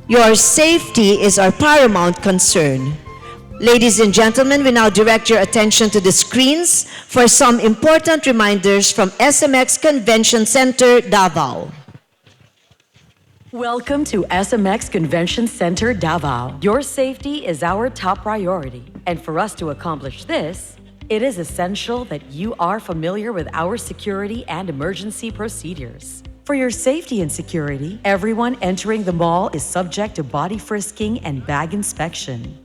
Your safety is our paramount concern. Ladies and gentlemen, we now direct your attention to the screens for some important reminders from SMX Convention Center, Davao. Welcome to SMX Convention Center, Davao. Your safety is our top priority. And for us to accomplish this, it is essential that you are familiar with our security and emergency procedures. For your safety and security, everyone entering the mall is subject to body frisking and bag inspection.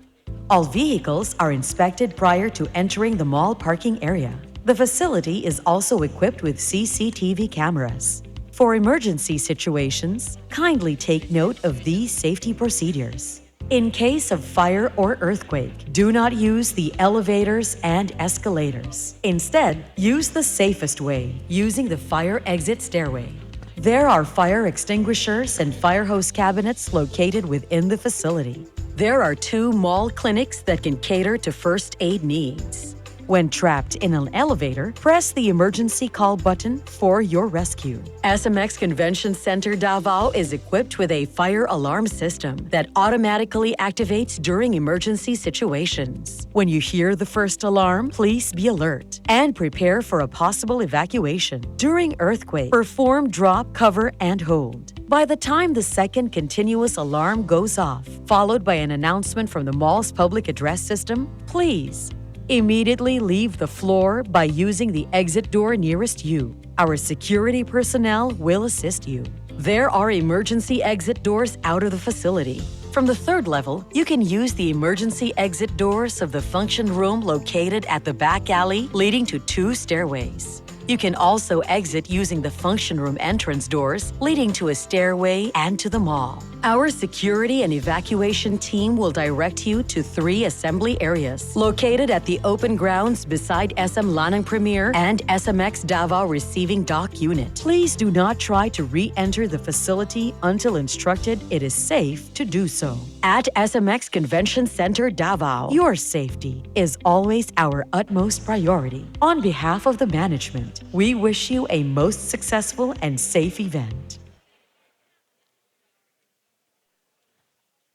All vehicles are inspected prior to entering the mall parking area. The facility is also equipped with CCTV cameras. For emergency situations, kindly take note of these safety procedures. In case of fire or earthquake, do not use the elevators and escalators. Instead, use the safest way, using the fire exit stairway. There are fire extinguishers and fire hose cabinets located within the facility. There are 2 mall clinics that can cater to first aid needs. When trapped in an elevator, press the emergency call button for your rescue. SMX Convention Center Davao is equipped with a fire alarm system that automatically activates during emergency situations. When you hear the first alarm, please be alert and prepare for a possible evacuation. During earthquake, perform drop, cover, and hold. By the time the second continuous alarm goes off, followed by an announcement from the mall's public address system, please immediately leave the floor by using the exit door nearest you. Our security personnel will assist you. There are emergency exit doors out of the facility. From the 3rd level, you can use the emergency exit doors of the function room located at the back alley leading to 2 stairways. You can also exit using the function room entrance doors leading to a stairway and to the mall. Our security and evacuation team will direct you to 3 assembly areas located at the open grounds beside SM Lanang Premier and SMX Davao Receiving Dock Unit. Please do not try to re-enter the facility until instructed it is safe to do so. At SMX Convention Center Davao, your safety is always our utmost priority. On behalf of the management, we wish you a most successful and safe event.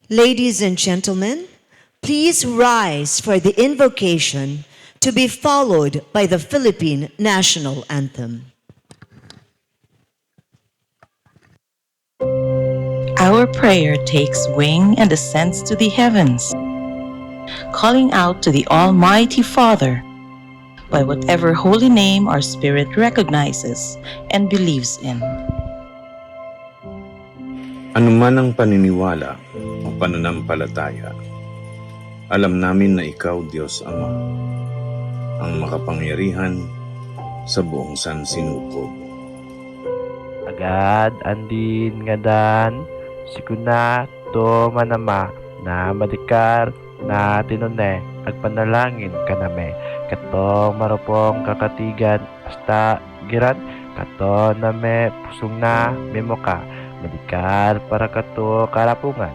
Ladies and gentlemen, please rise for the invocation to be followed by the Philippine National Anthem. Our prayer takes wing and ascends to the heavens, calling out to the Almighty Father by whatever holy name our spirit recognizes and believes in. Ano man ang paniniwala o pananampalataya, alam namin na Ikaw, Diyos Ama, ang makapangyarihan sa buong sansinukob. Agad andin ngadan, sikuna to manama na madikar na tinune, agpanalangin kaname, kato marupong kakatigan, hasta giran, kato name pusong na memoka, madikar para kato karapungan.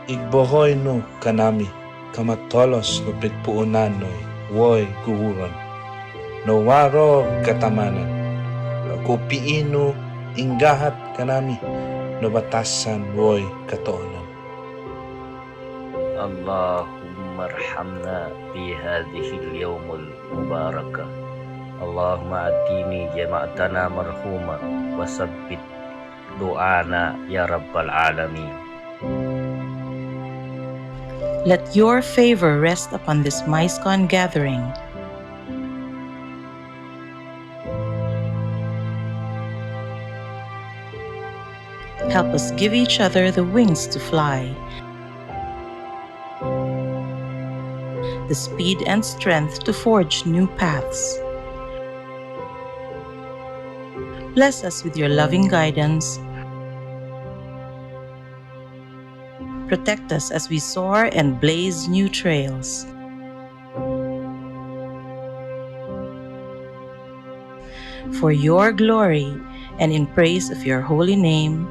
Igbohoy no kanami, kamatolos no pitpuunan noy, woy guhuron. No waro katamanan, kupiino inggahat kanami, no batasan woy katoonan. اللهم ارحمنا في هذه اليوم المباركة. اللهم أديني جماعتنا مرحومة وثبت دعانا يا رب العالمين. Let your favor rest upon this Micecon gathering. Help us give each other the wings to fly, the speed and strength to forge new paths. Bless us with your loving guidance. Protect us as we soar and blaze new trails. For your glory and in praise of your holy name,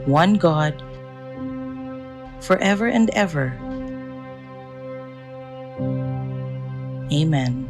one God, forever and ever. Amen.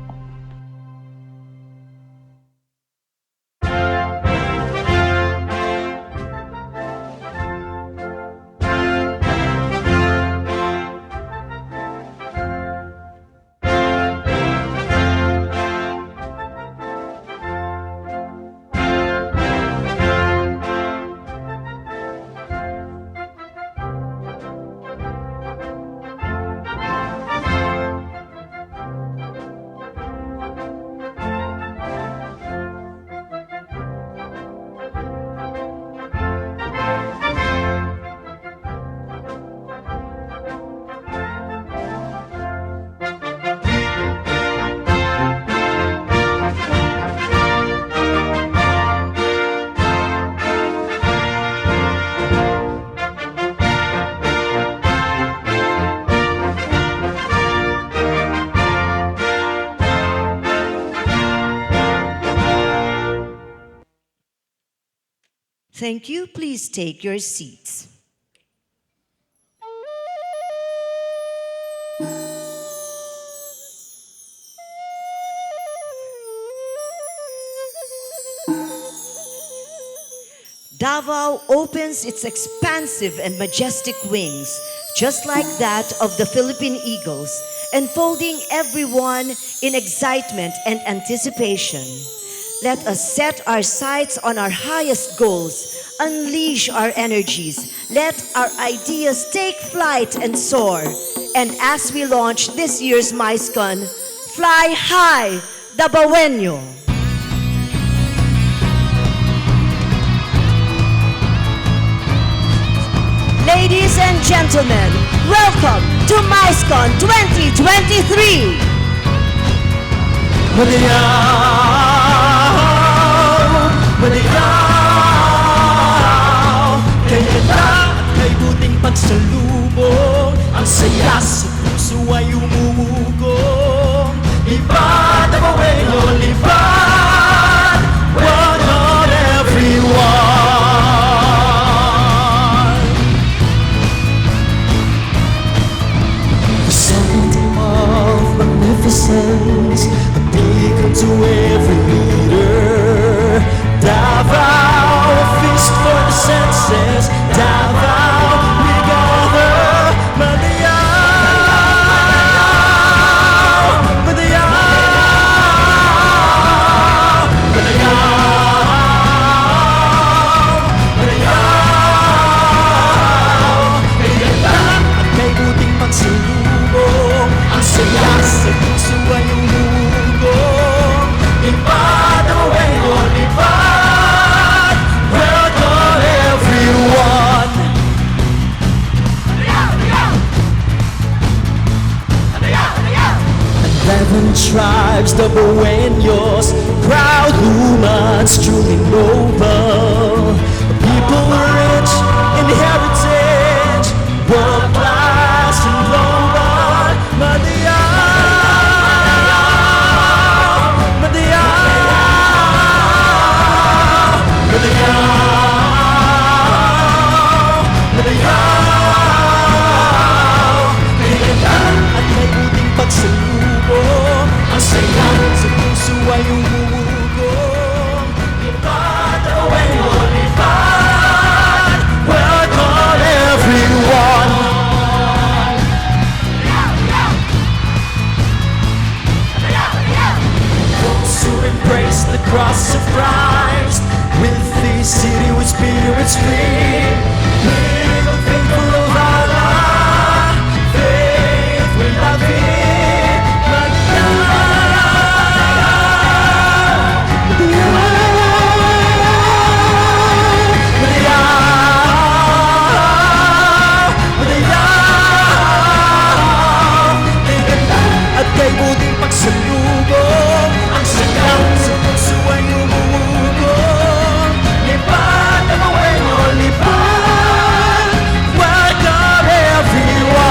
Thank you. Please take your seats. Davao opens its expansive and majestic wings, just like that of the Philippine eagles, enfolding everyone in excitement and anticipation. Let us set our sights on our highest goals, unleash our energies, let our ideas take flight and soar. And as we launch this year's Micecon, fly high, Dabawenyo! Ladies and gentlemen, welcome to Micecon 2023! Manayaw, kay ganda at kay buting pagsalubong, ang saya sa puso ay umugong. Lipad ang Dabawenyo, lipad, one on everyone. The symbol of magnificence, a beacon to every leader. Davao, a feast for the senses. Davao, we gather. Manayaw, Manayaw, Manayaw, Manayaw. Kay ganda at kay buting pagsalubong, ang saya sa puso ay umugong. Lipad ang Dabawenyo, lipad, welcome everyone. 11 tribes, Dabawenyos, proud humans, truly noble. People rich in heritage, world class and global. Manayaw, Manayaw, Manayaw, Manayaw. Kay ganda at may buting pagsalubong, ang saya sa puso ay umugong. Lipad ang Dabawenyo, lipad, welcome everyone. Those who embrace the cross of Christ, with the city with spirits free, live a faithful of Allah, faith without fear. At kay buting pagsalubong, ang saya sa puso ay umugong. Lipad ang Dabawenyo, lipad, welcome everyone.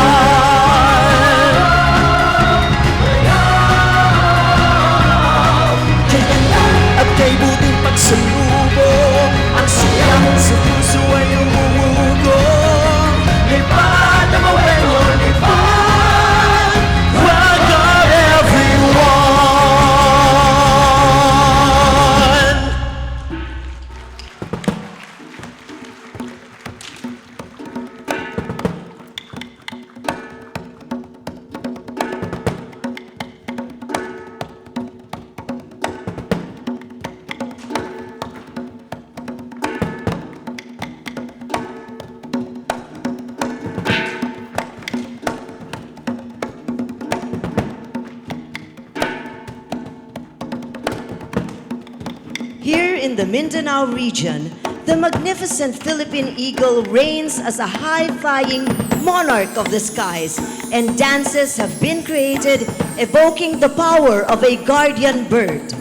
Kay ganda at kay buting pagsalubong, ang saya sa puso ay umugong. Lipad ang Dabawenyo, lipad, welcome everyone. Here in the Mindanao region, the magnificent Philippine eagle reigns as a high-flying monarch of the skies, and dances have been created evoking the power of a guardian bird.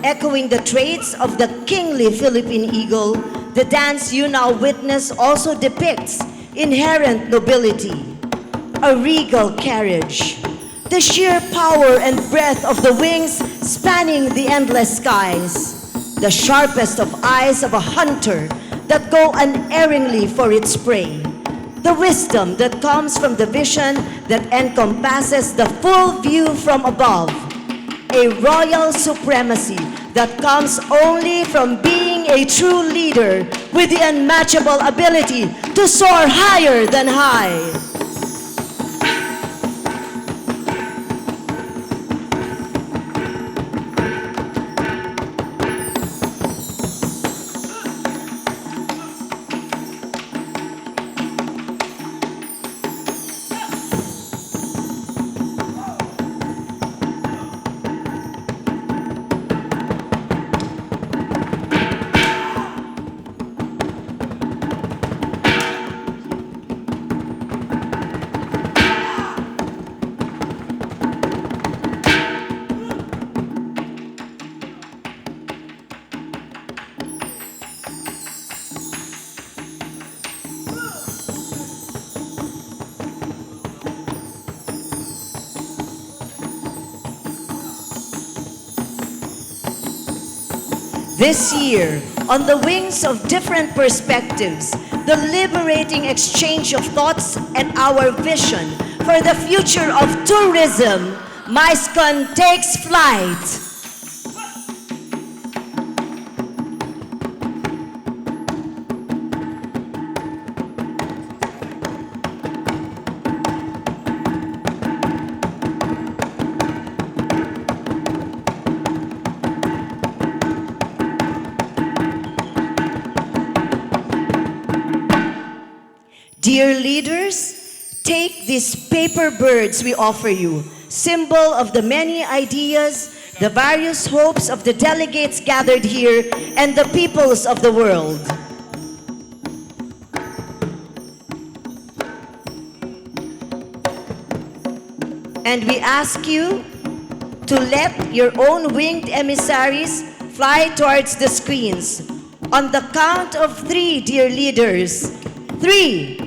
Echoing the traits of the kingly Philippine eagle, the dance you now witness also depicts inherent nobility, a regal carriage, the sheer power and breadth of the wings spanning the endless skies, the sharpest of eyes of a hunter that go unerringly for its prey, the wisdom that comes from the vision that encompasses the full view from above, a royal supremacy that comes only from being a true leader with the unmatchable ability to soar higher than high. This year, on the wings of different perspectives, the liberating exchange of thoughts and our vision for the future of tourism, Micecon takes flight. Dear leaders, take these paper birds we offer you, symbol of the many ideas, the various hopes of the delegates gathered here, and the peoples of the world. And we ask you to let your own winged emissaries fly towards the screens. On the count of 3, dear leaders. 3,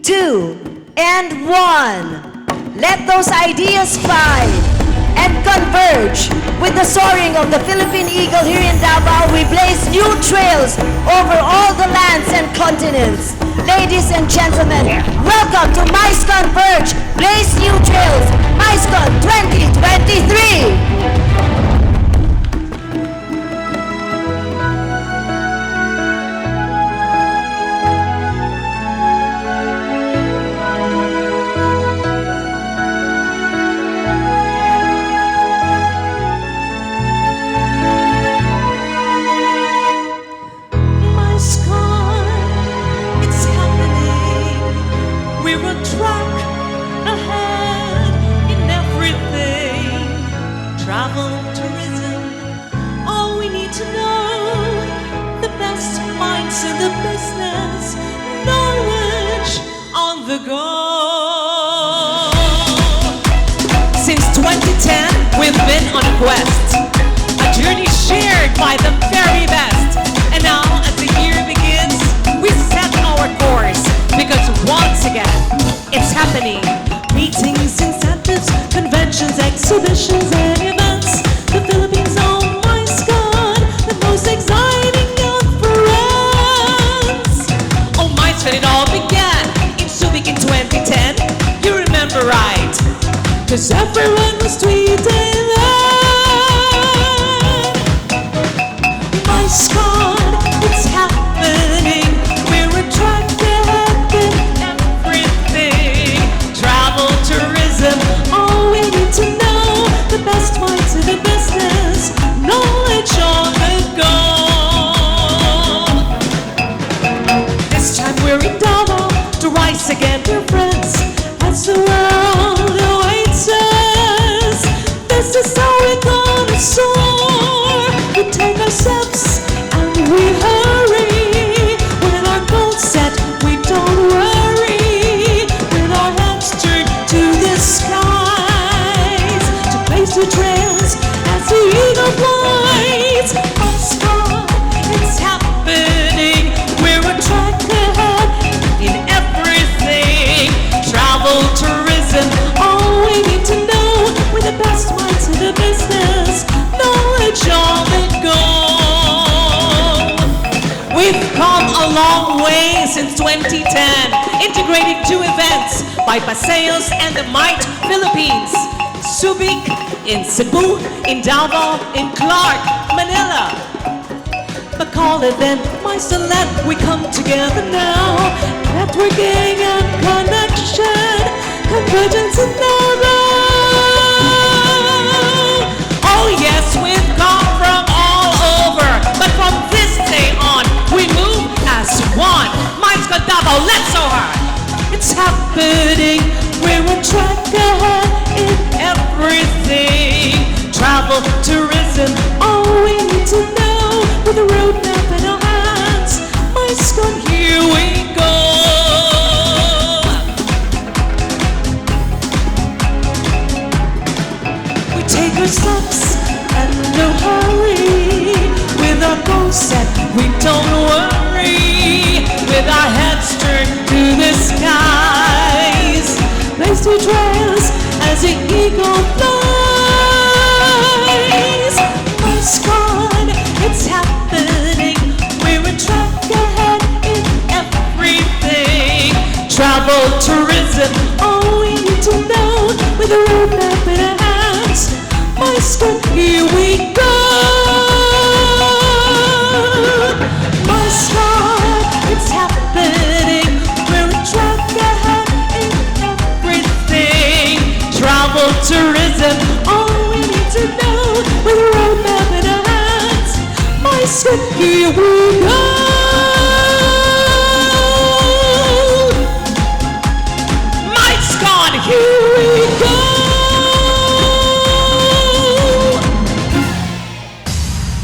2, and 1. Let those ideas fly and converge. With the soaring of the Philippine Eagle here in Davao, we blaze new trails over all the lands and continents. Ladies and gentlemen, welcome to Micecon Verge, Blaze New Trails, Micecon 2023. In the business, knowledge on the go. Since 2010, we've been on a quest, a journey shared by the very best. And now, as the year begins, we set our course because once again, it's happening. Meetings, incentives, conventions, exhibitions, and events. The Philippines on Micecon, the most exciting when it all began in Subic in 2010. You remember right, cause everyone was tweeting that Micecon, it's happening. We're attracted in everything. Travel, tourism, all we need to know. The best one 2010, integrating two events by Paseos and the Might Philippines. Subic in Cebu, in Davao, in Clark, Manila. The call event, my select, we come together now. Networking and connection, convergence in Davao. Oh yes, we've come from all over, but from this day on, we move as one. Micecon Davao, let's so hard. It's happening, we're on track ahead in everything. Travel, tourism, all we need to know. With a roadmap in our hands, Micecon, here we go. We take our steps and no hurry. With our goals set, we don't worry. With our heads turned to the skies, place to trails as the eagle flies. Micecon, it's happening. We're on track ahead in everything. Travel, tourism, all we need to know. With a roadmap in our hands, Micecon, here we go. Micecon, it's happening. We're on track ahead in everything. Travel, tourism, all we need to know. With a roadmap in our hands, Micecon, here we go. Micecon, here we go.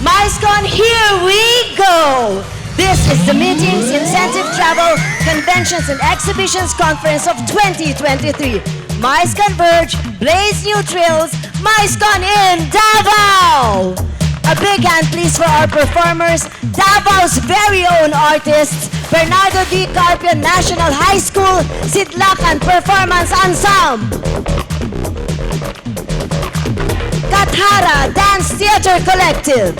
Micecon, here we go! This is the Meetings, Incentive Travel, Conventions and Exhibitions Conference of 2023. Micecon Verge, blaze new trails, Micecon in Davao! A big hand please for our performers, Davao's very own artists, Bernardo D. Carpio National High School, Sidlacan Performance Ensemble. Kathara Dance Theater Collective.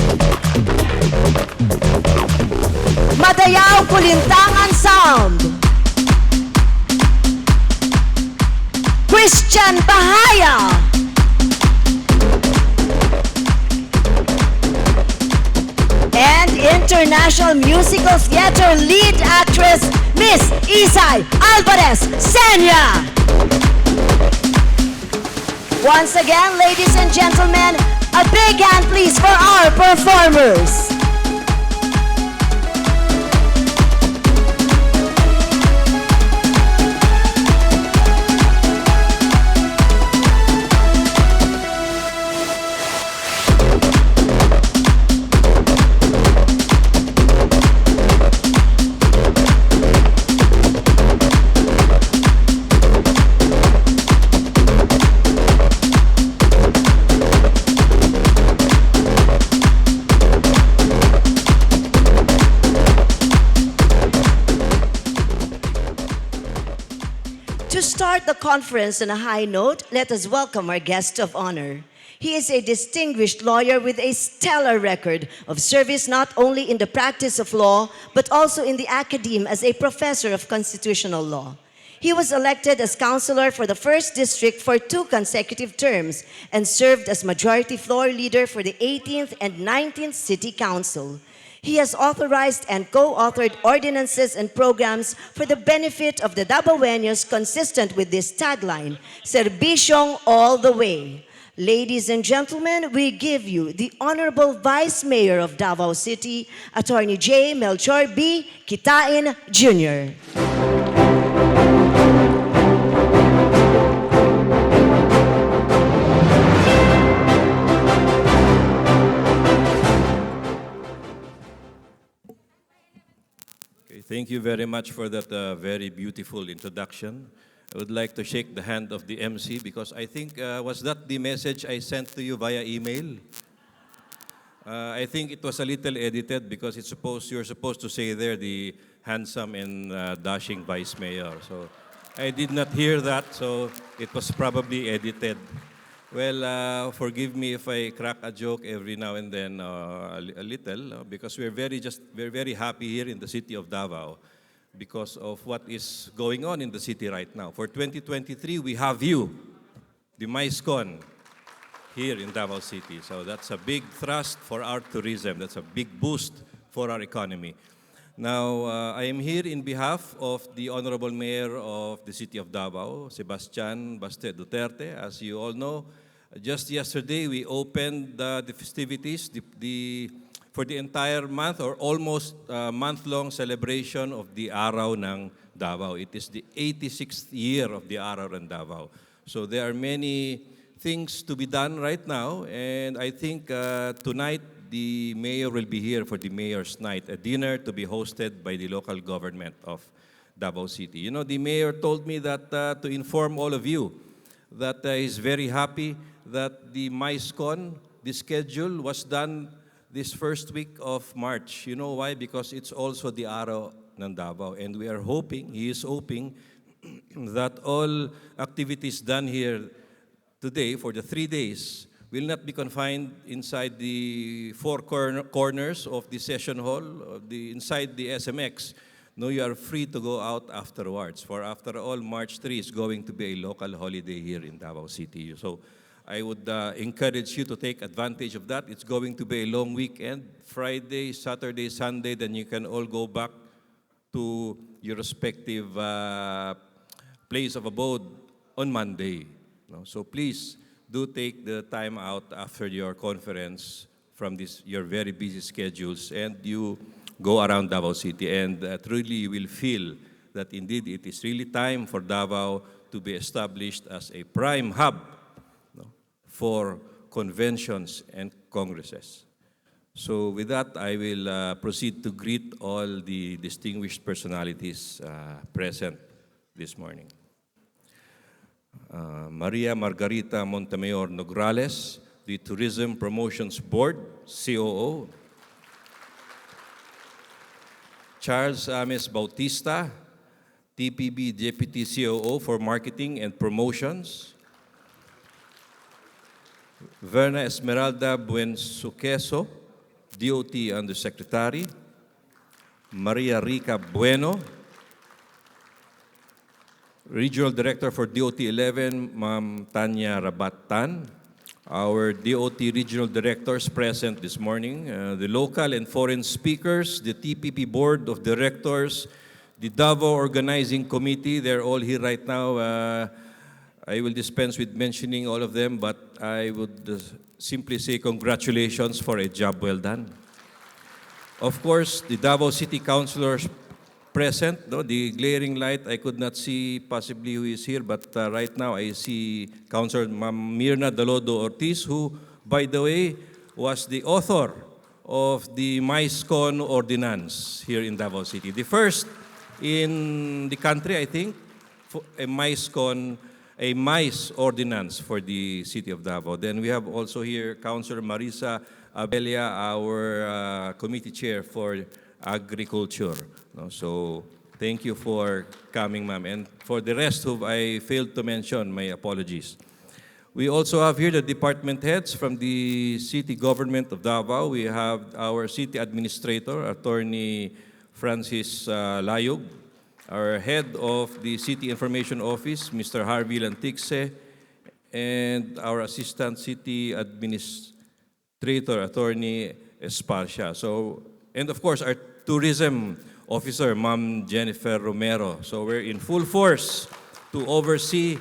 Madayao Kulintang Ensemble. Christian Bahaya. And international musical theater lead actress, Miss Isay Alvarez Senya. Once again, ladies and gentlemen, a big hand please for our performers. To start the conference on a high note, let us welcome our guest of honor. He is a distinguished lawyer with a stellar record of service not only in the practice of law, but also in the academe as a professor of constitutional law. He was elected as councilor for the 1st District for 2 consecutive terms and served as majority floor leader for the 18th and 19th City Council. He has authorized and co-authored ordinances and programs for the benefit of the Davaoenos consistent with this tagline, Serbisyong all the way. Ladies and gentlemen, we give you the Honorable Vice Mayor of Davao City, Attorney J. Melchor B. Kitain Jr. Thank you very much for that very beautiful introduction. I would like to shake the hand of the MC because I think, was that the message I sent to you via email? I think it was a little edited because you're supposed to say there the handsome and dashing Vice Mayor. So I did not hear that, so it was probably edited. Well, forgive me if I crack a joke every now and then, a little, because we're very happy here in the city of Davao. because of what is going on in the city right now. For 2023, we have you, the Micecon, here in Davao City. So that's a big thrust for our tourism. That's a big boost for our economy. Now, I am here in behalf of the Honorable Mayor of the City of Davao, Sebastian Baste Duterte. As you all know, just yesterday we opened the festivities for the entire month or almost month-long celebration of the Araw ng Davao. It is the 86th year of the Araw ng Davao. So there are many things to be done right now, and I think tonight the mayor will be here for the mayor's night, a dinner to be hosted by the local government of Davao City. You know, the mayor told me that to inform all of you that he's very happy that the Micecon, the schedule was done this first week of March. You know why? Because it's also the Araw ng Davao, and we are hoping, he is hoping, that all activities done here today for the 3 days will not be confined inside the four corners of the session hall, inside the SMX. No, you are free to go out afterwards. For after all, March 3 is going to be a local holiday here in Davao City. So I would encourage you to take advantage of that. It's going to be a long weekend, Friday, Saturday, Sunday, then you can all go back to your respective place of abode on Monday. No? So please do take the time out after your conference from your very busy schedules, and you go around Davao City, and truly you will feel that indeed it is really time for Davao to be established as a prime hub for conventions and congresses. So with that, I will proceed to greet all the distinguished personalities present this morning. Maria Margarita Montemayor Nograles, the Tourism Promotions Board, COO. Charles Ames Bautista, TPB Deputy COO for Marketing and Promotions. Verna Esmeralda Buensuqueso, DOT Undersecretary. Maria Rica Bueno, Regional Director for DOT 11, Ma'am Tanya Rabatan. Our DOT Regional Directors present this morning, the local and foreign speakers, the TPP Board of Directors, the Davao Organizing Committee, they're all here right now. I will dispense with mentioning all of them, but I would simply say congratulations for a job well done. Of course, the Davao City Councilors present, no? The glaring light, I could not see possibly who is here, but right now I see Councilor Mirna Dalodo Ortiz, who, by the way, was the author of the Micecon Ordinance here in Davao City. The first in the country, I think, for a Micecon, a Mice Ordinance for the city of Davao. Then we have also here Councilor Marisa Abelia, our committee chair for agriculture. No, so thank you for coming, ma'am. And for the rest who I failed to mention, my apologies. We also have here the department heads from the city government of Davao. We have our city administrator, Attorney Francis Layog, our head of the City Information Office, Mr. Harvey Lantixe, and our assistant city administrator, Attorney Esparcia. So, and of course, our tourism officer, Ma'am Jennifer Romero. So we're in full force to oversee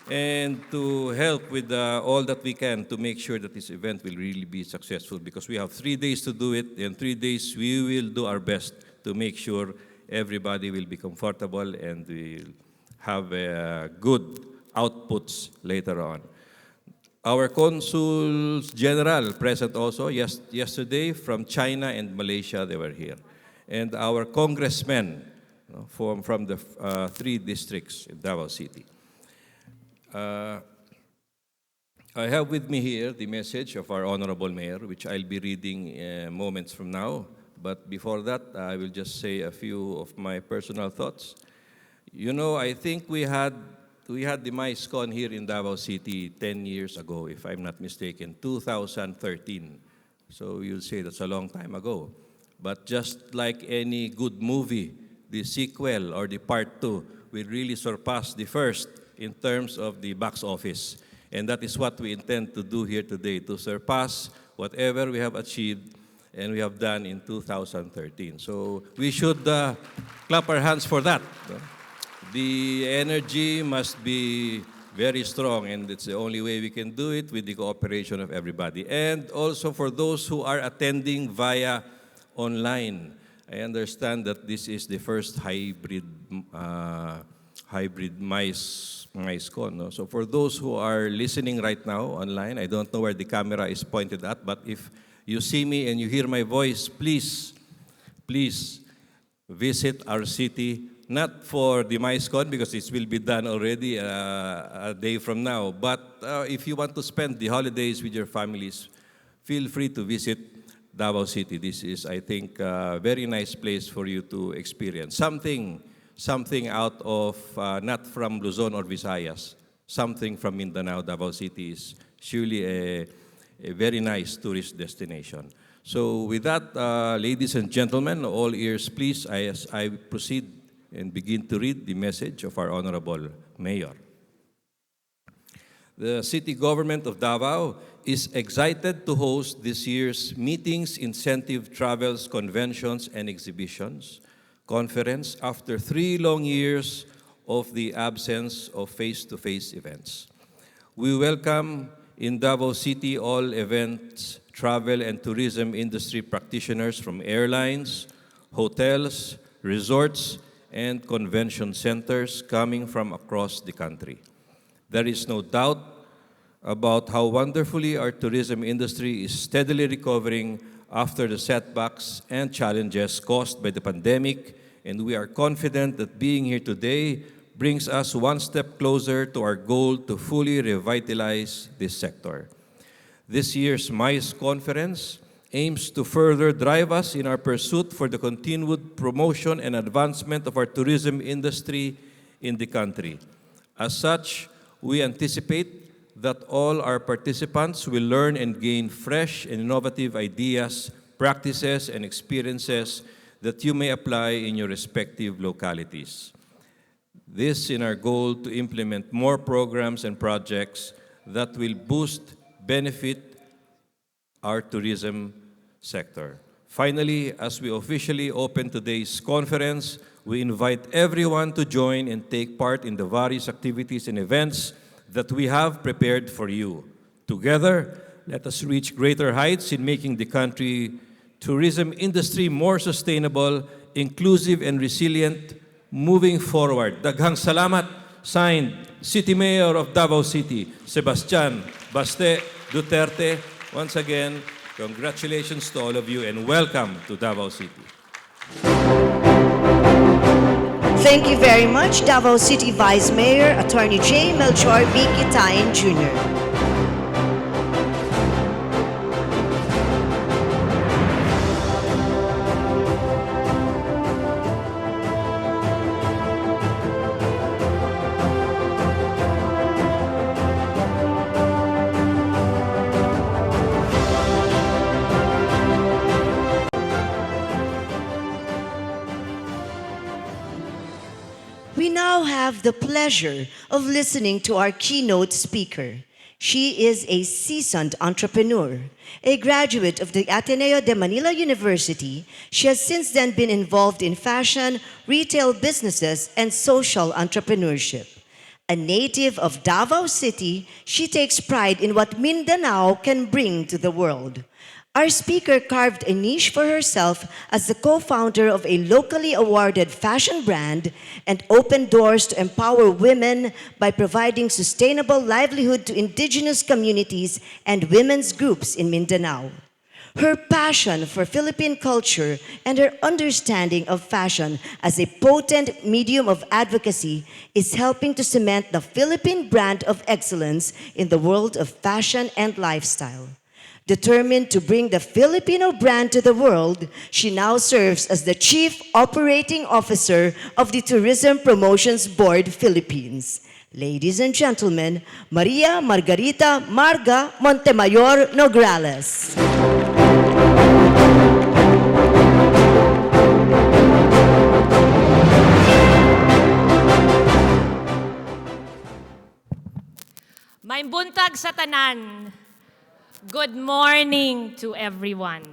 and to help with all that we can to make sure that this event will really be successful, because we have 3 days to do it. In 3 days, we will do our best to make sure everybody will be comfortable and we'll have good outputs later on. Our consuls general present also. Yesterday from China and Malaysia, they were here. And our congressmen from the 3 districts in Davao City. I have with me here the message of our Honorable Mayor, which I'll be reading moments from now. But before that, I will just say a few of my personal thoughts. You know, I think we had the Micecon here in Davao City 10 years ago, if I'm not mistaken, 2013. So you'll say that's a long time ago. But just like any good movie, the sequel or the part 2 will really surpass the first in terms of the box office. And that is what we intend to do here today, to surpass whatever we have achieved and we have done in 2013. So we should clap our hands for that. The energy must be very strong, and it's the only way we can do it, with the cooperation of everybody. And also for those who are attending via online, I understand that this is the first hybrid Micecon. No? So for those who are listening right now online, I don't know where the camera is pointed at, but if you see me and you hear my voice, please visit our city, not for the Micecon because it will be done already a day from now, but if you want to spend the holidays with your families, feel free to visit Davao City. This is, I think, a very nice place for you to experience. Something out of, not from Luzon or Visayas, something from Mindanao. Davao City is surely a very nice tourist destination. So with that, ladies and gentlemen, all ears please, as I proceed and begin to read the message of our Honorable Mayor. The City Government of Davao is excited to host this year's Meetings, Incentive, Travels, Conventions, and Exhibitions conference after 3 long years of the absence of face-to-face events. We welcome in Davao City all events, travel, and tourism industry practitioners from airlines, hotels, resorts, and convention centers coming from across the country. There is no doubt about how wonderfully our tourism industry is steadily recovering after the setbacks and challenges caused by the pandemic, and we are confident that being here today brings us one step closer to our goal to fully revitalize this sector. This year's MICE conference aims to further drive us in our pursuit for the continued promotion and advancement of our tourism industry in the country. As such, we anticipate that all our participants will learn and gain fresh and innovative ideas, practices, and experiences that you may apply in your respective localities. This in our goal to implement more programs and projects that will benefit our tourism sector. Finally, as we officially open today's conference, we invite everyone to join and take part in the various activities and events that we have prepared for you. Together, let us reach greater heights in making the country tourism industry more sustainable, inclusive, and resilient moving forward. Daghang salamat. Signed, City Mayor of Davao City, Sebastian Baste Duterte. Once again, congratulations to all of you and welcome to Davao City. Thank you very much, Davao City Vice Mayor, Attorney J. Melchor B. Kitain Jr. We now have the pleasure of listening to our keynote speaker. She is a seasoned entrepreneur. A graduate of the Ateneo de Manila University, she has since then been involved in fashion, retail businesses, and social entrepreneurship. A native of Davao City, she takes pride in what Mindanao can bring to the world. Our speaker carved a niche for herself as the co-founder of a locally awarded fashion brand and opened doors to empower women by providing sustainable livelihood to indigenous communities and women's groups in Mindanao. Her passion for Philippine culture and her understanding of fashion as a potent medium of advocacy is helping to cement the Philippine brand of excellence in the world of fashion and lifestyle. Determined to bring the Filipino brand to the world, she now serves as the Chief Operating Officer of the Tourism Promotions Board Philippines. Ladies and gentlemen, Maria Margarita Marga Montemayor Nograles. tanan. Good morning to everyone.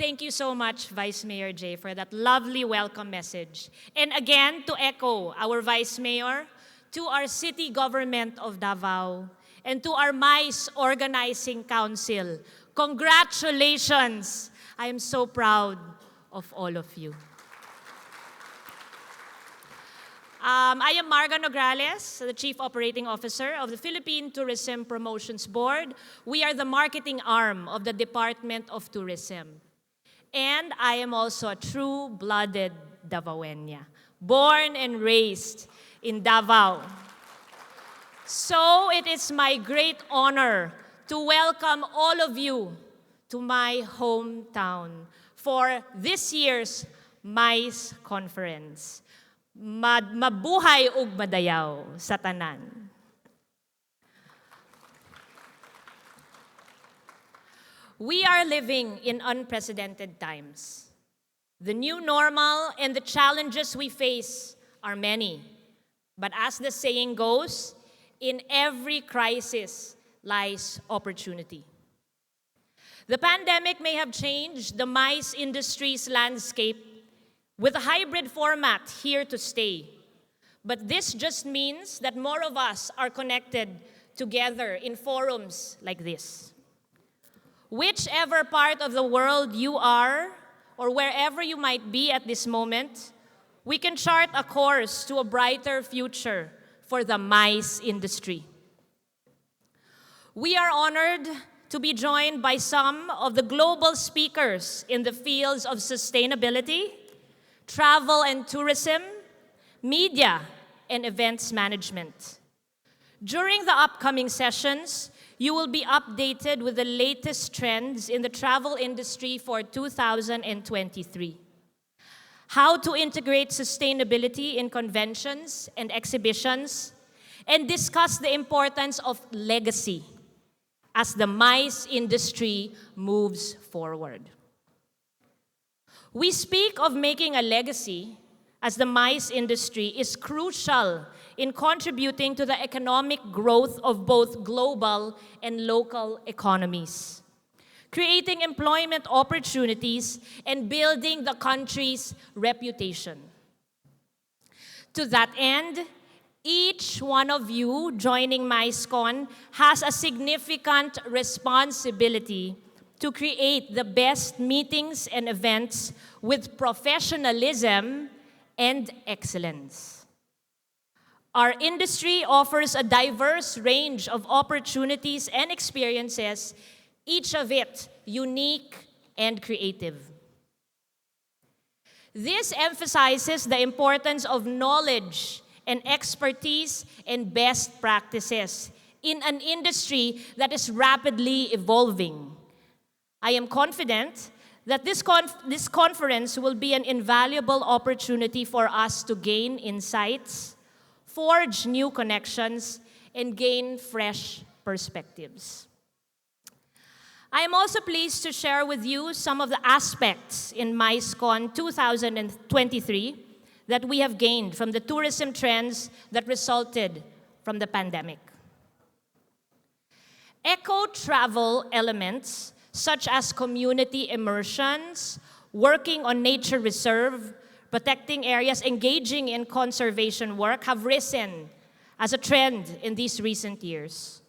Thank you so much, Vice Mayor Jay, for that lovely welcome message. And again, to echo our Vice Mayor, to our City Government of Davao, and to our MICE Organizing Council, congratulations! I am so proud of all of you. I am Marga Nograles, the Chief Operating Officer of the Philippine Tourism Promotions Board. We are the marketing arm of the Department of Tourism. And I am also a true-blooded Davaoeña, born and raised in Davao. So it is my great honor to welcome all of you to my hometown for this year's MICE conference. Mabuhay ug madayaw sa tanan. We are living in unprecedented times. The new normal and the challenges we face are many. But as the saying goes, in every crisis lies opportunity. The pandemic may have changed the MICE industry's landscape with a hybrid format here to stay. But this just means that more of us are connected together in forums like this. Whichever part of the world you are, or wherever you might be at this moment, we can chart a course to a brighter future for the MICE industry. We are honored to be joined by some of the global speakers in the fields of sustainability, travel and tourism, media, and events management. During the upcoming sessions, you will be updated with the latest trends in the travel industry for 2023. How to integrate sustainability in conventions and exhibitions, and discuss the importance of legacy as the MICE industry moves forward. We speak of making a legacy as the MICE industry is crucial in contributing to the economic growth of both global and local economies, creating employment opportunities and building the country's reputation. To that end, each one of you joining Micecon has a significant responsibility to create the best meetings and events with professionalism and excellence. Our industry offers a diverse range of opportunities and experiences, each of it unique and creative. This emphasizes the importance of knowledge and expertise and best practices in an industry that is rapidly evolving. I am confident that this conference will be an invaluable opportunity for us to gain insights, forge new connections, and gain fresh perspectives. I am also pleased to share with you some of the aspects in Micecon 2023 that we have gained from the tourism trends that resulted from the pandemic. Eco-travel elements such as community immersions, working on nature reserve, protecting areas, engaging in conservation work have risen as a trend in these recent years.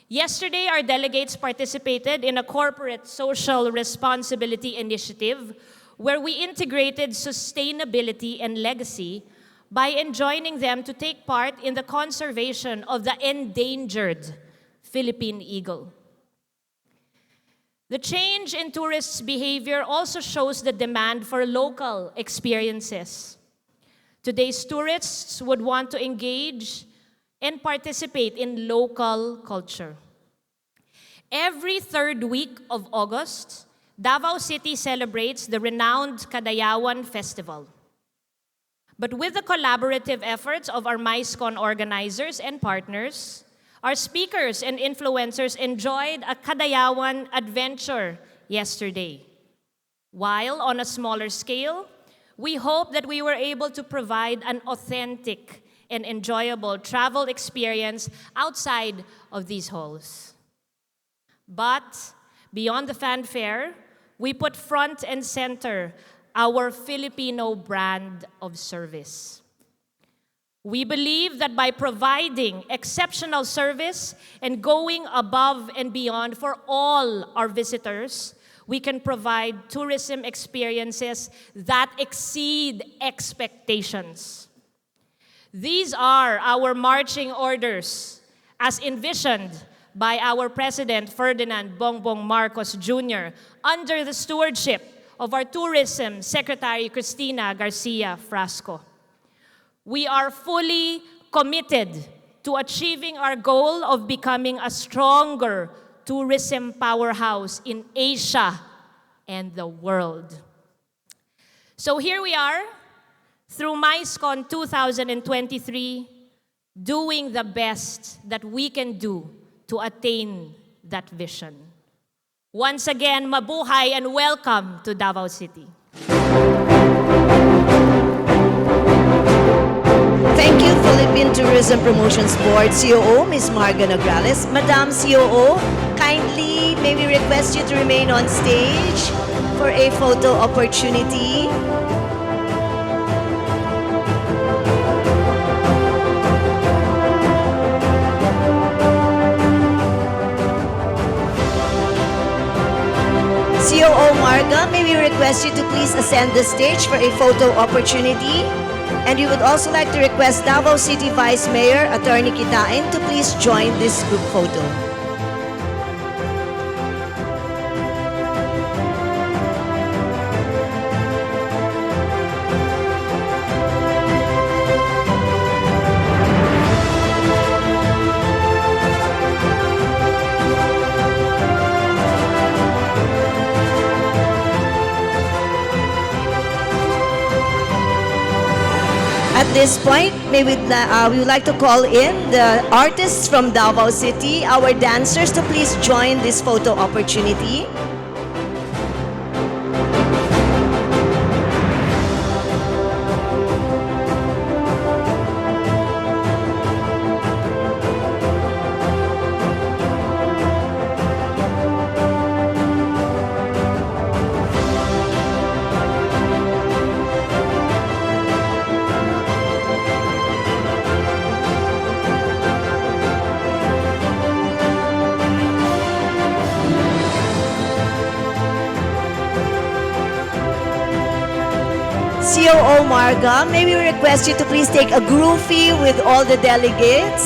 Yesterday, our delegates participated in a corporate social responsibility initiative where we integrated sustainability and legacy by enjoining them to take part in the conservation of the endangered Philippine eagle. The change in tourists' behavior also shows the demand for local experiences. Today's tourists would want to engage and participate in local culture. Every third week of August, Davao City celebrates the renowned Kadayawan Festival. But with the collaborative efforts of our Micecon organizers and partners, our speakers and influencers enjoyed a Kadayawan adventure yesterday. While on a smaller scale, we hope that we were able to provide an authentic and enjoyable travel experience outside of these halls. But beyond the fanfare, we put front and center our Filipino brand of service. We believe that by providing exceptional service and going above and beyond for all our visitors, we can provide tourism experiences that exceed expectations. These are our marching orders as envisioned by our President Ferdinand Bongbong Marcos Jr. under the stewardship of our Tourism Secretary Cristina Garcia Frasco. We are fully committed to achieving our goal of becoming a stronger tourism powerhouse in Asia and the world. So here we are, through Micecon 2023, doing the best that we can do to attain that vision. Once again, mabuhay and welcome to Davao City. Thank you, Philippine Tourism Promotions Board COO, Ms. Marga Nograles. Madam COO, kindly may we request you to remain on stage for a photo opportunity. COO Marga, may we request you to please ascend the stage for a photo opportunity. And we would also like to request Davao City Vice Mayor Attorney Kitain to please join this group photo. At this point, we would like to call in the artists from Davao City, our dancers, to please join this photo opportunity. COO Marga, may we request you to please take a groovy with all the delegates.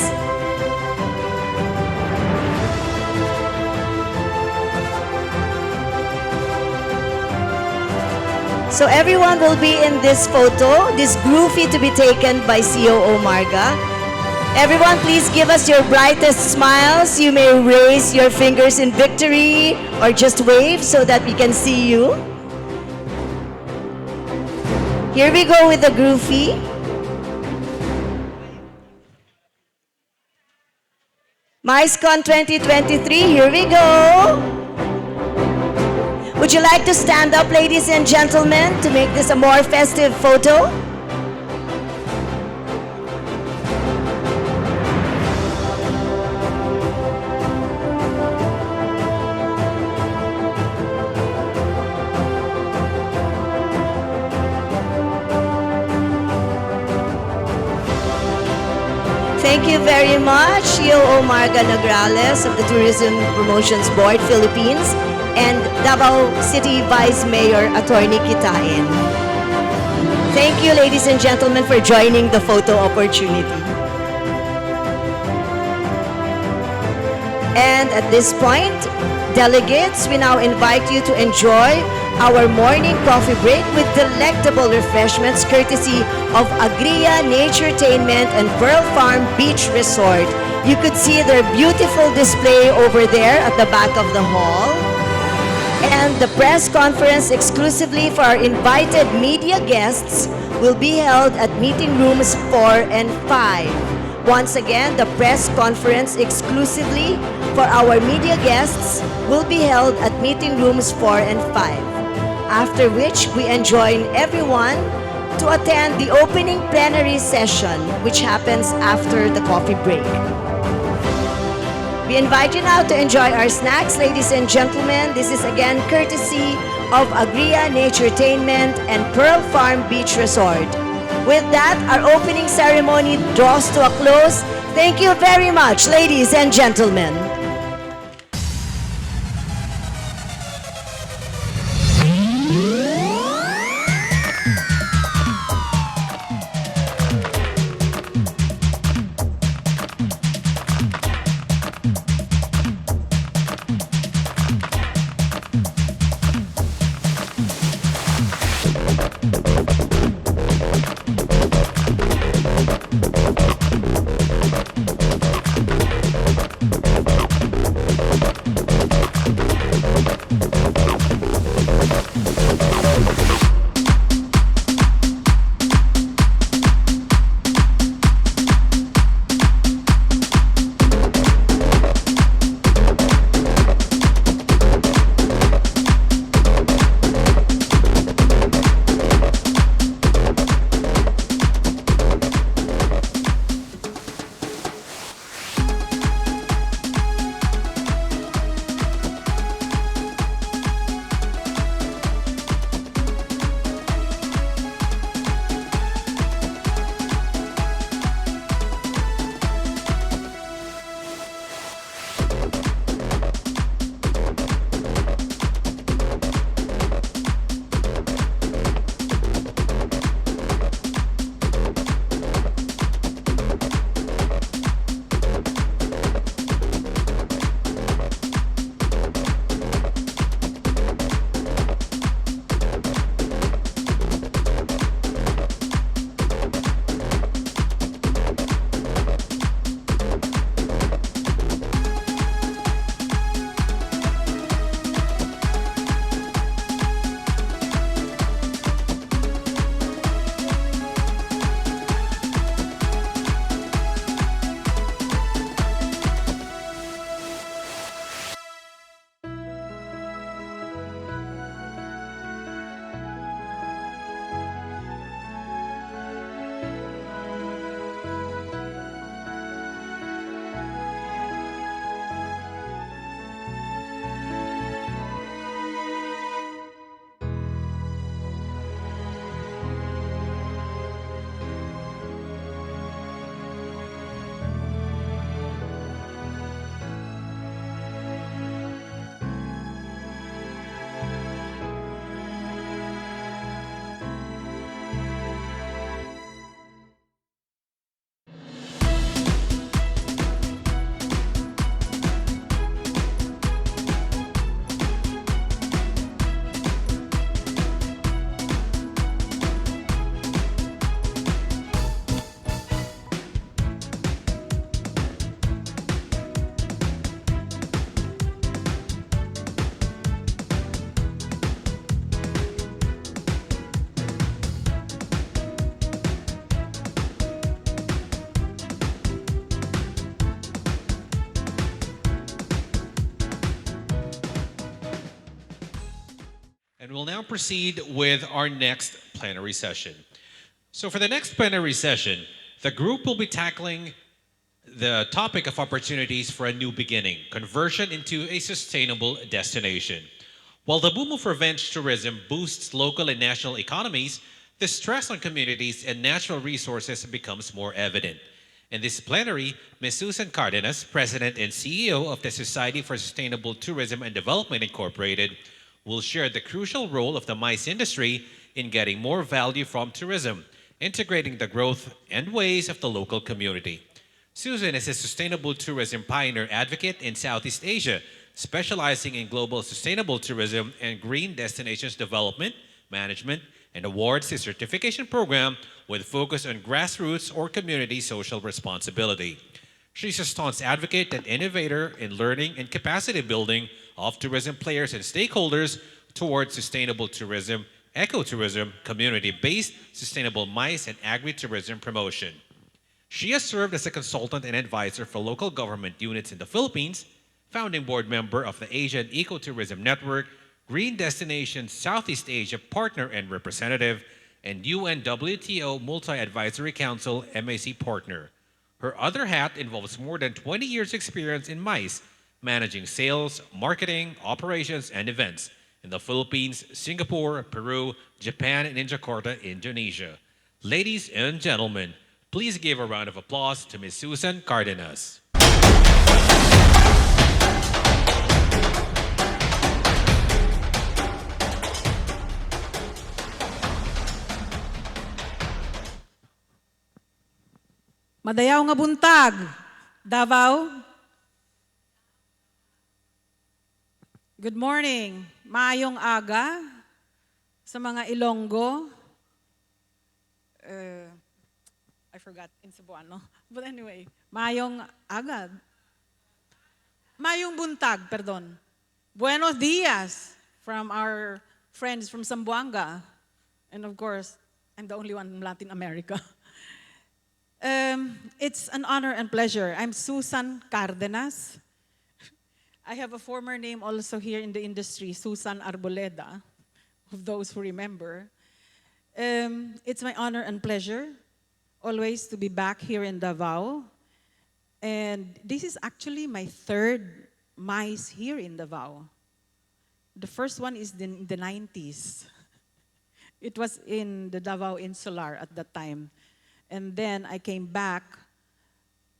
So everyone will be in this photo, this groovy to be taken by COO Marga. Everyone, please give us your brightest smiles. You may raise your fingers in victory or just wave so that we can see you. Here we go with the groovy. Micecon 2023, here we go. Would you like to stand up, ladies and gentlemen, to make this a more festive photo? Thank you very much, COO Marga Nograles of the Tourism Promotions Board, Philippines, and Davao City Vice Mayor Attorney Kitain. Thank you, ladies and gentlemen, for joining the photo opportunity. And at this point, delegates, we now invite you to enjoy our morning coffee break with delectable refreshments courtesy of Agria Naturetainment and Pearl Farm Beach Resort. You could see their beautiful display over there at the back of the hall. And the press conference exclusively for our invited media guests will be held at meeting rooms 4 and 5. Once again, the press conference exclusively for our media guests will be held at meeting rooms 4 and 5. After which, we enjoin everyone to attend the opening plenary session, which happens after the coffee break. We invite you now to enjoy our snacks, ladies and gentlemen. This is again courtesy of Agria Naturetainment and Pearl Farm Beach Resort. With that, our opening ceremony draws to a close. Thank you very much, ladies and gentlemen. And we'll now proceed with our next plenary session. So for the next plenary session, the group will be tackling the topic of opportunities for a new beginning, conversion into a sustainable destination. While the boom of revenge tourism boosts local and national economies, the stress on communities and natural resources becomes more evident. In this plenary, Ms. Susan Cardenas, President and CEO of the Society for Sustainable Tourism and Development Incorporated, will share the crucial role of the MICE industry in getting more value from tourism, integrating the growth and ways of the local community. Susan is a sustainable tourism pioneer advocate in Southeast Asia, specializing in global sustainable tourism and green destinations development, management, and awards a certification program with focus on grassroots or community social responsibility. She's a staunch advocate and innovator in learning and capacity building of tourism players and stakeholders towards sustainable tourism, ecotourism, community-based, sustainable MICE, and agri-tourism promotion. She has served as a consultant and advisor for local government units in the Philippines, founding board member of the Asian Ecotourism Network, Green Destinations Southeast Asia partner and representative, and UNWTO Multi-Advisory Council MAC partner. Her other hat involves more than 20 years experience in MICE, managing sales, marketing, operations, and events in the Philippines, Singapore, Peru, Japan, and in Jakarta, Indonesia. Ladies and gentlemen, please give a round of applause to Ms. Susan Cardenas. Madayaw nga buntag, Davao. Good morning. Maayong aga sa mga Ilonggo. I forgot in Cebuano. But anyway, maayong aga. Maayong buntag, pardon. Buenos dias from our friends from Zamboanga. And of course, I'm the only one from Latin America. It's an honor and pleasure. I'm Susan Cardenas. I have a former name also here in the industry, Susan Arboleda, of those who remember. It's my honor and pleasure always to be back here in Davao. And this is actually my third MICE here in Davao. The first one is in the 90s. It was in the Davao Insular at that time. And then I came back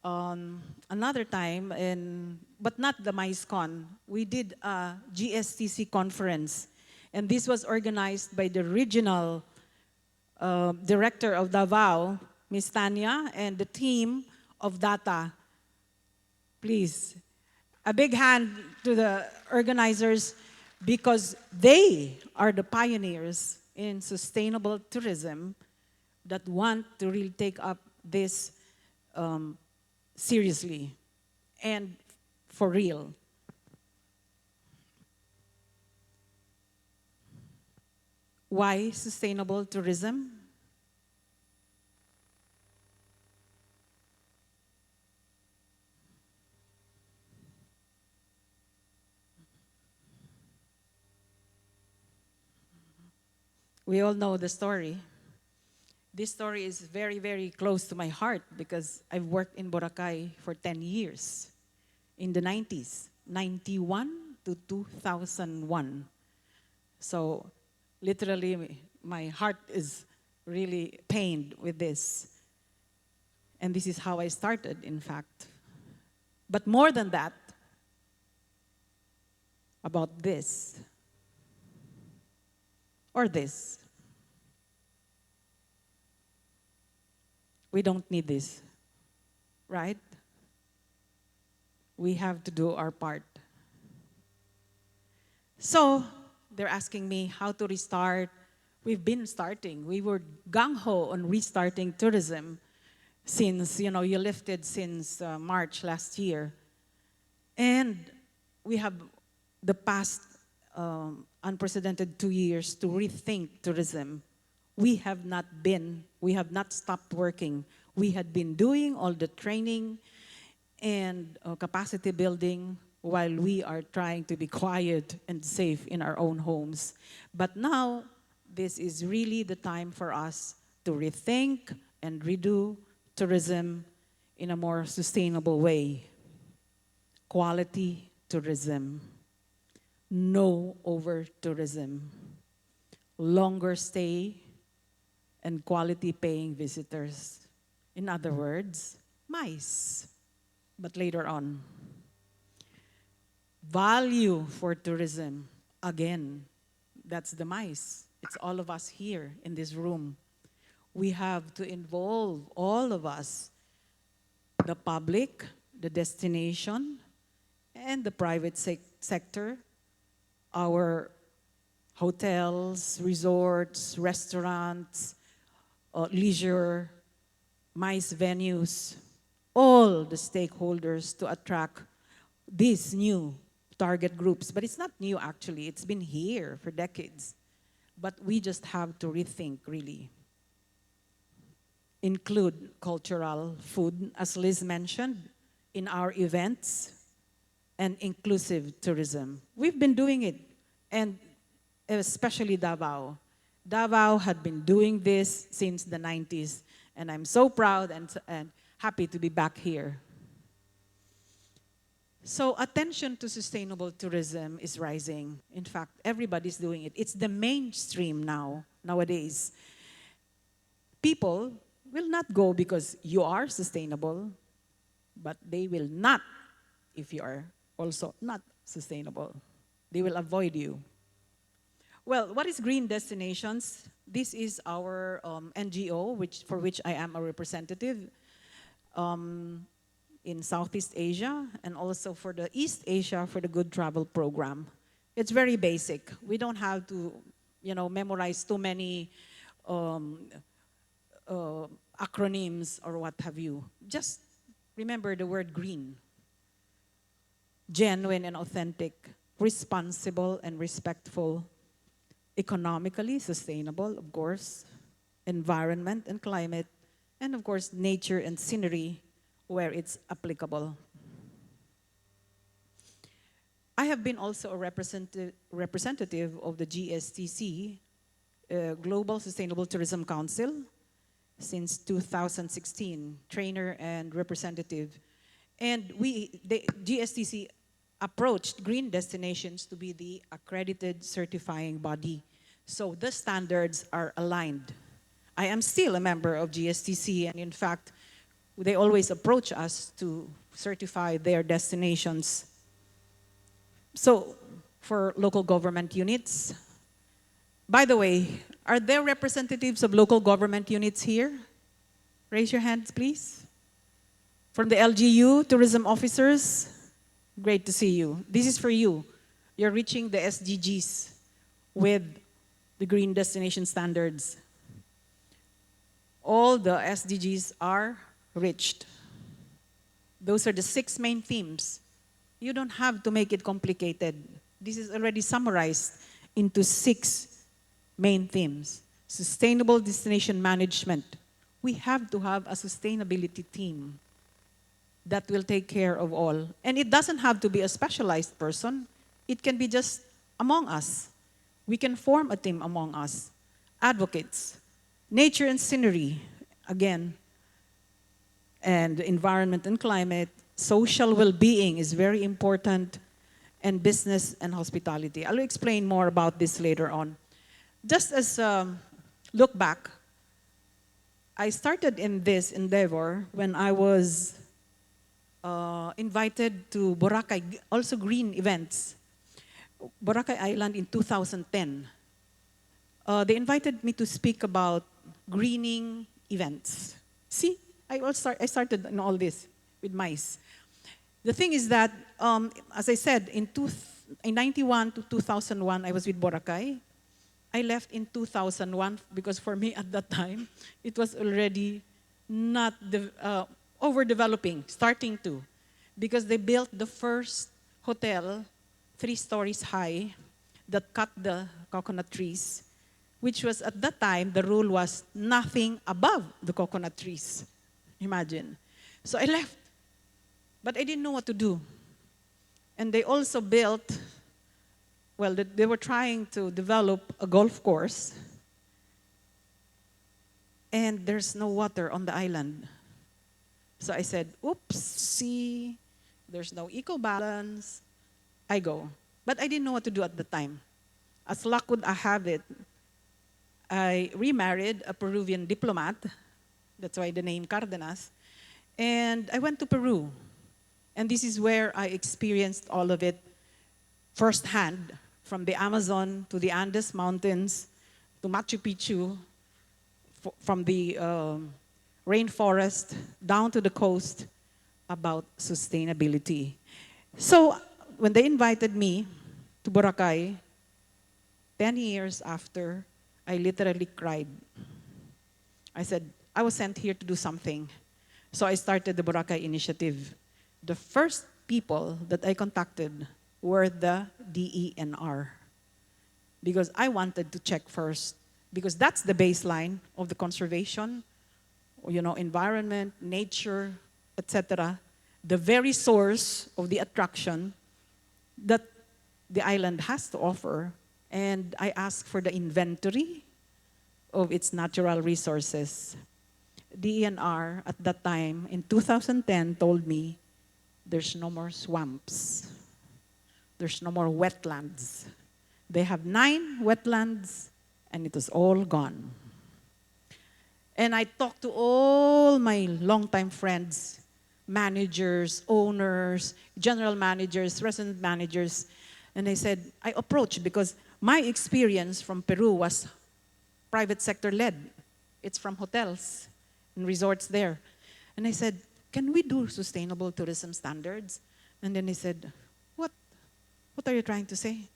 another time, but not the Micecon. We did a GSTC conference. And this was organized by the regional director of Davao, Ms. Tanya, and the team of DATA. Please, a big hand to the organizers because they are the pioneers in sustainable tourism that want to really take up this seriously and for real. Why sustainable tourism? We all know the story. This story is very, very close to my heart because I've worked in Boracay for 10 years in the 90s, 91 to 2001. So literally, my heart is really pained with this. And this is how I started, in fact. But more than that, about this, or this. We don't need this, right? We have to do our part. So, they're asking me how to restart. We've been starting. We were gung-ho on restarting tourism since, you lifted since March last year. And we have the past unprecedented 2 years to rethink tourism. We have not stopped working. We had been doing all the training and capacity building while we are trying to be quiet and safe in our own homes. But now, this is really the time for us to rethink and redo tourism in a more sustainable way. Quality tourism. No over-tourism. Longer stay and quality paying visitors. In other words, MICE, but later on. Value for tourism, again, that's the MICE. It's all of us here in this room. We have to involve all of us, the public, the destination, and the private sector, our hotels, resorts, restaurants, leisure, MICE venues, all the stakeholders to attract these new target groups. But it's not new actually, it's been here for decades. But we just have to rethink really. Include cultural food, as Liz mentioned, in our events, and inclusive tourism. We've been doing it, and especially Davao. Davao had been doing this since the 90s, and I'm so proud and happy to be back here. So attention to sustainable tourism is rising. In fact, everybody's doing it. It's the mainstream nowadays. People will not go because you are sustainable, but they will not if you are also not sustainable. They will avoid you. Well, what is Green Destinations? This is our NGO, for which I am a representative in Southeast Asia, and also for the East Asia for the Good Travel Program. It's very basic. We don't have to, memorize too many acronyms or what have you. Just remember the word green. Genuine and authentic, responsible and respectful, economically sustainable, of course, environment and climate, and of course, nature and scenery where it's applicable. I have been also a representative of the GSTC, Global Sustainable Tourism Council, since 2016, trainer and representative. And the GSTC approached Green Destinations to be the accredited certifying body. So the standards are aligned. I am still a member of GSTC, and in fact, they always approach us to certify their destinations. So for local government units, by the way, are there representatives of local government units here? Raise your hands, please. From the LGU, tourism officers, great to see you. This is for you. You're reaching the SDGs with the Green Destination Standards. All the SDGs are reached. Those are the 6 main themes. You don't have to make it complicated. This is already summarized into 6 main themes. Sustainable destination management. We have to have a sustainability team that will take care of all. And it doesn't have to be a specialized person. It can be just among us. We can form a team among us. Advocates. Nature and scenery, again, and environment and climate. Social well-being is very important, and business and hospitality. I'll explain more about this later on. Just as look back, I started in this endeavor when I was invited to Boracay, also green events, Boracay Island in 2010. They invited me to speak about greening events. See, I started in all this with mice. The thing is that, as I said, in 91 to 2001, I was with Boracay. I left in 2001 because for me at that time, it was already not overdeveloping, starting to. Because they built the first hotel 3 stories high that cut the coconut trees, which was at that time, the rule was nothing above the coconut trees. Imagine. So I left, but I didn't know what to do. And they also built, well, they were trying to develop a golf course, and there's no water on the island. So I said, oops, see, there's no eco-balance. I go. But I didn't know what to do at the time. As luck would have it, I remarried a Peruvian diplomat. That's why the name Cardenas. And I went to Peru. And this is where I experienced all of it firsthand, from the Amazon to the Andes Mountains to Machu Picchu, from the rainforest down to the coast, about sustainability. So when they invited me to Boracay, 10 years after, I literally cried. I said, I was sent here to do something. So I started the Boracay Initiative. The first people that I contacted were the DENR, because I wanted to check first, because that's the baseline of the conservation, environment, nature, etc. The very source of the attraction that the island has to offer. And I asked for the inventory of its natural resources. DENR at that time, in 2010, told me, there's no more swamps. There's no more wetlands. They have 9 wetlands, and it was all gone. And I talked to all my longtime friends, managers, owners, general managers, resident managers, and I said, I approached because my experience from Peru was private sector led. It's from hotels and resorts there. And I said, can we do sustainable tourism standards? And then he said, what? What are you trying to say?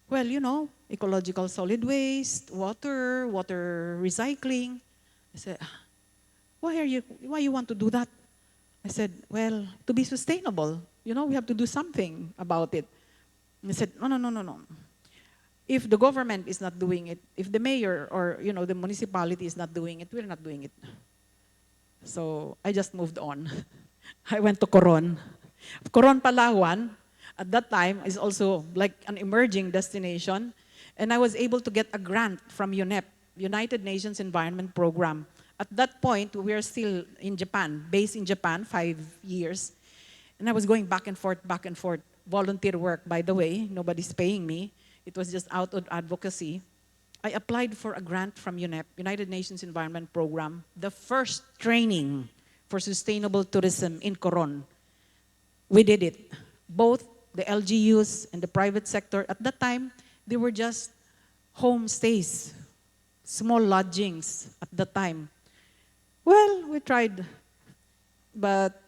Well, you know, ecological solid waste, water recycling. I said, why you want to do that? I said, well, to be sustainable, you know, we have to do something about it. And he said, no. If the government is not doing it, if the mayor or, you know, the municipality is not doing it, we're not doing it. So I just moved on. I went to Coron. Coron, Palawan, at that time, is also like an emerging destination. And I was able to get a grant from UNEP, United Nations Environment Program. At that point, we were still in Japan, based in Japan, 5 years. And I was going back and forth, volunteer work, by the way. Nobody's paying me. It was just out of advocacy. I applied for a grant from UNEP, United Nations Environment Program, the first training for sustainable tourism in Coron. We did it. Both the LGUs and the private sector, at that time, they were just homestays, small lodgings at the time. Well, we tried, but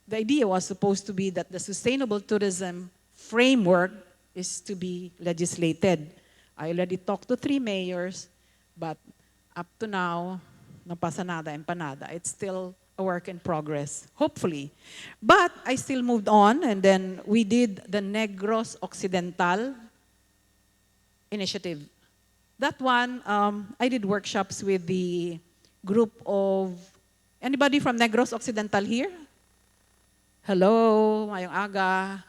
the idea was supposed to be that the sustainable tourism framework is to be legislated. I already talked to 3 mayors, but up to now, no pasa nada, empanada. It's still a work in progress, hopefully. But I still moved on, and then we did the Negros Occidental initiative. That one, I did workshops with the group of, anybody from Negros Occidental here? Hello, mayong aga.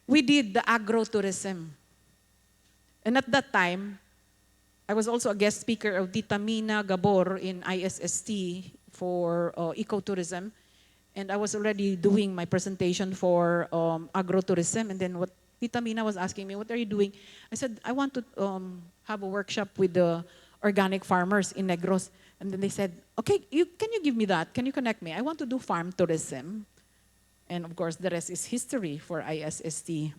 We did the agro-tourism. And at that time, I was also a guest speaker of Tita Mina Gabor in ISST for ecotourism. And I was already doing my presentation for agro-tourism. And then what Tita Mina was asking me, what are you doing? I said, I want to have a workshop with the organic farmers in Negros. And then they said, okay, can you give me that? Can you connect me? I want to do farm tourism. And of course, the rest is history for ISST.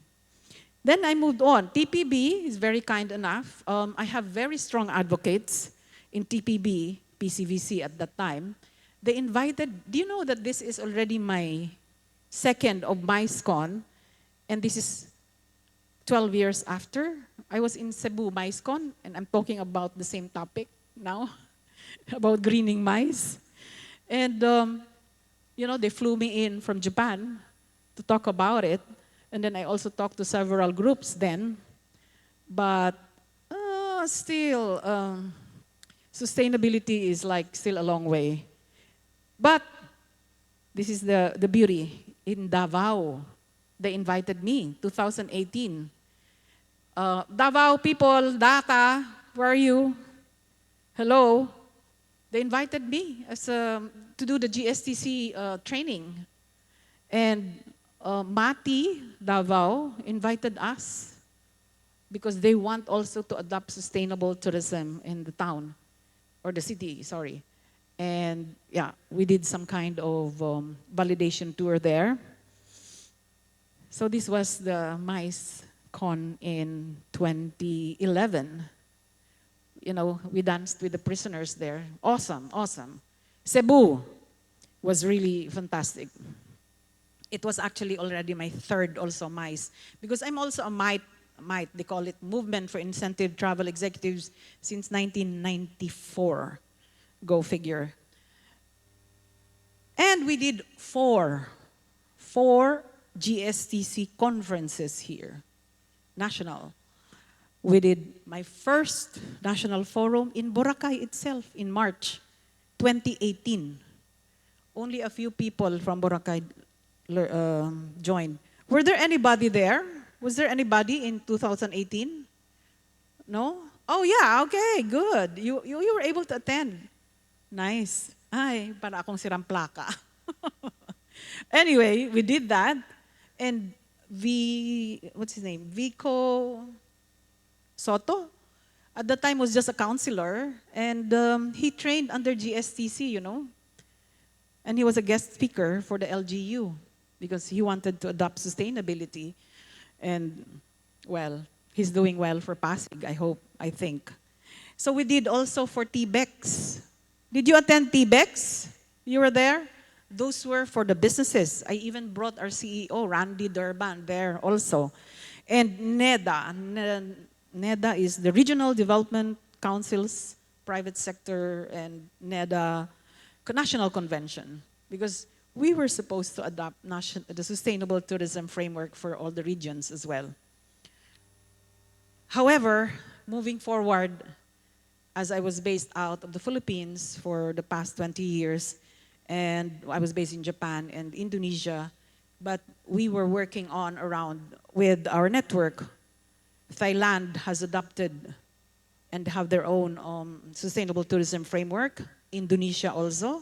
Then I moved on. TPB is very kind enough. I have very strong advocates in TPB, PCVC at that time. They invited, do you know that this is already my second of Micecon, and this is 12 years after? I was in Cebu, Micecon, and I'm talking about the same topic now, about greening mice. And, you know, they flew me in from Japan to talk about it. And then I also talked to several groups then. But still, sustainability is like still a long way. But this is the beauty. In Davao, they invited me, 2018. Davao people, data, where are you? Hello? They invited me to do the GSTC training. And Mati, Davao, invited us because they want also to adopt sustainable tourism in the town, or the city, sorry. And yeah, we did some kind of validation tour there. So this was the Micecon in 2011. You know, we danced with the prisoners there. Awesome, awesome. Cebu was really fantastic. It was actually already my third also MICE, because I'm also a MITE, they call it Movement for Incentive Travel Executives since 1994. Go figure. And we did four GSTC conferences here, national. We did my first national forum in Boracay itself in March 2018. Only a few people from Boracay joined. Were there anybody there? Was there anybody in 2018? No? Oh yeah, okay, good. You were able to attend. Nice. Ay, para akong sirang plaka. Anyway, we did that. And what's his name? Vico Soto. At the time was just a counselor. And he trained under GSTC, you know. And he was a guest speaker for the LGU because he wanted to adopt sustainability. And, well, he's doing well for Pasig, I hope, I think. So we did also for TBEX. Did you attend TBEX? You were there? Those were for the businesses. I even brought our CEO, Randy Durban, there also. And NEDA is the Regional Development Council's private sector and NEDA National Convention. Because we were supposed to adopt the Sustainable Tourism Framework for all the regions as well. However, moving forward, as I was based out of the Philippines for the past 20 years, and I was based in Japan and Indonesia, but we were working on around with our network. Thailand has adopted and have their own sustainable tourism framework. Indonesia also,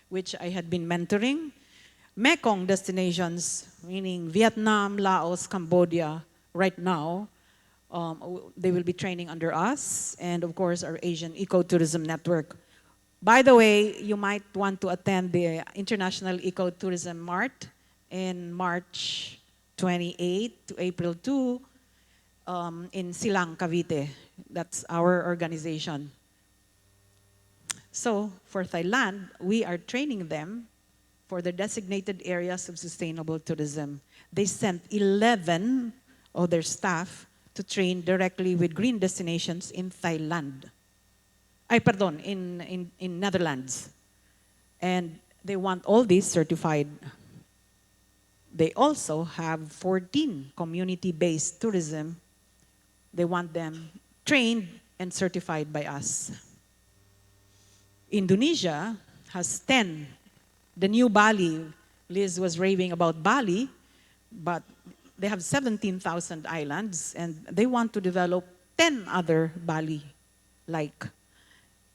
which I had been mentoring. Mekong destinations, meaning Vietnam, Laos, Cambodia, right now, they will be training under us, and of course our Asian Ecotourism Network. By the way, you might want to attend the International Ecotourism Mart in March 28 to April 2 in Silang, Cavite. That's our organization. So for Thailand, we are training them for the designated areas of sustainable tourism. They sent 11 of their staff to train directly with green destinations in Thailand. In Netherlands. And they want all these certified. They also have 14 community-based tourism. They want them trained and certified by us. Indonesia has 10. The new Bali, Liz was raving about Bali, but they have 17,000 islands, and they want to develop 10 other Bali, like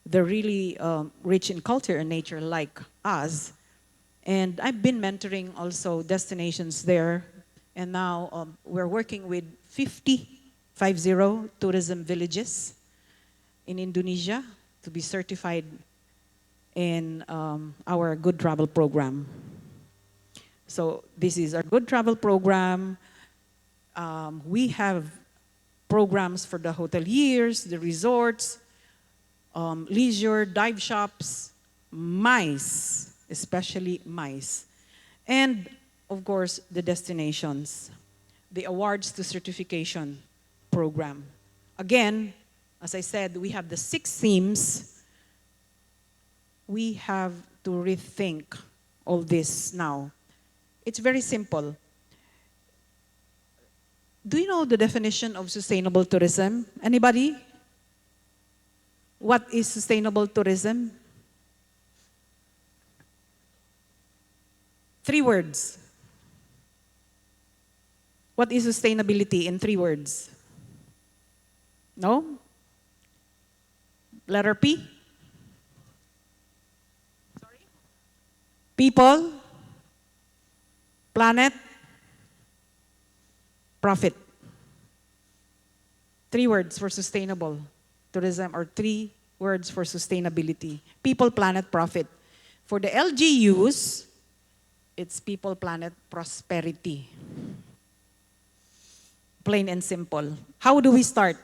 they're really rich in culture and nature like us. And I've been mentoring also destinations there, and now we're working with 50 tourism villages in Indonesia to be certified in our Good Travel program. So this is our Good Travel program. We have programs for the hoteliers, the resorts, leisure, dive shops, MICE, especially MICE. And of course, the destinations, the awards to certification program. Again, as I said, we have the 6 themes. We have to rethink all this now. It's very simple. Do you know the definition of sustainable tourism? Anybody? What is sustainable tourism? 3 words. What is sustainability in 3 words? No? Letter P? Sorry? People, planet, profit. 3 words for sustainable tourism, or 3 words for sustainability. People, planet, profit. For the LGUs, it's people, planet, prosperity. Plain and simple. How do we start?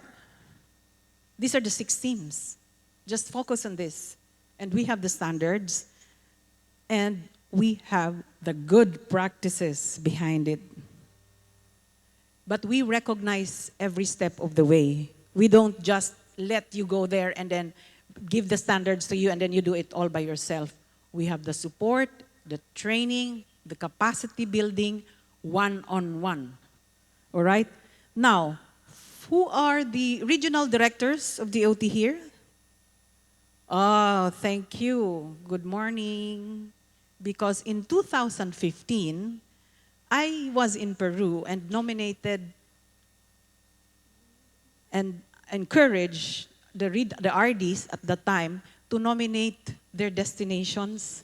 These are the 6 themes. Just focus on this. And we have the standards. And we have the good practices behind it. But we recognize every step of the way. We don't just let you go there and then give the standards to you and then you do it all by yourself. We have the support, the training, the capacity building, one-on-one. All right? Now, who are the regional directors of DOT here? Oh, thank you. Good morning. Because in 2015, I was in Peru and nominated, and encourage the RDs at the time to nominate their destinations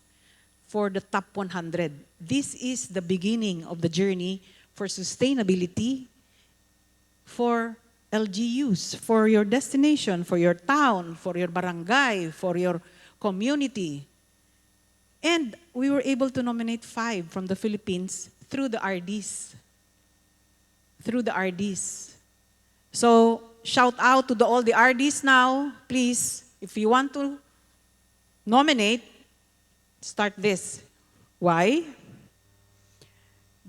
for the top 100. This is the beginning of the journey for sustainability for LGUs, for your destination, for your town, for your barangay, for your community. And we were able to nominate 5 from the Philippines through the RDs. Through the RDs. So, shout out to all the RDs now. Please, if you want to nominate, start this. Why?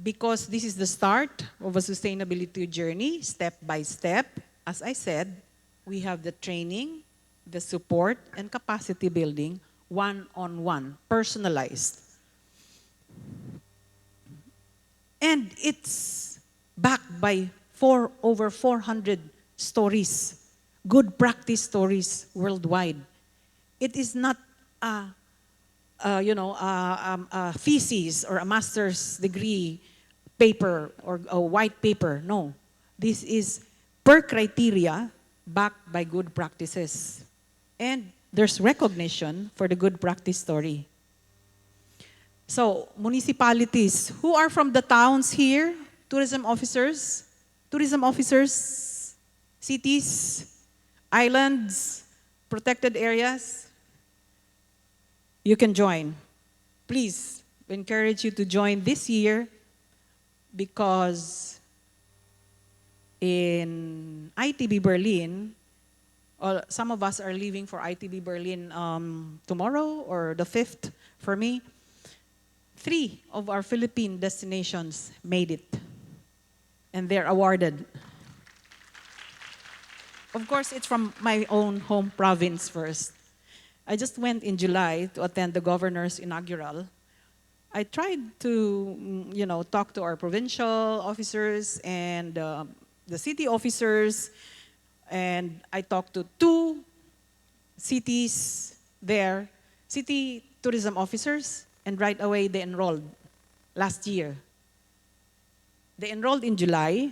Because this is the start of a sustainability journey, step by step. As I said, we have the training, the support, and capacity building, one-on-one, personalized. And it's backed by over 400 stories, good practice stories worldwide. It is not a thesis or a master's degree paper or a white paper. No, this is per criteria backed by good practices. And there's recognition for the good practice story. So, municipalities, who are from the towns here? Tourism officers, cities, islands, protected areas. You can join. Please, we encourage you to join this year because in ITB Berlin, some of us are leaving for ITB Berlin tomorrow or the 5th for me. 3 of our Philippine destinations made it. And they're awarded. Of course, it's from my own home province first. I just went in July to attend the governor's inaugural. I tried to, talk to our provincial officers and the city officers, and I talked to 2 cities there, city tourism officers, and right away they enrolled last year. They enrolled in July,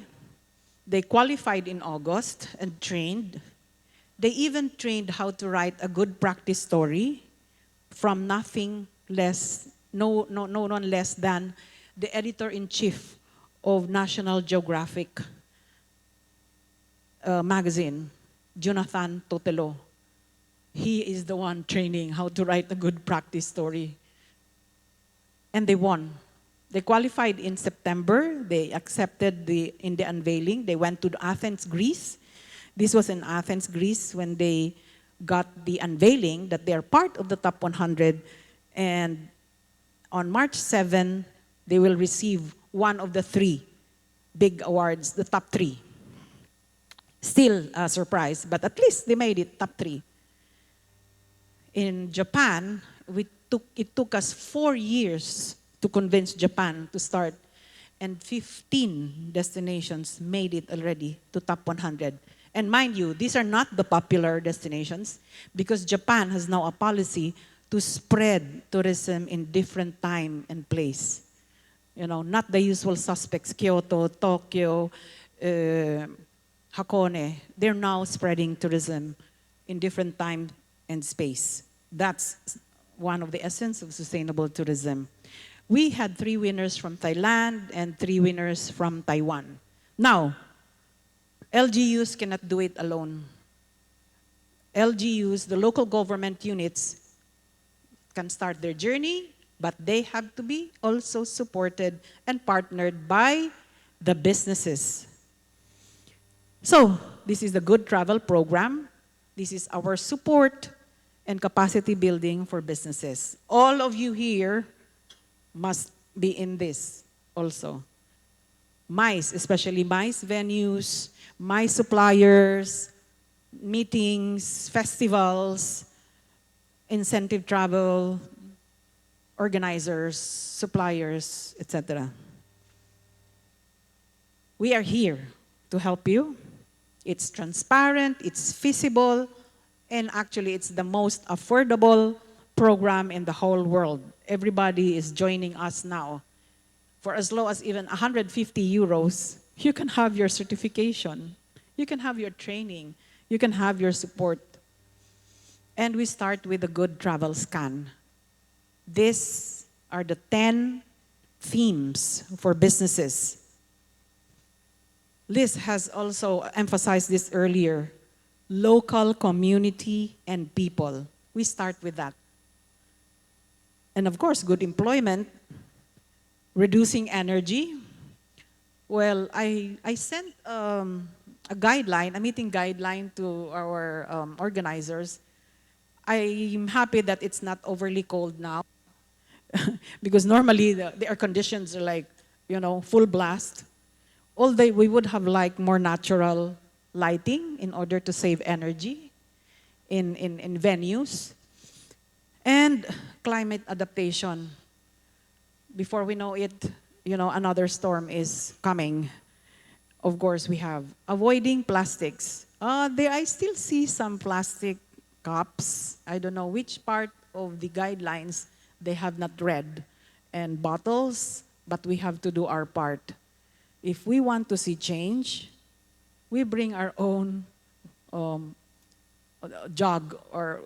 they qualified in August and trained. They even trained how to write a good practice story from nothing less, no one less than the editor-in-chief of National Geographic magazine, Jonathan Totelo. He is the one training how to write a good practice story. And they won. They qualified in September. They accepted in the unveiling. They went to Athens, Greece. This was in Athens, Greece, when they got the unveiling that they are part of the top 100. And on March 7, they will receive one of the 3 big awards, the top 3. Still a surprise, but at least they made it top 3. In Japan, it took us 4 years to convince Japan to start, and 15 destinations made it already to top 100. And mind you, these are not the popular destinations because Japan has now a policy to spread tourism in different time and place. Not the usual suspects, Kyoto, Tokyo, Hakone. They're now spreading tourism in different time and space. That's one of the essence of sustainable tourism. We had 3 winners from Thailand and 3 winners from Taiwan. Now, LGUs cannot do it alone. LGUs, the local government units, can start their journey, but they have to be also supported and partnered by the businesses. So, this is the Good Travel Program. This is our support and capacity building for businesses. All of you here must be in this also. MICE, especially MICE venues, MICE suppliers, meetings, festivals, incentive travel, organizers, suppliers, etc. We are here to help you. It's transparent, it's feasible, and actually it's the most affordable program in the whole world. Everybody is joining us now. For as low as even 150 euros, you can have your certification. You can have your training. you can have your support. And we start with a good travel scan. These are the 10 themes for businesses. Liz has also emphasized this earlier. Local, community, and people. We start with that. And of course, good employment, reducing energy. Well, I sent a guideline, a meeting guideline to our organizers. I'm happy that it's not overly cold now because normally the air conditions are like, full blast. Although we would have like more natural lighting in order to save energy in venues. And climate adaptation. Before we know it, another storm is coming. Of course, we have avoiding plastics. I still see some plastic cups. I don't know which part of the guidelines they have not read. And bottles, but we have to do our part. If we want to see change, we bring our own jug, or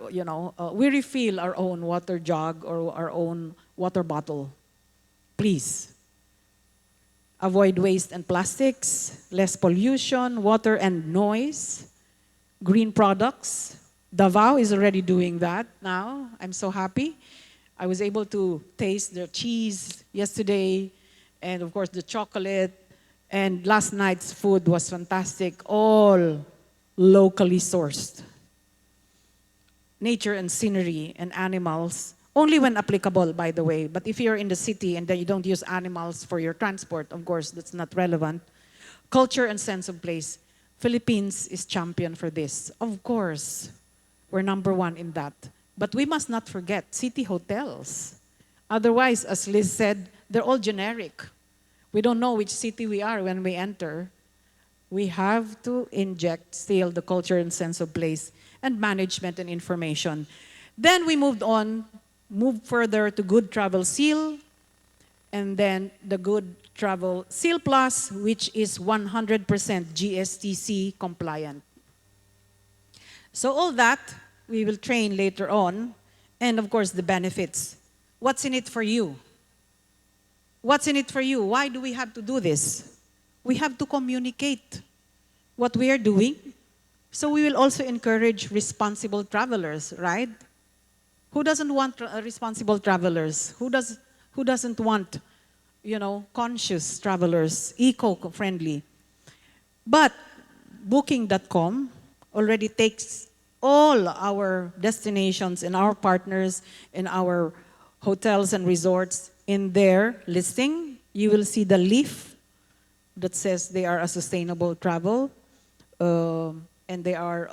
we refill our own water jug or our own water bottle. Please. Avoid waste and plastics, less pollution, water and noise, green products. Davao is already doing that now. I'm so happy. I was able to taste the cheese yesterday, and of course the chocolate, and last night's food was fantastic, all locally sourced. Nature and scenery and animals, only when applicable, by the way. But if you're in the city and then you don't use animals for your transport, of course, that's not relevant. Culture and sense of place. Philippines is champion for this. Of course, we're number one in that. But we must not forget city hotels. Otherwise, as Liz said, they're all generic. We don't know which city we are when we enter. We have to inject still the culture and sense of place and management and information. Then we moved further to Good Travel Seal, and then the Good Travel Seal Plus, which is 100% GSTC compliant. So all that, we will train later on, and of course the benefits. What's in it for you? What's in it for you? Why do we have to do this? We have to communicate what we are doing. So we will also encourage responsible travelers, right? Who doesn't want responsible travelers? Who doesn't want, conscious travelers, eco-friendly? But Booking.com already takes all our destinations and our partners and our hotels and resorts in their listing. You will see the leaf that says they are a sustainable travel and they are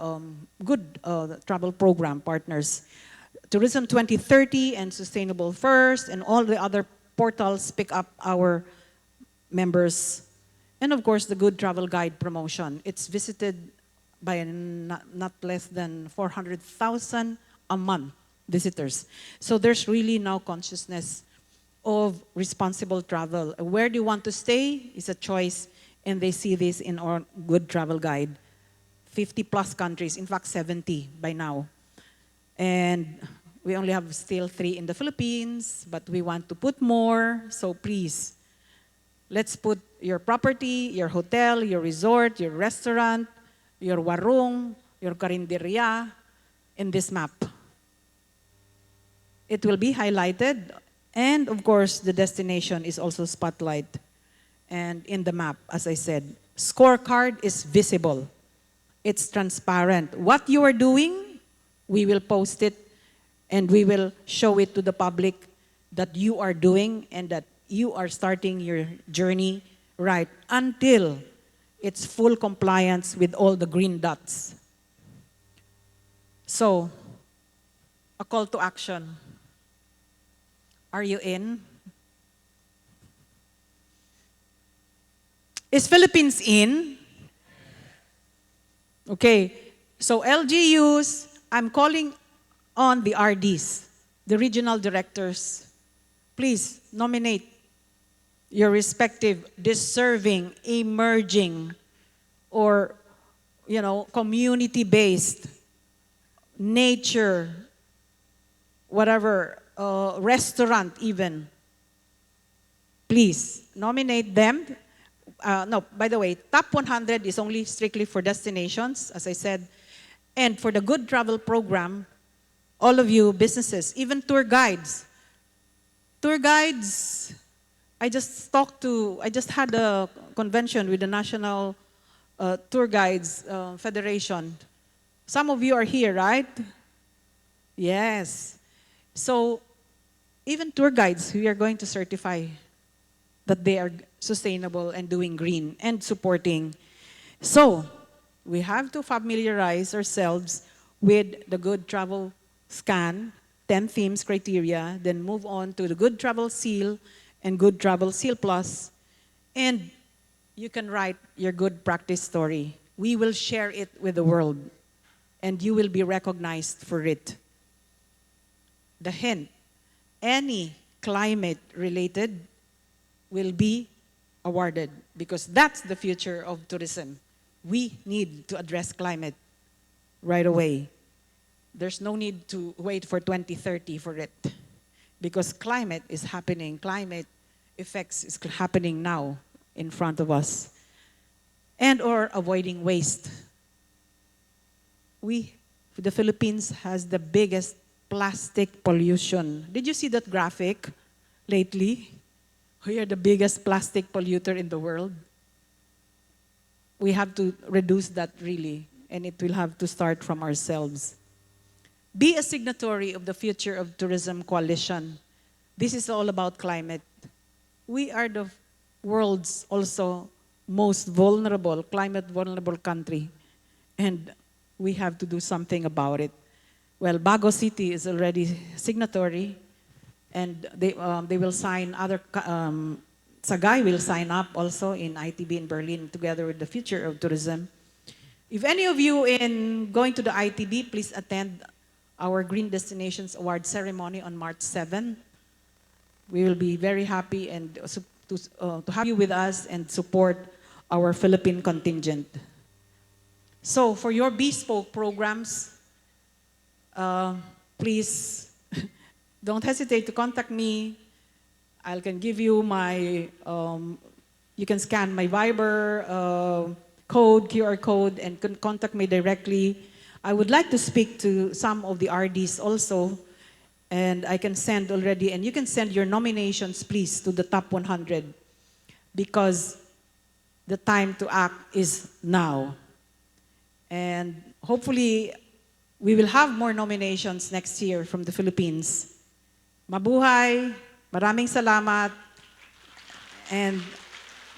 good travel program partners. Tourism 2030 and Sustainable First and all the other portals pick up our members. And of course, the Good Travel Guide promotion. It's visited by not less than 400,000 a month visitors. So there's really now consciousness of responsible travel. Where do you want to stay is a choice, and they see this in our Good Travel Guide. 50 plus countries, in fact 70 by now. And we only have still 3 in the Philippines, but we want to put more, so please, let's put your property, your hotel, your resort, your restaurant, your warung, your karinderya in this map. It will be highlighted, and of course, the destination is also spotlight. And in the map, as I said, scorecard is visible. It's transparent. What you are doing, we will post it, and we will show it to the public that you are doing and that you are starting your journey right until it's full compliance with all the green dots. So, a call to action. Are you in? Is Philippines in? Okay, so LGUs, I'm calling on the RDs, the regional directors. Please nominate your respective deserving, emerging, or community-based, nature, whatever, restaurant even, please nominate them. No, by the way, top 100 is only strictly for destinations, as I said. And for the Good Travel Program, all of you businesses, even tour guides. Tour guides, I just had a convention with the National Tour Guides Federation. Some of you are here, right? Yes. So even tour guides, we are going to certify that they are sustainable and doing green and supporting. So we have to familiarize ourselves with the Good Travel Scan, 10 themes criteria, then move on to the Good Travel Seal and Good Travel Seal Plus, and you can write your good practice story. We will share it with the world, and you will be recognized for it. The hint, any climate-related will be awarded because that's the future of tourism. We need to address climate right away. There's no need to wait for 2030 for it because climate is happening. Climate effects is happening now in front of us. And or avoiding waste. The Philippines has the biggest plastic pollution. Did you see that graphic lately? We are the biggest plastic polluter in the world. We have to reduce that really, and it will have to start from ourselves. Be a signatory of the Future of Tourism Coalition. This is all about climate. We are the world's also most vulnerable, climate vulnerable country, and we have to do something about it. Well, Bago City is already signatory, and they will sign Sagay will sign up also in ITB in Berlin together with the Future of Tourism. If any of you in going to the ITB, please attend our Green Destinations Award ceremony on March 7. We will be very happy and to have you with us and support our Philippine contingent. So for your bespoke programs, please don't hesitate to contact me. I can give you my, you can scan my Viber code, QR code, and can contact me directly. I would like to speak to some of the RDs also, and I can send already, and you can send your nominations, please, to the top 100, because the time to act is now. And hopefully, we will have more nominations next year from the Philippines. Mabuhay, maraming salamat, and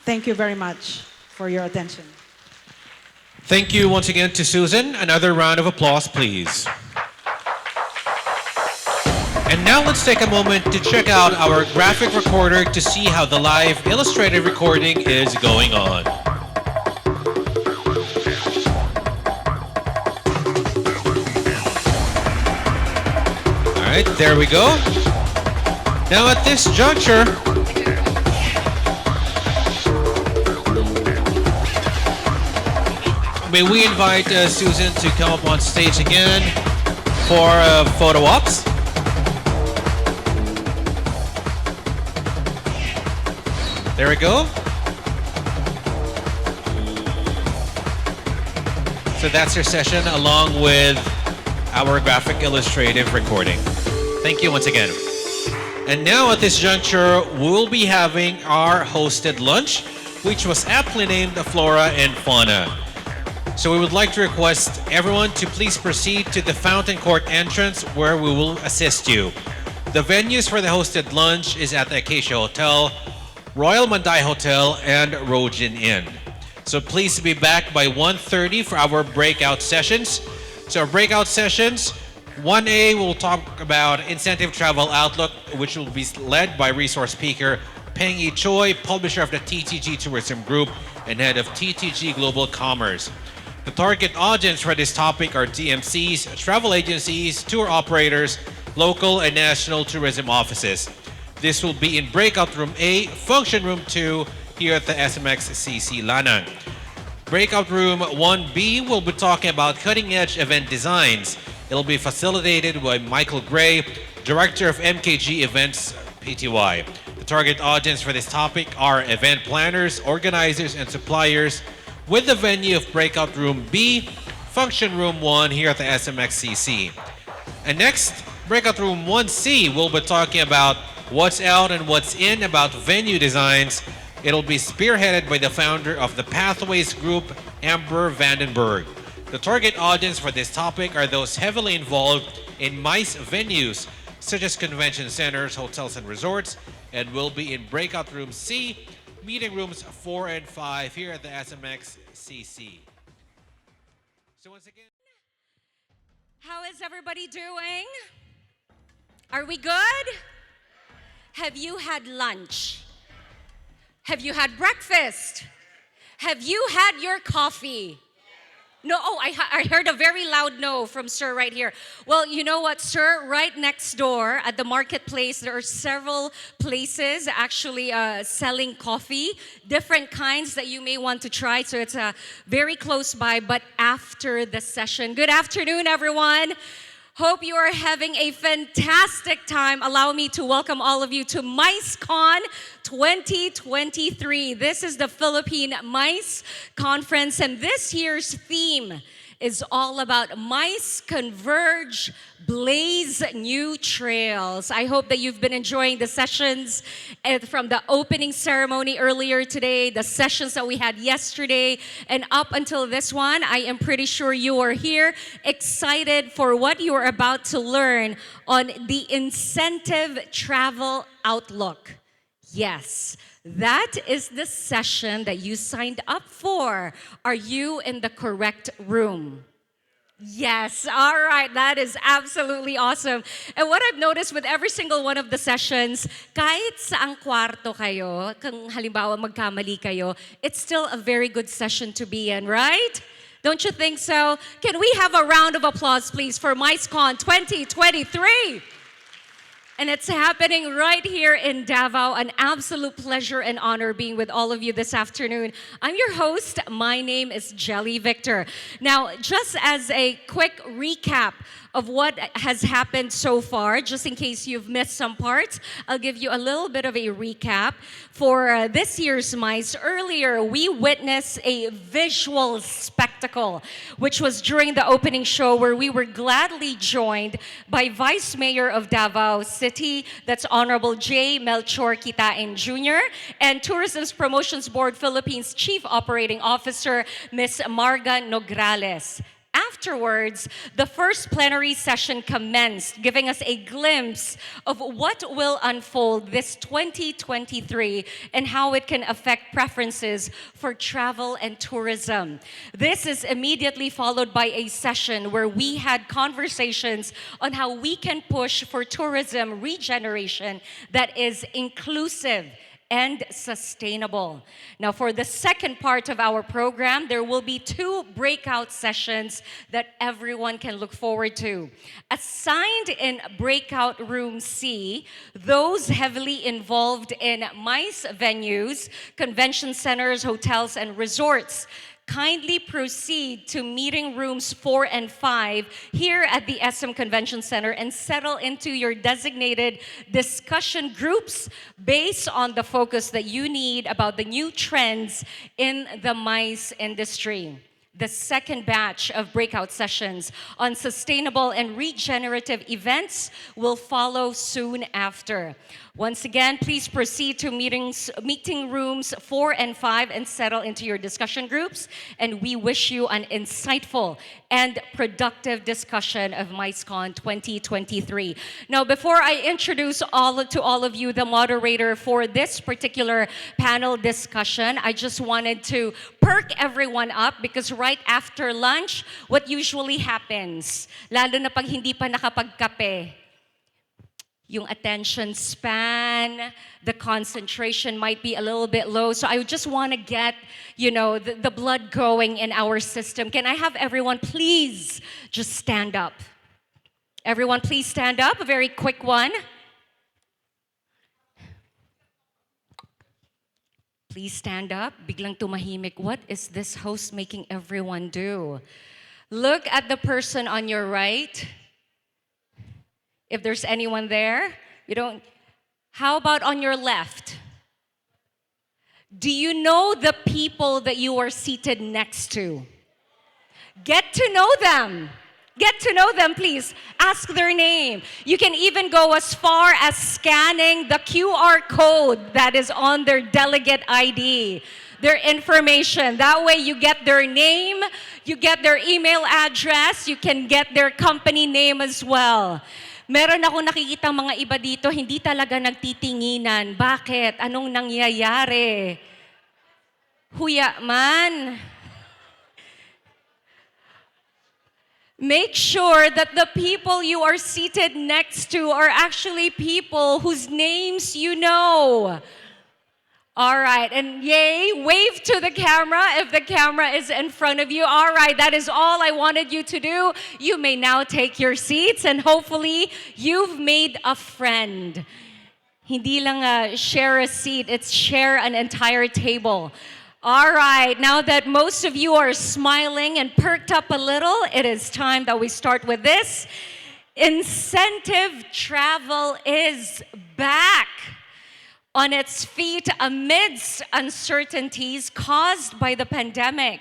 thank you very much for your attention. Thank you once again to Susan. Another round of applause, please. And now let's take a moment to check out our graphic recorder to see how the live illustrated recording is going on. All right, there we go. Now at this juncture, may we invite Susan to come up on stage again for photo ops. There we go. So that's your session along with our graphic illustrative recording. Thank you once again. And now at this juncture, we'll be having our hosted lunch, which was aptly named Flora and Fauna. So we would like to request everyone to please proceed to the Fountain Court entrance where we will assist you. The venues for the hosted lunch is at the Acacia Hotel, Royal Manday Hotel, and Rojin Inn. So please be back by 1:30 for our breakout sessions. So our breakout sessions, 1A will talk about incentive travel outlook, which will be led by resource speaker Peng Yi Choi, publisher of the TTG Tourism Group and head of TTG Global Commerce. The target audience for this topic are DMCs, travel agencies, tour operators, local and national tourism offices. This will be in breakout room A, function room 2, here at the SMX CC Lanang. breakout room 1B, we'll be talking about cutting-edge event designs. It'll be facilitated by Michael Gray, Director of MKG Events Pty. The target audience for this topic are event planners, organizers, and suppliers with the venue of breakout room B, function room 1 here at the SMXCC. And next, breakout room 1C, we'll be talking about what's out and what's in about venue designs. It'll be spearheaded by the founder of the Pathways Group, Amber Vandenberg. The target audience for this topic are those heavily involved in MICE venues, such as convention centers, hotels, and resorts, and will be in breakout room C, meeting rooms 4 and 5 here at the SMX CC. So once again, how is everybody doing? Are we good? Have you had lunch? Have you had breakfast? Have you had your coffee? No, oh, I heard a very loud no from Sir right here. Well, you know what, Sir? Right next door at the marketplace, there are several places actually selling coffee, different kinds that you may want to try. So it's very close by, but after the session. Good afternoon, everyone. Hope you are having a fantastic time. Allow me to welcome all of you to Micecon 2023. This is the Philippine Mice Conference, and this year's theme is all about mice converge, blaze new trails. I hope that you've been enjoying the sessions from the opening ceremony earlier today, the sessions that we had yesterday, and up until this one. I am pretty sure you are here excited for what you are about to learn on the incentive travel outlook. Yes, that is the session that you signed up for. Are you in the correct room? Yes, all right, that is absolutely awesome. And what I've noticed with every single one of the sessions, kahit saang kwarto kayo, kung halimbawa magkamali kayo, it's still a very good session to be in, right? Don't you think so? Can we have a round of applause, please, for Micecon 2023? And it's happening right here in Davao. An absolute pleasure and honor being with all of you this afternoon. I'm your host. My name is Jelly Victor. Now, just as a quick recap of what has happened so far, just in case you've missed some parts, I'll give you a little bit of a recap. For this year's MICE, earlier we witnessed a visual spectacle, which was during the opening show where we were gladly joined by Vice Mayor of Davao City, that's Honorable J. Melchor Kitain Jr., and Tourism's Promotions Board Philippines Chief Operating Officer, Ms. Marga Nograles. Afterwards, the first plenary session commenced, giving us a glimpse of what will unfold this 2023 and how it can affect preferences for travel and tourism. This is immediately followed by a session where we had conversations on how we can push for tourism regeneration that is inclusive and sustainable. Now, for the second part of our program, there will be 2 breakout sessions that everyone can look forward to. Assigned in breakout room C, those heavily involved in MICE venues, convention centers, hotels, and resorts, kindly proceed to meeting rooms 4 and 5 here at the SM Convention Center and settle into your designated discussion groups based on the focus that you need about the new trends in the MICE industry. The second batch of breakout sessions on sustainable and regenerative events will follow soon after. Once again, please proceed to meeting rooms 4 and 5 and settle into your discussion groups. And we wish you an insightful and productive discussion of Micecon 2023. Now, before I introduce all of you, the moderator for this particular panel discussion, I just wanted to perk everyone up because right after lunch, what usually happens, lalo na pag hindi pa nakapagkape, yung attention span, the concentration might be a little bit low. So I just want to get, the blood going in our system. Can I have everyone please just stand up? Everyone please stand up, a very quick one. Please stand up. Biglang tumahimik. What is this host making everyone do? Look at the person on your right. If there's anyone there, you don't. How about on your left? Do you know the people that you are seated next to? Get to know them. Get to know them, please. Ask their name. You can even go as far as scanning the QR code that is on their delegate ID, their information. That way you get their name, you get their email address, you can get their company name as well. Meron ako nakikita mga iba dito, hindi talaga nagtitinginan. Bakit? Anong nangyayari? Huya man. Make sure that the people you are seated next to are actually people whose names you know. All right, and yay, wave to the camera if the camera is in front of you. All right, that is all I wanted you to do. You may now take your seats and hopefully you've made a friend. Hindi lang share a seat, it's share an entire table. All right, now that most of you are smiling and perked up a little, it is time that we start with this. Incentive travel is back on its feet amidst uncertainties caused by the pandemic,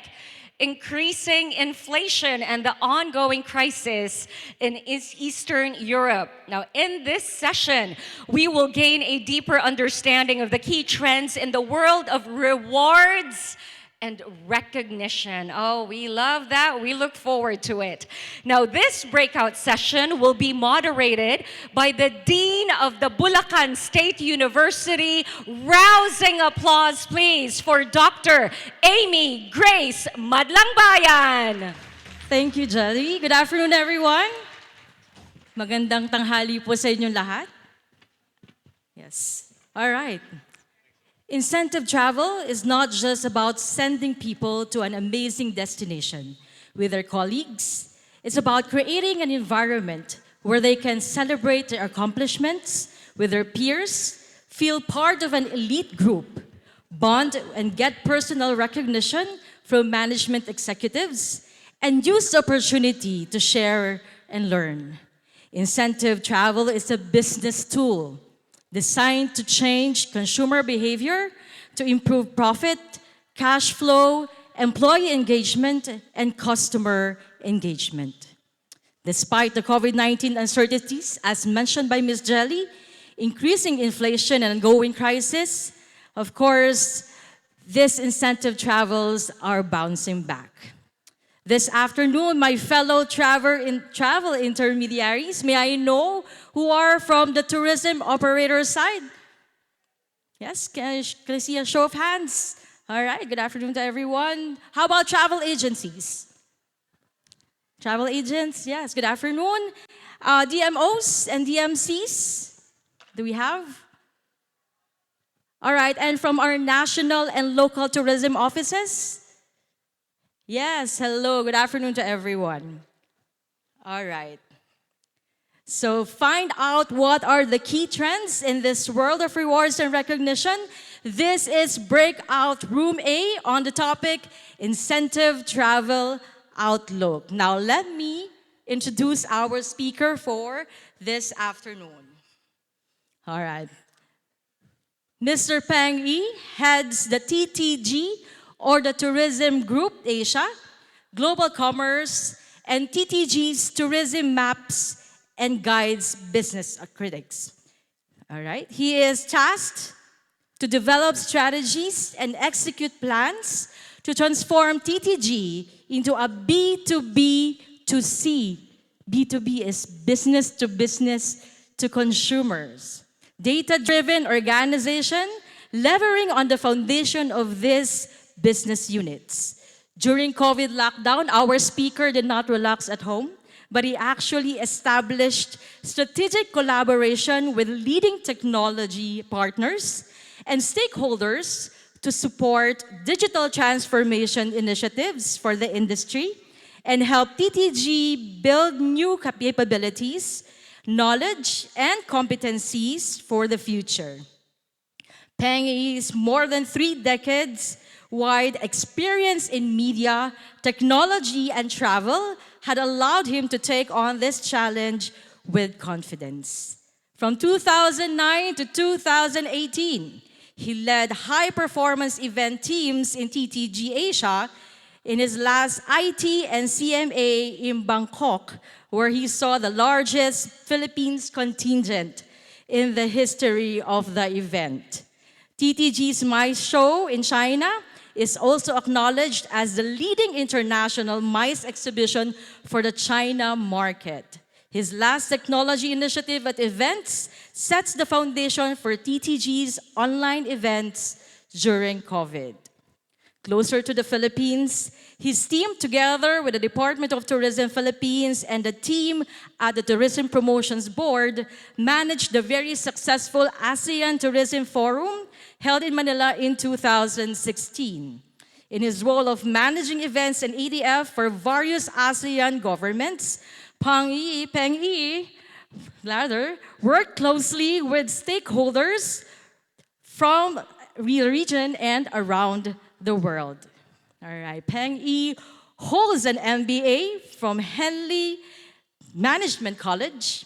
increasing inflation, and the ongoing crisis in Eastern Europe. Now, in this session, we will gain a deeper understanding of the key trends in the world of rewards and recognition. Oh, we love that. We look forward to it. Now, this breakout session will be moderated by the Dean of the Bulacan State University. Rousing applause, please, for Dr. Amy Grace Madlangbayan. Thank you, Jelly. Good afternoon, everyone. Magandang tanghali po sa inyong lahat. Yes. All right. Incentive travel is not just about sending people to an amazing destination with their colleagues. It's about creating an environment where they can celebrate their accomplishments with their peers, feel part of an elite group, bond and get personal recognition from management executives, and use the opportunity to share and learn. Incentive travel is a business tool designed to change consumer behavior, to improve profit, cash flow, employee engagement, and customer engagement. Despite the COVID-19 uncertainties, as mentioned by Ms. Jelly, increasing inflation and ongoing crisis, of course, these incentive travels are bouncing back. This afternoon, my fellow travel intermediaries, may I know who are from the tourism operator side? Yes, can I see a show of hands? All right, good afternoon to everyone. How about travel agencies? Travel agents, yes, good afternoon. DMOs and DMCs, do we have? All right, and from our national and local tourism offices? Yes, hello, good afternoon to everyone. All right. So find out what are the key trends in this world of rewards and recognition. This is Breakout Room A on the topic Incentive Travel Outlook. Now let me introduce our speaker for this afternoon. All right. Mr. Peng Yi heads the TTG, or the Tourism Group Asia, Global Commerce, and TTG's Tourism Maps and Guides Business Critics. All right, he is tasked to develop strategies and execute plans to transform TTG into a B2B to C. B2B is business to consumers. Data-driven organization, leveraging on the foundation of this business units. During COVID lockdown, our speaker did not relax at home, but he actually established strategic collaboration with leading technology partners and stakeholders to support digital transformation initiatives for the industry and help TTG build new capabilities, knowledge, and competencies for the future. Peng Yi's more than 3 decades wide experience in media, technology, and travel had allowed him to take on this challenge with confidence. From 2009 to 2018, he led high-performance event teams in TTG Asia in his last IT and CMA in Bangkok, where he saw the largest Philippines contingent in the history of the event. TTG's Mice Show in China is also acknowledged as the leading international mice exhibition for the China market. His last technology initiative at events sets the foundation for TTG's online events during COVID. Closer to the Philippines, his team, together with the Department of Tourism Philippines and the team at the Tourism Promotions Board, managed the very successful ASEAN Tourism Forum held in Manila in 2016. In his role of managing events and EDF for various ASEAN governments, Peng Yi, worked closely with stakeholders from the region and around the world. All right, Peng Yi holds an MBA from Henley Management College,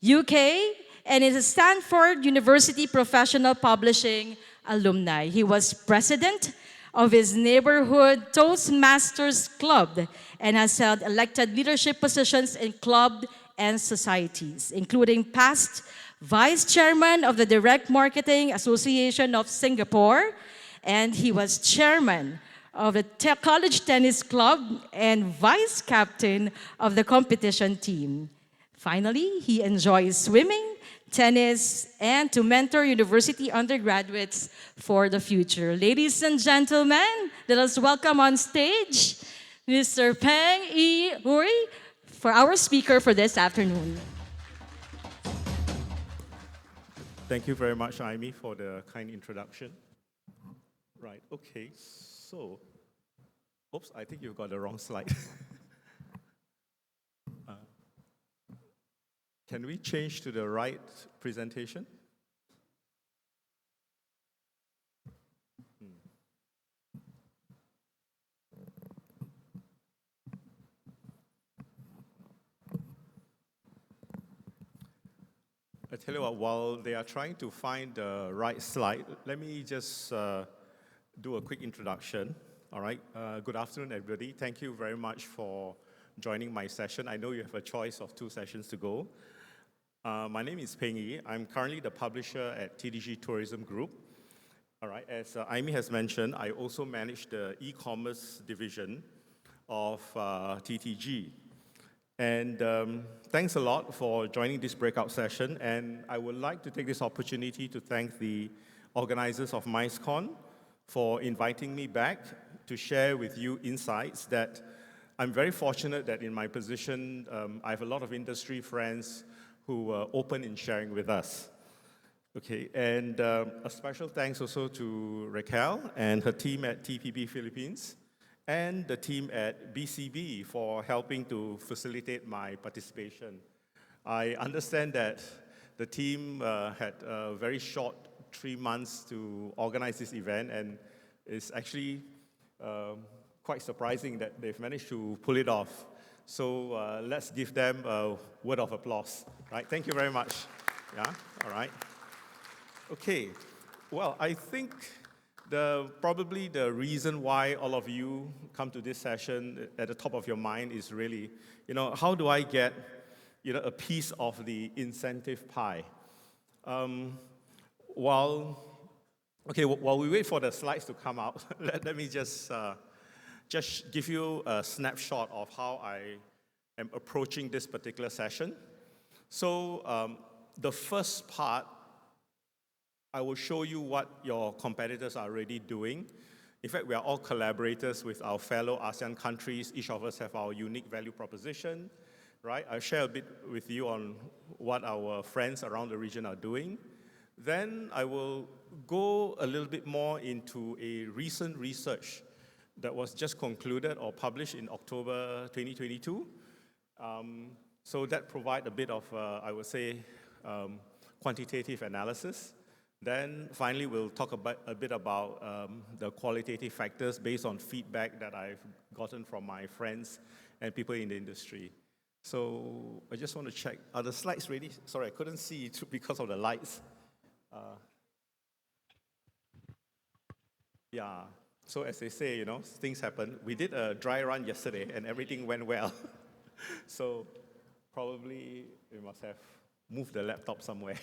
UK, and is a Stanford University Professional Publishing alumni. He was president of his neighborhood Toastmasters Club and has held elected leadership positions in club and societies, including past vice chairman of the Direct Marketing Association of Singapore, and he was chairman of the College Tennis Club and vice captain of the competition team. Finally, he enjoys swimming, tennis, and to mentor university undergraduates for the future. Ladies and gentlemen, let us welcome on stage Mr. Peng Yi Hui for our speaker for this afternoon. Thank you very much, Amy, for the kind introduction. Right, okay, so, oops, I think you've got the wrong slide. Can we change to the right presentation? I tell you what, while they are trying to find the right slide, let me just do a quick introduction. All right, good afternoon, everybody. Thank you very much for joining my session. I know you have a choice of 2 sessions to go. My name is Peng Yi. I'm currently the publisher at TDG Tourism Group. All right, as Amy has mentioned, I also manage the e-commerce division of TTG. And thanks a lot for joining this breakout session. And I would like to take this opportunity to thank the organizers of Micecon for inviting me back to share with you insights that I'm very fortunate that in my position, I have a lot of industry friends who were open in sharing with us. Okay, and a special thanks also to Raquel and her team at TPB Philippines and the team at BCB for helping to facilitate my participation. I understand that the team had a very short 3 months to organize this event, and it's actually quite surprising that they've managed to pull it off. So let's give them a word of applause. Right? Thank you very much. Yeah, all right. Okay, well, I think probably the reason why all of you come to this session at the top of your mind is really, how do I get, a piece of the incentive pie? While we wait for the slides to come out, let me just give you a snapshot of how I am approaching this particular session. So the first part, I will show you what your competitors are already doing. In fact, we are all collaborators with our fellow ASEAN countries. Each of us have our unique value proposition, right? I'll share a bit with you on what our friends around the region are doing. Then I will go a little bit more into a recent research that was just concluded or published in October 2022. So that provides a bit of, I would say, quantitative analysis. Then finally, we'll talk a bit about the qualitative factors based on feedback that I've gotten from my friends and people in the industry. So I just want to check, are the slides ready? Sorry, I couldn't see it because of the lights. Yeah, so as they say, things happen. We did a dry run yesterday and everything went well. So probably we must have moved the laptop somewhere.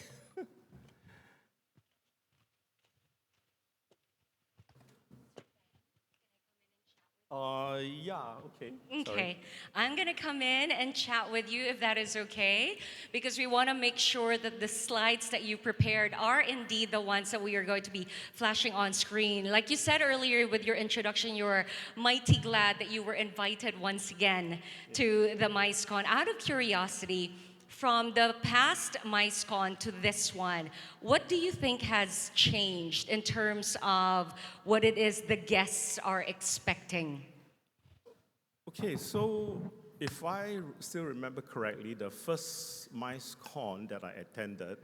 Yeah, okay. Okay, I'm gonna come in and chat with you if that is okay, because we want to make sure that the slides that you prepared are indeed the ones that we are going to be flashing on screen. Like you said earlier with your introduction, you're mighty glad that you were invited once again to the Micecon. Out of curiosity, from the past Micecon to this one, what do you think has changed in terms of what it is the guests are expecting? Okay, so if I still remember correctly, the first Micecon that I attended,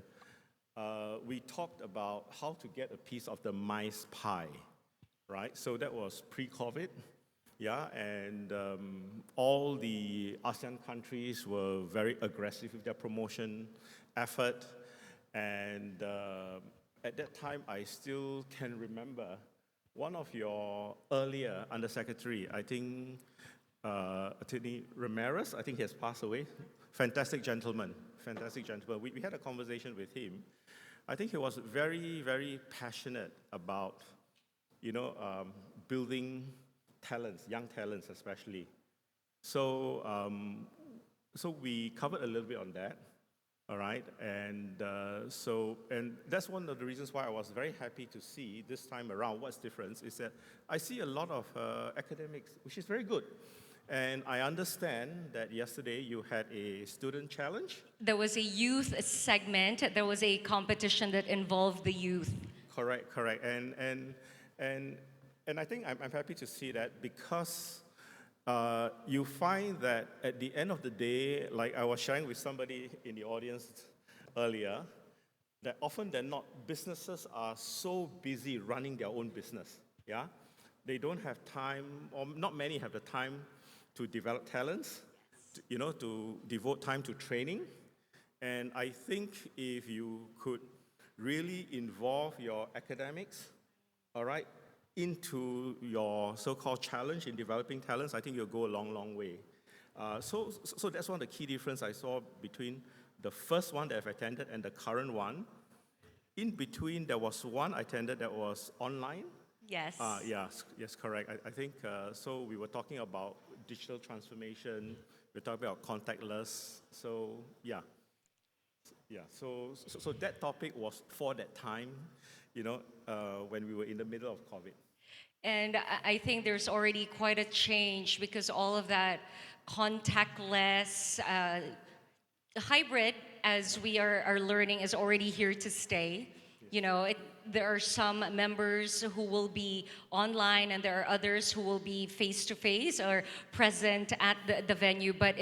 we talked about how to get a piece of the mice pie, right? So that was pre-COVID, yeah, and all the ASEAN countries were very aggressive with their promotion effort, and at that time, I still can remember one of your earlier undersecretary, I think, Attorney Ramirez, I think he has passed away. Fantastic gentleman, fantastic gentleman. We had a conversation with him. I think he was very, very passionate about, building talents, young talents especially. So, so we covered a little bit on that, all right? And and that's one of the reasons why I was very happy to see this time around what's different is that I see a lot of academics, which is very good. And I understand that yesterday you had a student challenge. There was a youth segment. There was a competition that involved the youth. Correct. And I think I'm happy to see that because you find that at the end of the day, like I was sharing with somebody in the audience earlier, that often than not, businesses are so busy running their own business, yeah? They don't have time, or not many have the time to develop talents, to devote time to training. And I think if you could really involve your academics, all right, into your so-called challenge in developing talents, I think you'll go a long, long way. So that's one of the key differences I saw between the first one that I've attended and the current one. In between, there was one I attended that was online. Yes. Yes, correct. I think, so we were talking about digital transformation, we're talking about contactless, so yeah. So that topic was for that time, when we were in the middle of COVID. And I think there's already quite a change because all of that contactless, hybrid, as we are learning, is already here to stay. There are some members who will be online and there are others who will be face-to-face or present at the venue, but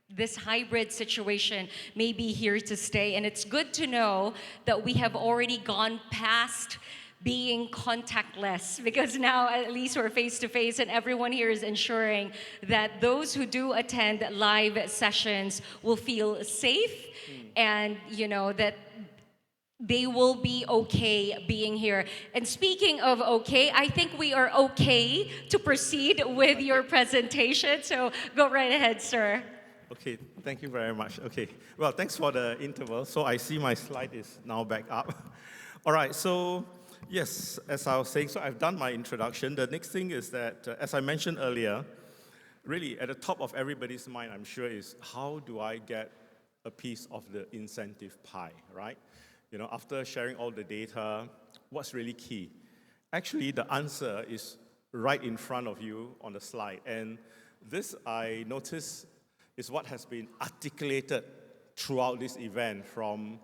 this hybrid situation may be here to stay. And it's good to know that we have already gone past being contactless, because now at least we're face-to-face and everyone here is ensuring that those who do attend live sessions will feel safe and that they will be okay being here. And speaking of okay, I think we are okay to proceed with your presentation. So go right ahead, sir. Okay, thank you very much. Okay, well, thanks for the interval. So I see my slide is now back up. All right, so yes, as I was saying, so I've done my introduction. The next thing is that, as I mentioned earlier, really at the top of everybody's mind, I'm sure, is how do I get a piece of the incentive pie, right? After sharing all the data, what's really key? Actually, the answer is right in front of you on the slide. And this, I notice, is what has been articulated throughout this event, from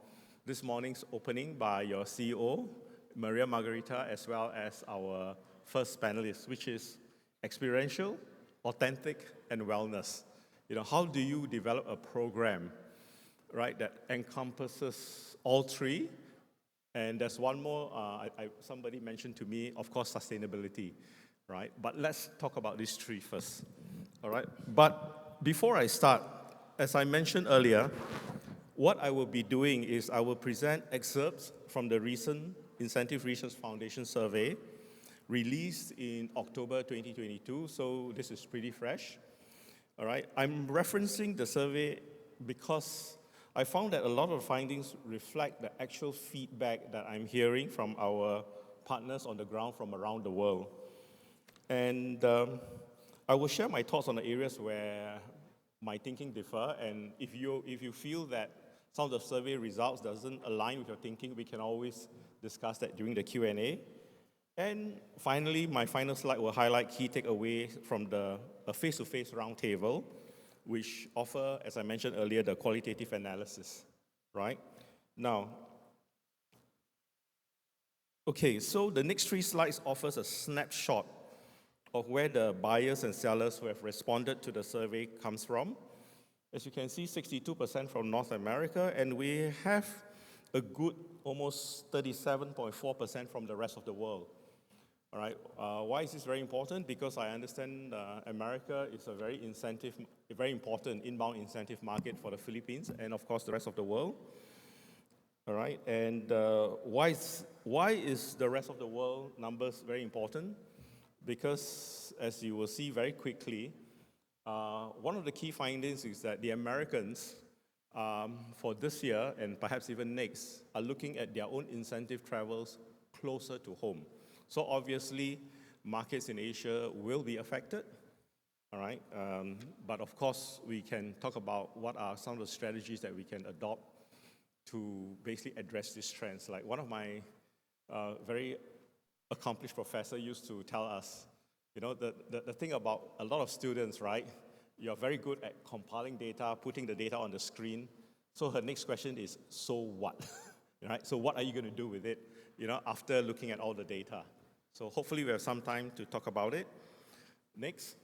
this morning's opening by your CEO, Maria Margarita, as well as our first panelist, which is experiential, authentic, and wellness. How do you develop a program, right, that encompasses all three And there's one more, somebody mentioned to me, of course, sustainability, right? But let's talk about these three first, all right? But before I start, as I mentioned earlier, what I will be doing is I will present excerpts from the recent Incentive Research Foundation survey released in October 2022, so this is pretty fresh. All right, I'm referencing the survey because I found that a lot of findings reflect the actual feedback that I'm hearing from our partners on the ground from around the world. And I will share my thoughts on the areas where my thinking differ, and if you feel that some of the survey results doesn't align with your thinking, we can always discuss that during the Q&A. And finally, my final slide will highlight key takeaways from a face-to-face roundtable, which offer, as I mentioned earlier, the qualitative analysis, right? Now, okay, so the next three slides offers a snapshot of where the buyers and sellers who have responded to the survey comes from. As you can see, 62% from North America, and we have a good almost 37.4% from the rest of the world. All right, why is this very important? Because I understand America is a very important inbound incentive market for the Philippines and of course the rest of the world. All right, and why is the rest of the world numbers very important? Because as you will see very quickly, one of the key findings is that the Americans for this year and perhaps even next are looking at their own incentive travels closer to home. So obviously, markets in Asia will be affected, all right? But of course, we can talk about what are some of the strategies that we can adopt to basically address these trends. Like one of my very accomplished professor used to tell us, you know, the thing about a lot of students, right? You're very good at compiling data, putting the data on the screen. So her next question is, so what? Right? So what are you going to do with it, you know, after looking at all the data? So hopefully we have some time to talk about it. Next.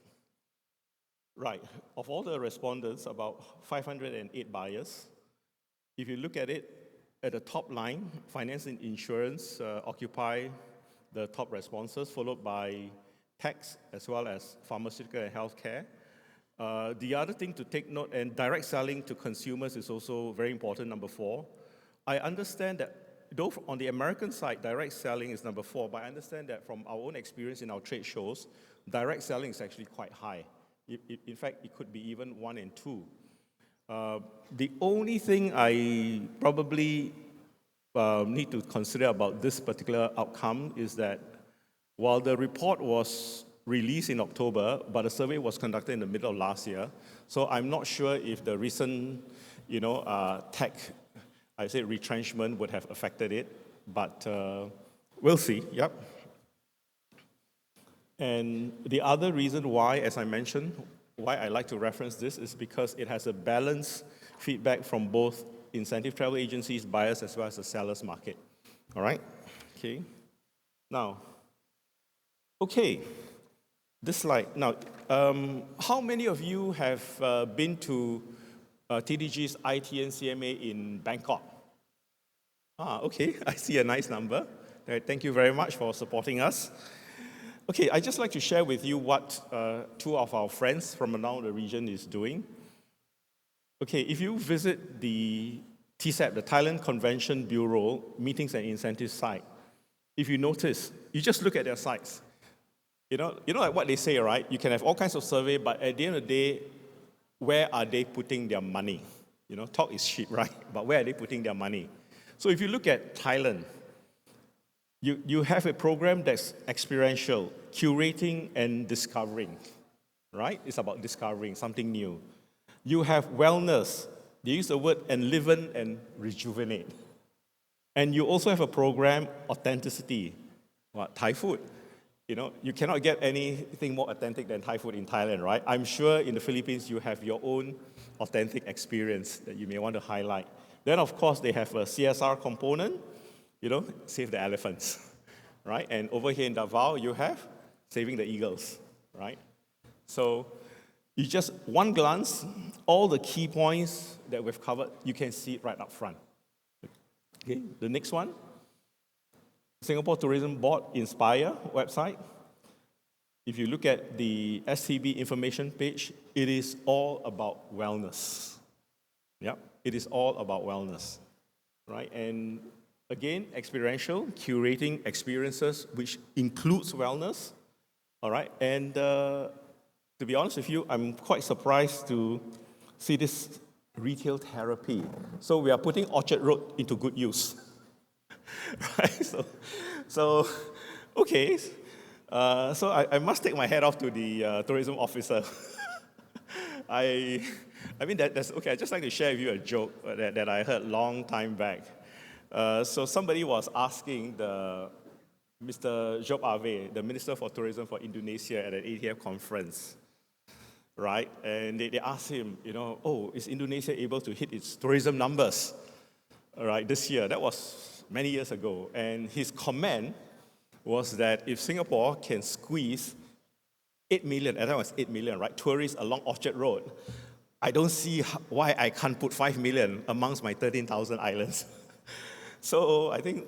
Right. Of all the respondents, about 508 buyers. If you look at it, at the top line, finance and insurance occupy the top responses, followed by tax as well as pharmaceutical and healthcare. The other thing to take note, and direct selling to consumers is also very important, number 4. I understand that though on the American side, direct selling is number 4, but I understand that from our own experience in our trade shows, direct selling is actually quite high. In fact, it could be even 1 and 2. The only thing I probably need to consider about this particular outcome is that while the report was released in October, but the survey was conducted in the middle of last year, so I'm not sure if the recent, you know, tech, I say retrenchment would have affected it, but we'll see, yep. And the other reason why, as I mentioned, why I like to reference this is because it has a balanced feedback from both incentive travel agencies, buyers, as well as the sellers market. All right? Okay. Now, okay, this slide. Now, how many of you have been to TDG's ITN CMA in Bangkok? Okay, I see a nice number. Thank you very much for supporting us. Okay, I'd just like to share with you what 2 of our friends from around the region is doing. Okay, if you visit the TCEP, the Thailand Convention Bureau Meetings and Incentives site, if you notice, you just look at their sites. You know like what they say, right? You can have all kinds of survey, but at the end of the day, where are they putting their money? You know, talk is cheap, right? But where are they putting their money? So if you look at Thailand, you have a program that's experiential, curating and discovering, right? It's about discovering something new. You have wellness. They use the word enliven and rejuvenate. And you also have a program, authenticity. What? Thai food. You know, you cannot get anything more authentic than Thai food in Thailand, right? I'm sure in the Philippines you have your own authentic experience that you may want to highlight. Then, of course, they have a CSR component, you know, save the elephants, right? And over here in Davao, you have saving the eagles, right? So you just, one glance, all the key points that we've covered, you can see it right up front. Okay, the next one. Singapore Tourism Board Inspire website, if you look at the STB information page, it is all about wellness. Yep, it is all about wellness, right? And again, experiential, curating experiences, which includes wellness, all right? And to be honest with you, I'm quite surprised to see this retail therapy. So we are putting Orchard Road into good use, right? So okay. So I must take my hat off to the tourism officer. I mean, that's okay. I just like to share with you a joke that I heard long time back. So somebody was asking Mr. Job Ave, the Minister for Tourism for Indonesia at an ATF conference, right? And they asked him, oh, is Indonesia able to hit its tourism numbers, all right, this year? That was many years ago. And his comment was that if Singapore can squeeze 8 million, at that was 8 million, right, tourists along Orchard Road, I don't see why I can't put 5 million amongst my 13,000 islands. So I think,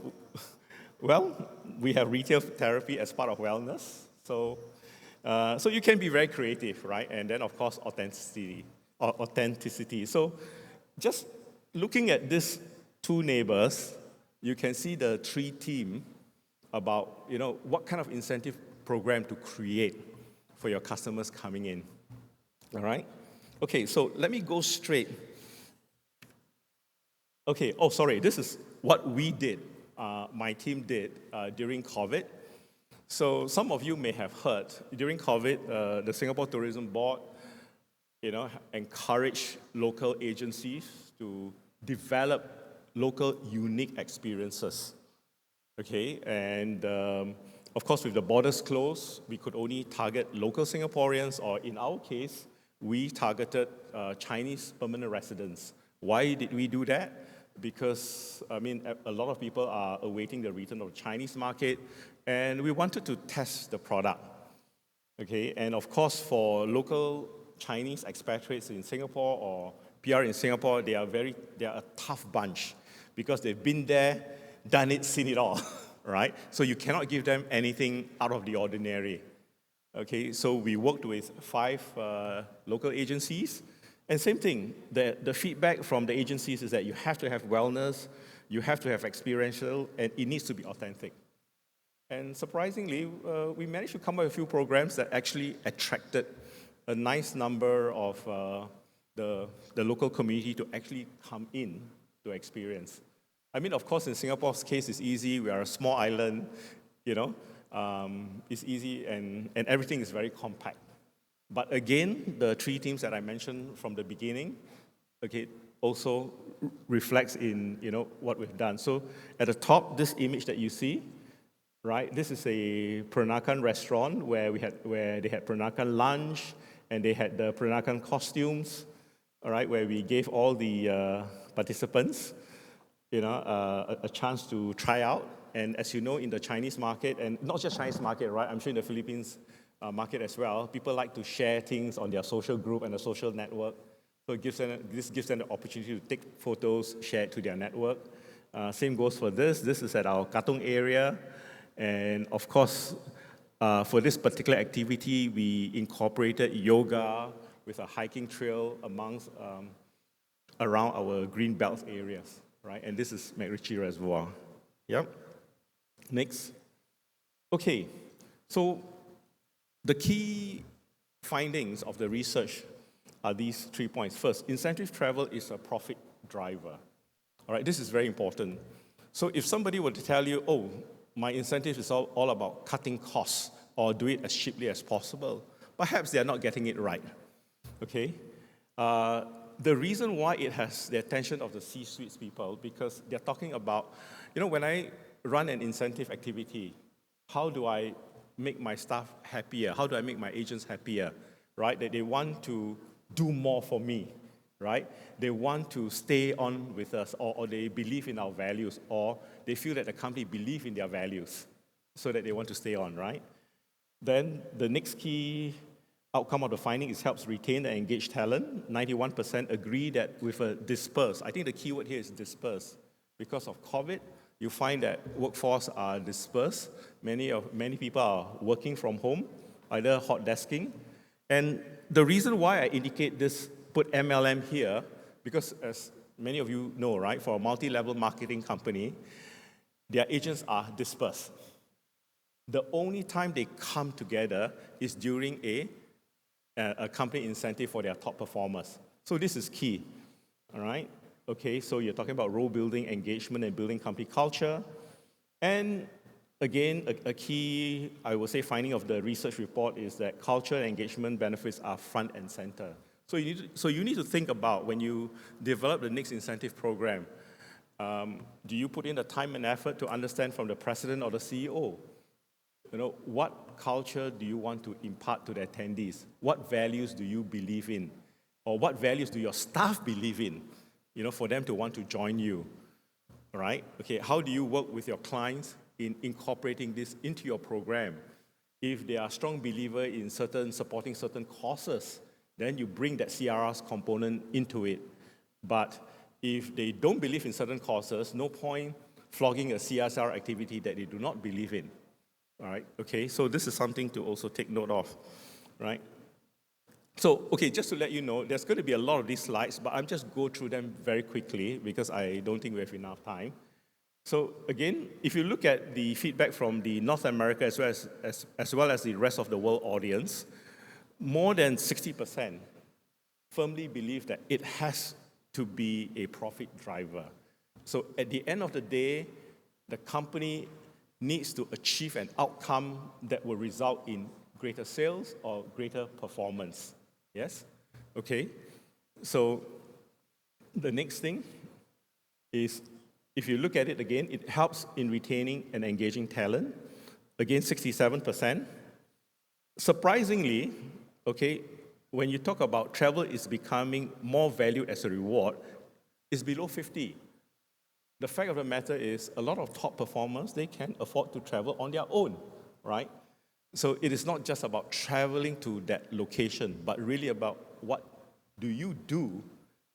well, we have retail therapy as part of wellness. So you can be very creative, right? And then, of course, authenticity. So just looking at these two neighbors, you can see the three theme about, what kind of incentive program to create for your customers coming in, all right? Okay, so let me go straight. Okay, sorry, this is what we did, my team did during COVID. So some of you may have heard, during COVID, the Singapore Tourism Board, encouraged local agencies to develop local unique experiences. Okay, and of course, with the borders closed, we could only target local Singaporeans, or in our case, we targeted Chinese permanent residents. Why did we do that? Because, a lot of people are awaiting the return of the Chinese market, and we wanted to test the product. Okay, and of course, for local Chinese expatriates in Singapore or PR in Singapore, they are a tough bunch because they've been there, done it, seen it all, right? So you cannot give them anything out of the ordinary. Okay, so we worked with 5 local agencies, and same thing, the feedback from the agencies is that you have to have wellness, you have to have experiential, and it needs to be authentic. And surprisingly, we managed to come up with a few programs that actually attracted a nice number of the local community to actually come in to experience. Of course, in Singapore's case, it's easy. We are a small island, it's easy, and everything is very compact. But again, the 3 themes that I mentioned from the beginning, okay, also reflects in, what we've done. So at the top, this image that you see, right, this is a Peranakan restaurant where they had Peranakan lunch, and they had the Peranakan costumes, all right, where we gave all the participants a chance to try out. And as you know, in the Chinese market, and not just Chinese market, right? I'm sure in the Philippines market as well, people like to share things on their social group and the social network. So this gives them the opportunity to take photos, share it to their network. Same goes for this. This is at our Katong area. And of course, for this particular activity, we incorporated yoga with a hiking trail around our green belt areas. Right? And this is MacRitchie Reservoir. Yep. Next. Okay, so the key findings of the research are these 3 points. First, incentive travel is a profit driver. All right, this is very important. So if somebody were to tell you, oh, my incentive is all about cutting costs or do it as cheaply as possible, perhaps they are not getting it right. Okay? The reason why it has the attention of the C-suites people, because they're talking about, when I run an incentive activity, how do I make my staff happier? How do I make my agents happier, right? That they want to do more for me, right? They want to stay on with us, or they believe in our values, or they feel that the company believes in their values, so that they want to stay on, right? Then the next key outcome of the finding is helps retain and engage talent. 91% agree that with a dispersed, I think the key word here is dispersed. Because of COVID, You find that workforce are dispersed. Many people are working from home, either hot desking. And the reason why I indicate this, put MLM here, because as many of you know, right, for a multi-level marketing company, their agents are dispersed. The only time they come together is during a company incentive for their top performers. So this is key, all right? Okay, so you're talking about role building, engagement, and building company culture. And again, a key, I would say, finding of the research report is that culture and engagement benefits are front and center. So you need to think about when you develop the next incentive program, do you put in the time and effort to understand from the president or the CEO? You know, what culture do you want to impart to the attendees? What values do you believe in? Or what values do your staff believe in, you know, for them to want to join you? All right? Okay, how do you work with your clients in incorporating this into your program? If they are strong believer in supporting certain causes, then you bring that CRS component into it. But if they don't believe in certain causes, no point flogging a CSR activity that they do not believe in. All right, okay, so this is something to also take note of, right? So, okay, just to let you know, there's going to be a lot of these slides, but I'm just go through them very quickly because I don't think we have enough time. So again, if you look at the feedback from the North America as well as the rest of the world audience, more than 60% firmly believe that it has to be a profit driver. So at the end of the day, the company needs to achieve an outcome that will result in greater sales or greater performance. Yes? Okay. So the next thing is, if you look at it again, it helps in retaining and engaging talent. Again, 67%. Surprisingly, okay, when you talk about travel is becoming more valued as a reward, it's below 50. The fact of the matter is, a lot of top performers, they can afford to travel on their own, right? So it is not just about traveling to that location, but really about what do you do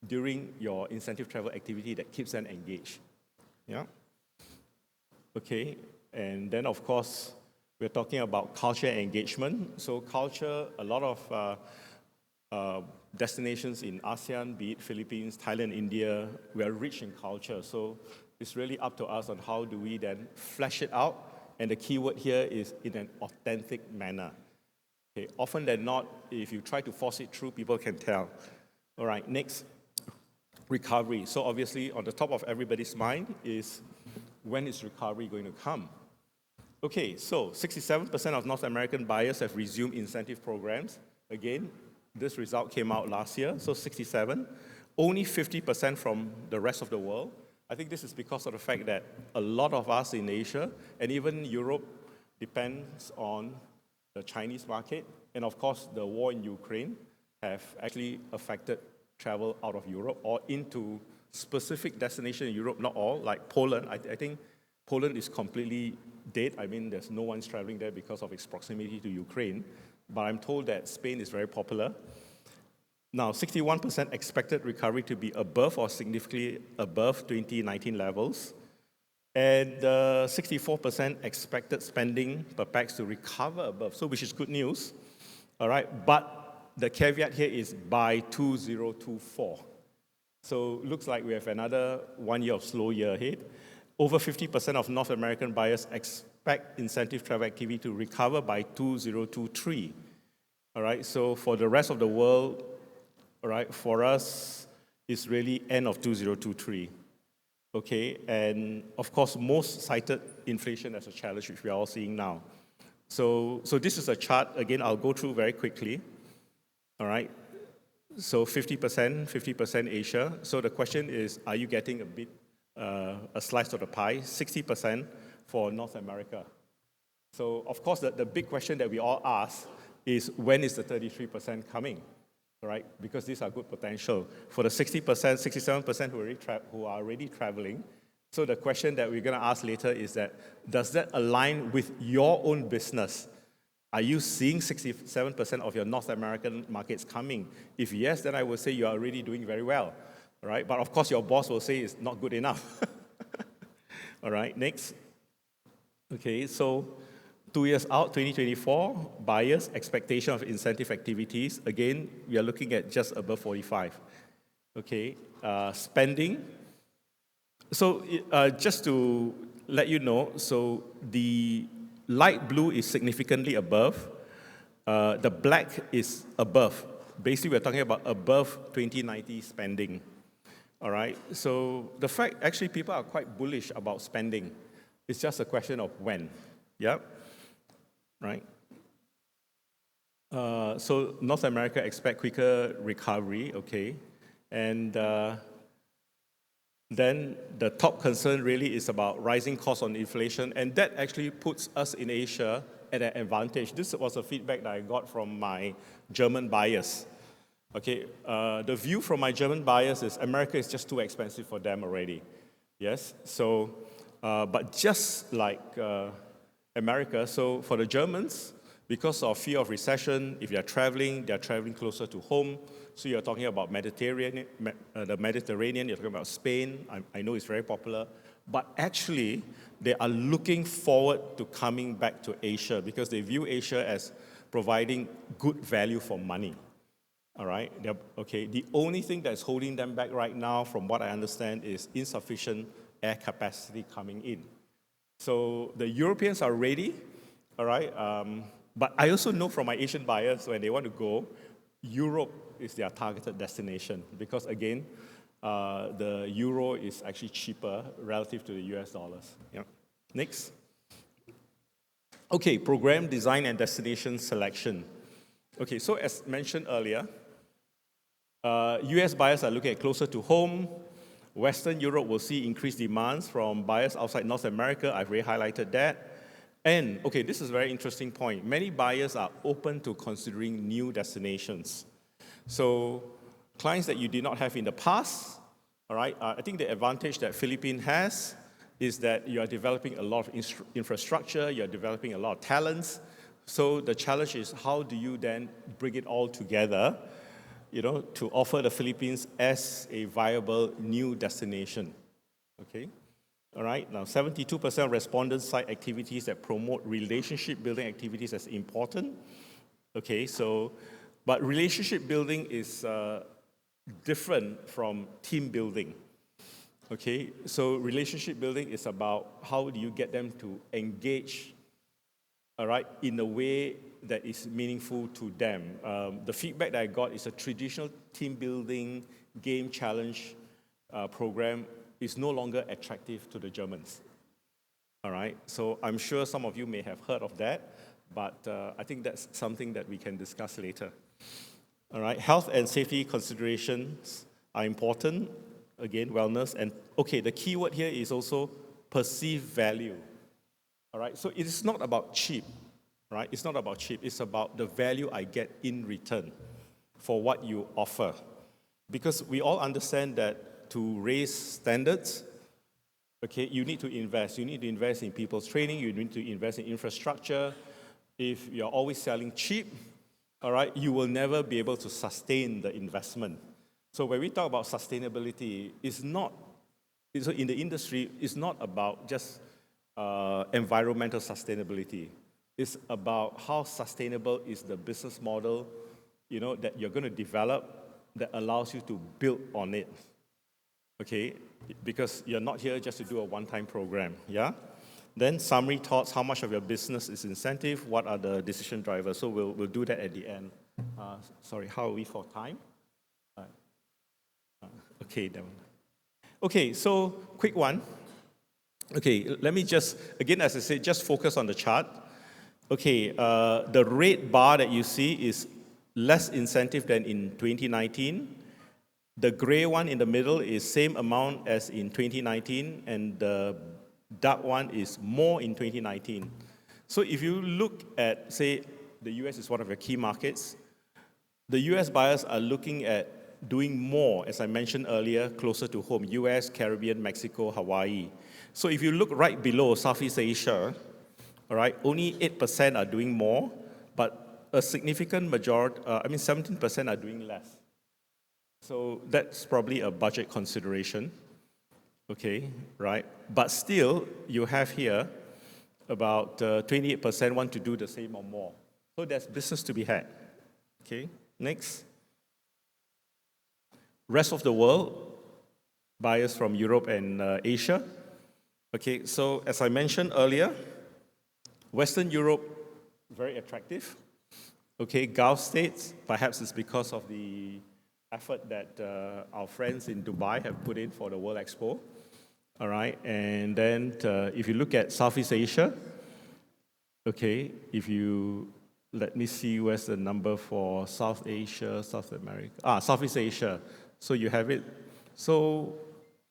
during your incentive travel activity that keeps them engaged. Yeah? Okay, and then of course, we're talking about culture and engagement. So culture, a lot of destinations in ASEAN, be it Philippines, Thailand, India, we are rich in culture. So it's really up to us on how do we then flesh it out. And the key word here is in an authentic manner. Okay, often than not, if you try to force it through, people can tell. All right, next, recovery. So obviously, on the top of everybody's mind is, when is recovery going to come? Okay, so 67% of North American buyers have resumed incentive programs. Again, this result came out last year, so 67. Only 50% from the rest of the world. I think this is because of the fact that a lot of us in Asia, and even Europe, depends on the Chinese market. And of course, the war in Ukraine have actually affected travel out of Europe or into specific destinations in Europe, not all, like Poland. I think Poland is completely dead. I mean, there's no one's traveling there because of its proximity to Ukraine. But I'm told that Spain is very popular. Now, 61% expected recovery to be above or significantly above 2019 levels. And 64% expected spending per pax to recover above, so which is good news. All right, but the caveat here is by 2024. So looks like we have another 1 year of slow year ahead. Over 50% of North American buyers expect incentive travel activity to recover by 2023. All right, so for the rest of the world, all right, for us, it's really end of 2023. Okay, and of course, most cited inflation as a challenge, which we are all seeing now. So this is a chart, again, I'll go through very quickly. All right, so 50% Asia. So the question is, are you getting a bit, a slice of the pie? 60% for North America. So of course, the big question that we all ask is, when is the 33% coming? Right? Because these are good potential. For the 60%, 67% who are already traveling, so the question that we're going to ask later is that, does that align with your own business? Are you seeing 67% of your North American markets coming? If yes, then I would say you are already doing very well. Right? But of course, your boss will say it's not good enough. All right, next. Okay, so 2 years out, 2024, buyers' expectation of incentive activities. Again, we are looking at just above 45. Okay, spending. So just to let you know, so the light blue is significantly above. The black is above. Basically, we're talking about above 2090 spending. All right, so the fact, actually, people are quite bullish about spending. It's just a question of when. Yeah, right. So North America expect quicker recovery, okay, and then the top concern really is about rising costs on inflation, and that actually puts us in Asia at an advantage. This was a feedback that I got from my German buyers. Okay, the view from my German buyers is America is just too expensive for them already. Yes, so, but just like America, so for the Germans, because of fear of recession, if they're traveling closer to home. So you're talking about the Mediterranean, you're talking about Spain. I know it's very popular. But actually, they are looking forward to coming back to Asia because they view Asia as providing good value for money. All right? Okay. The only thing that's holding them back right now, from what I understand, is insufficient air capacity coming in. So the Europeans are ready, all right? But I also know from my Asian buyers, when they want to go, Europe is their targeted destination because, again, the euro is actually cheaper relative to the US dollars. Yeah. Next. Okay, program design and destination selection. Okay, so as mentioned earlier, US buyers are looking at closer to home. Western Europe will see increased demands from buyers outside North America. I've already highlighted that. And, okay, this is a very interesting point. Many buyers are open to considering new destinations. So, clients that you did not have in the past, all right, I think the advantage that Philippines has is that you are developing a lot of infrastructure, you're developing a lot of talents. So, the challenge is how do you then bring it all together, to offer the Philippines as a viable new destination, okay? All right, now 72% of respondents cite activities that promote relationship building activities as important. Okay, so, but relationship building is different from team building. Okay, so relationship building is about how do you get them to engage, all right, in a way that is meaningful to them. The feedback that I got is a traditional team building game challenge program is no longer attractive to the Germans. All right, so I'm sure some of you may have heard of that, but I think that's something that we can discuss later. All right, health and safety considerations are important. Again, wellness. And okay, the key word here is also perceived value. All right, so it is not about cheap, right? It's not about cheap. It's about the value I get in return for what you offer. Because we all understand that to raise standards, okay, you need to invest. You need to invest in people's training. You need to invest in infrastructure. If you're always selling cheap, all right, you will never be able to sustain the investment. So when we talk about sustainability, in the industry, it's not about just environmental sustainability. It's about how sustainable is the business model, that you're going to develop that allows you to build on it. Okay, because you're not here just to do a one-time program, yeah? Then summary thoughts, how much of your business is incentive, what are the decision drivers? So we'll do that at the end. Sorry, how are we for time? Okay, then. Okay, so quick one. Okay, let me just, again, as I said, just focus on the chart. Okay, the red bar that you see is less incentive than in 2019. The gray one in the middle is same amount as in 2019, and the dark one is more in 2019. So if you look at, say, the US is one of your key markets, the US buyers are looking at doing more, as I mentioned earlier, closer to home, US, Caribbean, Mexico, Hawaii. So if you look right below Southeast Asia, all right, only 8% are doing more, but a significant majority, 17% are doing less. So that's probably a budget consideration. Okay, right? But still, you have here about 28% want to do the same or more. So there's business to be had. Okay, next. Rest of the world, buyers from Europe and Asia. Okay, so as I mentioned earlier, Western Europe, very attractive. Okay, Gulf states, perhaps it's because of the effort that our friends in Dubai have put in for the World Expo. All right, and then if you look at Southeast Asia, okay, if you, let me see where's the number for South Asia, South America, Southeast Asia. So you have it. So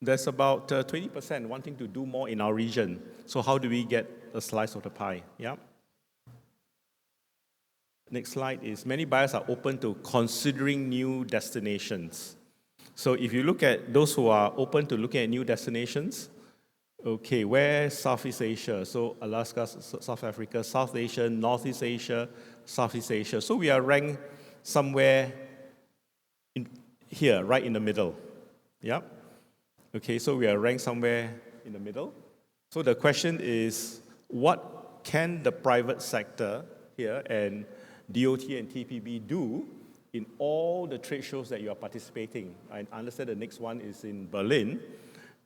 there's about 20% wanting to do more in our region. So how do we get a slice of the pie? Yeah. Next slide is many buyers are open to considering new destinations. So if you look at those who are open to looking at new destinations, okay, where Southeast Asia? So Alaska, South Africa, South Asia, Northeast Asia, Southeast Asia. So we are ranked somewhere in here, right in the middle. Yeah. Okay, so we are ranked somewhere in the middle. So the question is, what can the private sector here and DOT and TPB do in all the trade shows that you are participating? I understand the next one is in Berlin,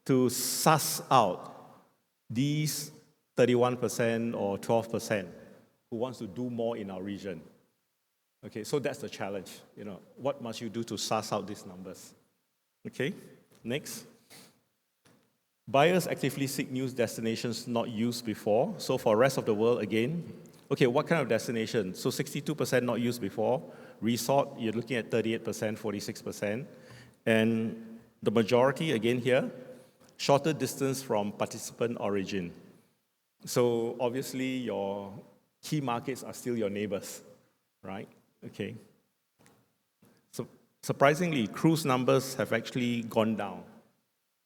to suss out these 31% or 12% who wants to do more in our region. Okay, so that's the challenge. You know, what must you do to suss out these numbers? Okay, next. Buyers actively seek new destinations not used before. So for rest of the world, again, okay, what kind of destination? So 62% not used before. Resort, you're looking at 38%, 46%. And the majority, again here, shorter distance from participant origin. So obviously your key markets are still your neighbors, right? Okay. So surprisingly, cruise numbers have actually gone down.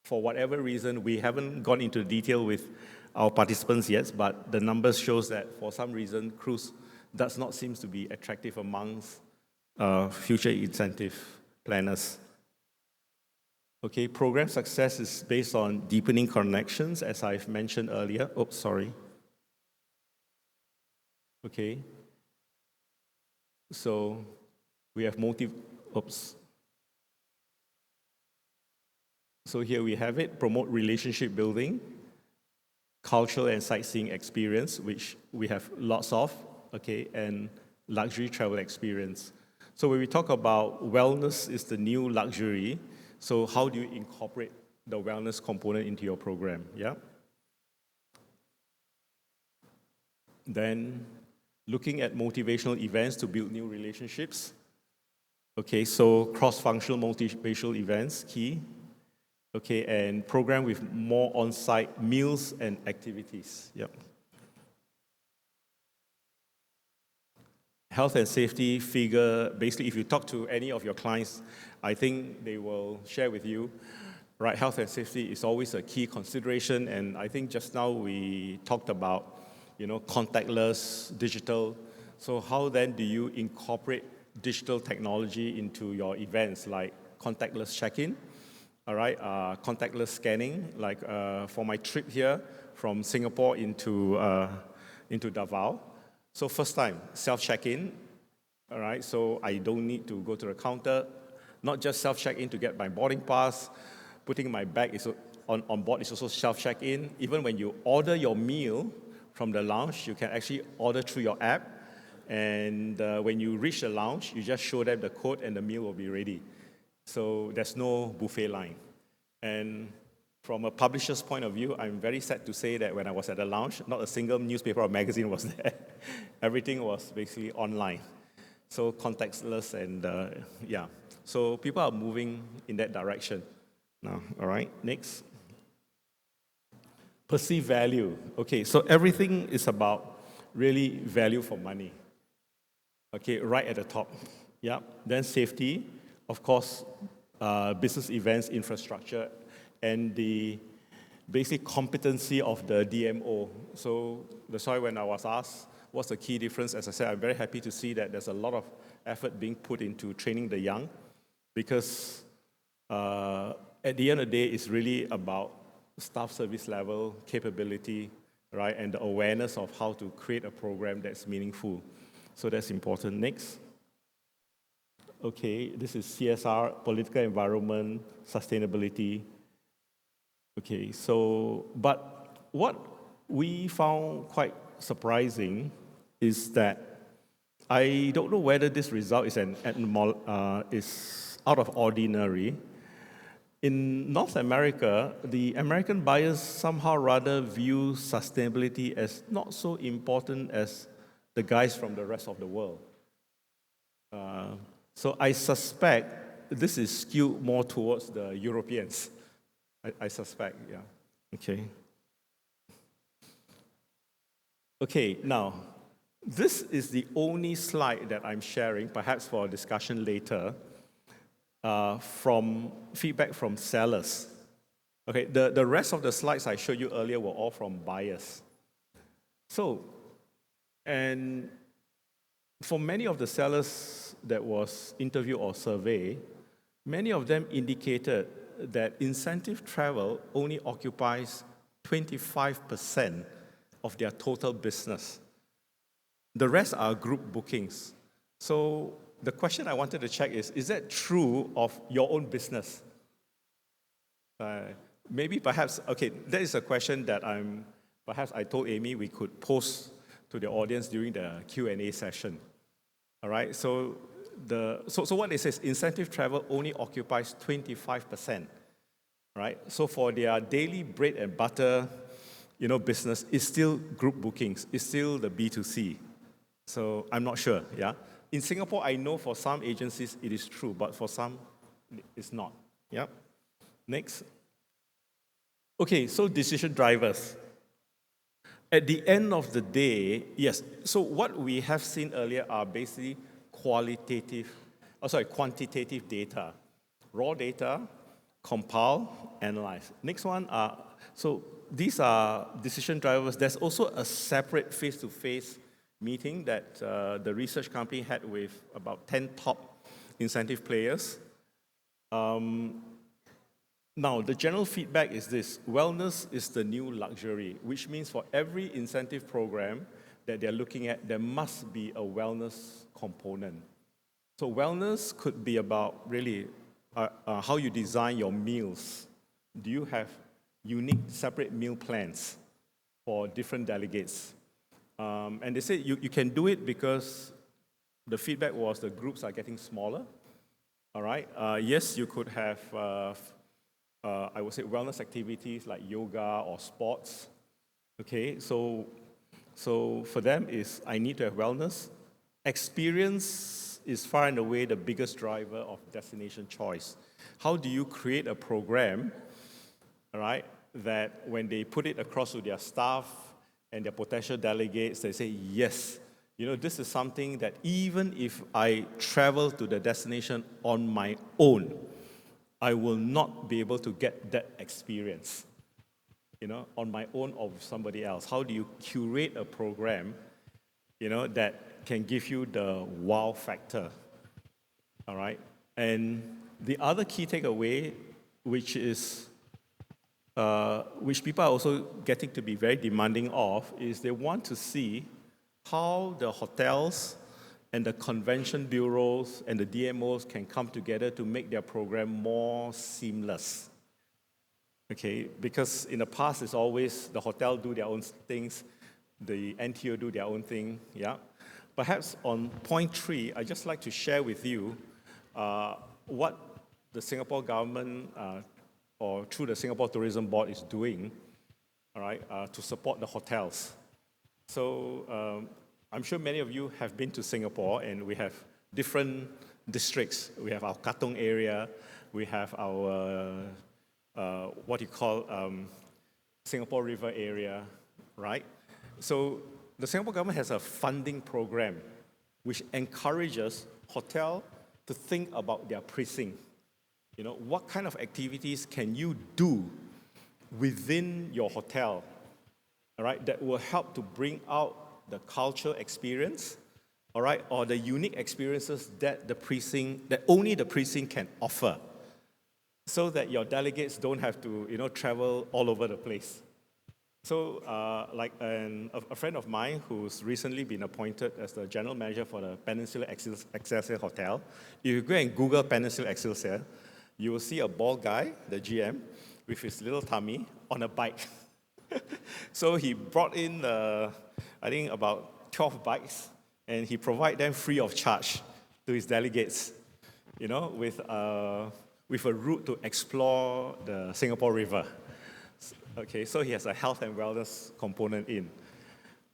For whatever reason, we haven't gone into detail with our participants yet, but the numbers shows that for some reason, cruise does not seem to be attractive amongst future incentive planners. Okay, program success is based on deepening connections, as I've mentioned earlier. Oops, sorry. Okay. So we have So here we have it, promote relationship building, cultural and sightseeing experience, which we have lots of, okay, and luxury travel experience. So when we talk about wellness is the new luxury, so how do you incorporate the wellness component into your program, yeah? Then looking at motivational events to build new relationships. Okay, so cross-functional motivational events, key. Okay, and program with more on-site meals and activities. Yep. Health and safety figure, basically if you talk to any of your clients, I think they will share with you, right, health and safety is always a key consideration, and I think just now we talked about, you know, contactless, digital. So how then do you incorporate digital technology into your events, like contactless check-in? All right, contactless scanning, like for my trip here from Singapore into Davao. So first time, self-check-in, all right, so I don't need to go to the counter, not just self-check-in to get my boarding pass, putting my bag is on board is also self-check-in. Even when you order your meal from the lounge, you can actually order through your app, and when you reach the lounge, you just show them the code and the meal will be ready. So there's no buffet line. And from a publisher's point of view, I'm very sad to say that when I was at the lounge, not a single newspaper or magazine was there. Everything was basically online. So contactless and yeah. So people are moving in that direction now. All right, next. Perceived value. Okay, so everything is about really value for money. Okay, right at the top. Yeah. Then safety. Of course, business events, infrastructure, and the basic competency of the DMO. So that's why when I was asked what's the key difference, as I said, I'm very happy to see that there's a lot of effort being put into training the young, because at the end of the day, it's really about staff service level, capability, right, and the awareness of how to create a program that's meaningful. So that's important. Next. Okay, this is CSR, political environment, sustainability. Okay, so, but what we found quite surprising is that I don't know whether this result is is out of ordinary. In North America, the American buyers somehow rather view sustainability as not so important as the guys from the rest of the world. So I suspect this is skewed more towards the Europeans. I suspect, yeah. Okay. Okay, now, this is the only slide that I'm sharing, perhaps for a discussion later, from feedback from sellers. Okay, the rest of the slides I showed you earlier were all from buyers. So, and for many of the sellers that was interviewed or surveyed, many of them indicated that incentive travel only occupies 25% of their total business. The rest are group bookings. So the question I wanted to check is that true of your own business? Maybe perhaps, okay, that is a question that perhaps I told Amy we could pose to the audience during the Q&A session. All right, so what it says, incentive travel only occupies 25%, right? So for their daily bread and butter, business, it's still group bookings, it's still the B2C. So I'm not sure, yeah? In Singapore, I know for some agencies it is true, but for some, it's not, yeah? Next. Okay, so decision drivers. At the end of the day, yes, so what we have seen earlier are basically quantitative data. Raw data, compile, analyze. Next one, so these are decision drivers. There's also a separate face-to-face meeting that the research company had with about 10 top incentive players. Now, the general feedback is this: wellness is the new luxury, which means for every incentive program that they're looking at, there must be a wellness component. So wellness could be about really how you design your meals. Do you have unique separate meal plans for different delegates? And they say you can do it because the feedback was the groups are getting smaller. All right. Yes, you could have, I would say, wellness activities like yoga or sports. Okay. So for them is I need to have wellness. Experience is far and away the biggest driver of destination choice. How do you create a program, all right, that when they put it across to their staff and their potential delegates, they say, yes, this is something that even if I travel to the destination on my own, I will not be able to get that experience, on my own or with somebody else. How do you curate a program, that can give you the wow factor, all right? And the other key takeaway, which people are also getting to be very demanding of, is they want to see how the hotels and the convention bureaus and the DMOs can come together to make their program more seamless. Okay, because in the past it's always the hotel do their own things, the NTO do their own thing, yeah? Perhaps on point 3, I'd just like to share with you what the Singapore government or through the Singapore Tourism Board is doing, all right, to support the hotels. So I'm sure many of you have been to Singapore, and we have different districts. We have our Katong area, we have our, Singapore River area, right? So the Singapore government has a funding program which encourages hotel to think about their precinct. What kind of activities can you do within your hotel, all right, that will help to bring out the cultural experience, all right, or the unique experiences that only the precinct can offer. so that your delegates don't have to, travel all over the place. So, like a friend of mine who's recently been appointed as the general manager for the Peninsula Excelsior Hotel, if you go and Google Peninsula Excelsior, you will see a bald guy, the GM, with his little tummy on a bike. So he brought in, I think, about 12 bikes, and he provided them free of charge to his delegates, with a route to explore the Singapore River. Okay, so he has a health and wellness component in.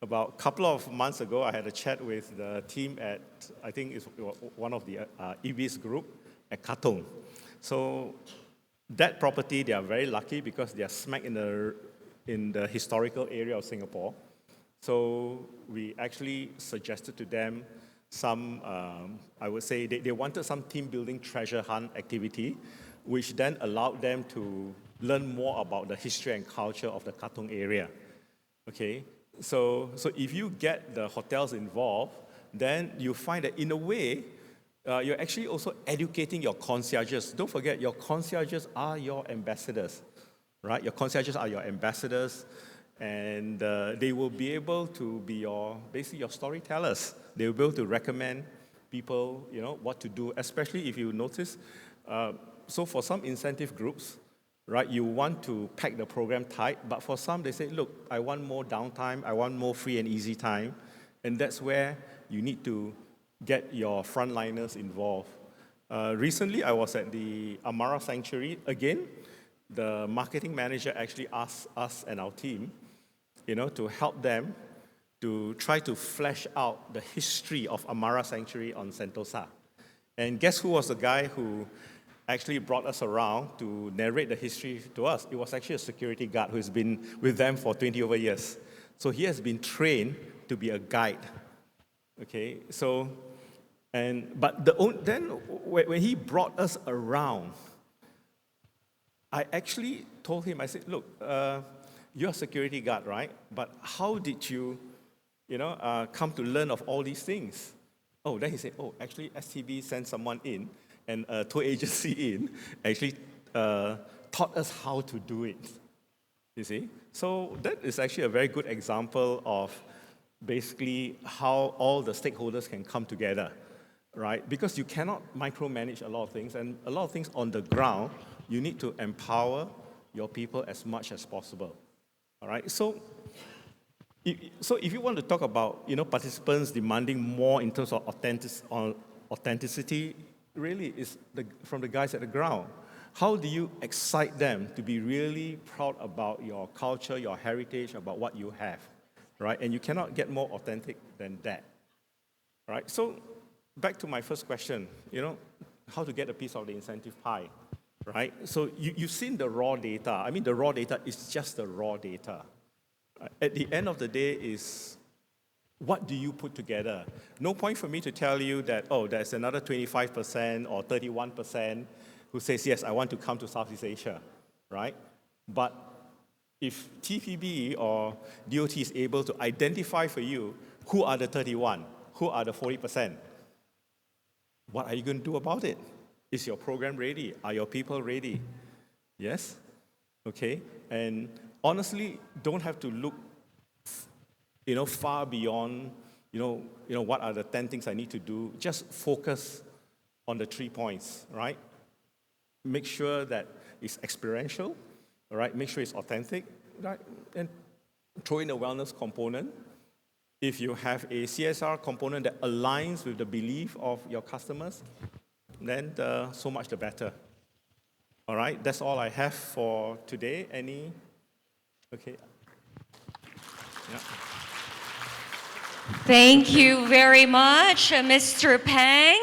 About a couple of months ago, I had a chat with the team at, I think it's one of the EBS group at Katong. So that property, they are very lucky because they are smack in the historical area of Singapore. So we actually suggested to them some, I would say, they wanted some team building treasure hunt activity, which then allowed them to learn more about the history and culture of the Katong area. Okay, so if you get the hotels involved, then you find that in a way, you're actually also educating your concierges. Don't forget, your concierges are your ambassadors, right? Your concierges are your ambassadors, and they will be able to be basically your storytellers. They will be able to recommend people, what to do, especially if you notice. So for some incentive groups, right, you want to pack the program tight, but for some, they say, look, I want more downtime, I want more free and easy time, and that's where you need to get your frontliners involved. Recently, I was at the Amara Sanctuary. Again, the marketing manager actually asked us and our team, to help them to try to flesh out the history of Amara Sanctuary on Sentosa. And guess who was the guy who actually brought us around to narrate the history to us? It was actually a security guard who's been with them for 20 over years. So he has been trained to be a guide. Okay, so, but then when he brought us around, I actually told him, I said, look, you're a security guard, right? But how did you, come to learn of all these things? Oh, then he said, actually STB sent someone in, and a tour agency in, actually taught us how to do it, you see? So that is actually a very good example of basically how all the stakeholders can come together, right? Because you cannot micromanage a lot of things, and a lot of things on the ground, you need to empower your people as much as possible, all right? So if you want to talk about, participants demanding more in terms of authenticity, really is from the guys at the ground. How do you excite them to be really proud about your culture, your heritage, about what you have, right? And you cannot get more authentic than that, right? So back to my first question, how to get a piece of the incentive pie, right? So you've seen the raw data. I mean, the raw data is just the raw data. At the end of the day is, what do you put together? No point for me to tell you that, there's another 25% or 31% who says, yes, I want to come to Southeast Asia, right? But if TPB or DOT is able to identify for you who are the 31, who are the 40%, what are you going to do about it? Is your program ready? Are your people ready? Yes? Okay? And honestly, don't have to look far beyond, what are the 10 things I need to do. Just focus on the 3 points, right? Make sure that it's experiential, all right? Make sure it's authentic, right? And throw in a wellness component. If you have a CSR component that aligns with the belief of your customers, then so much the better. All right, that's all I have for today. Okay. Yeah. Thank you very much, Mr. Pang.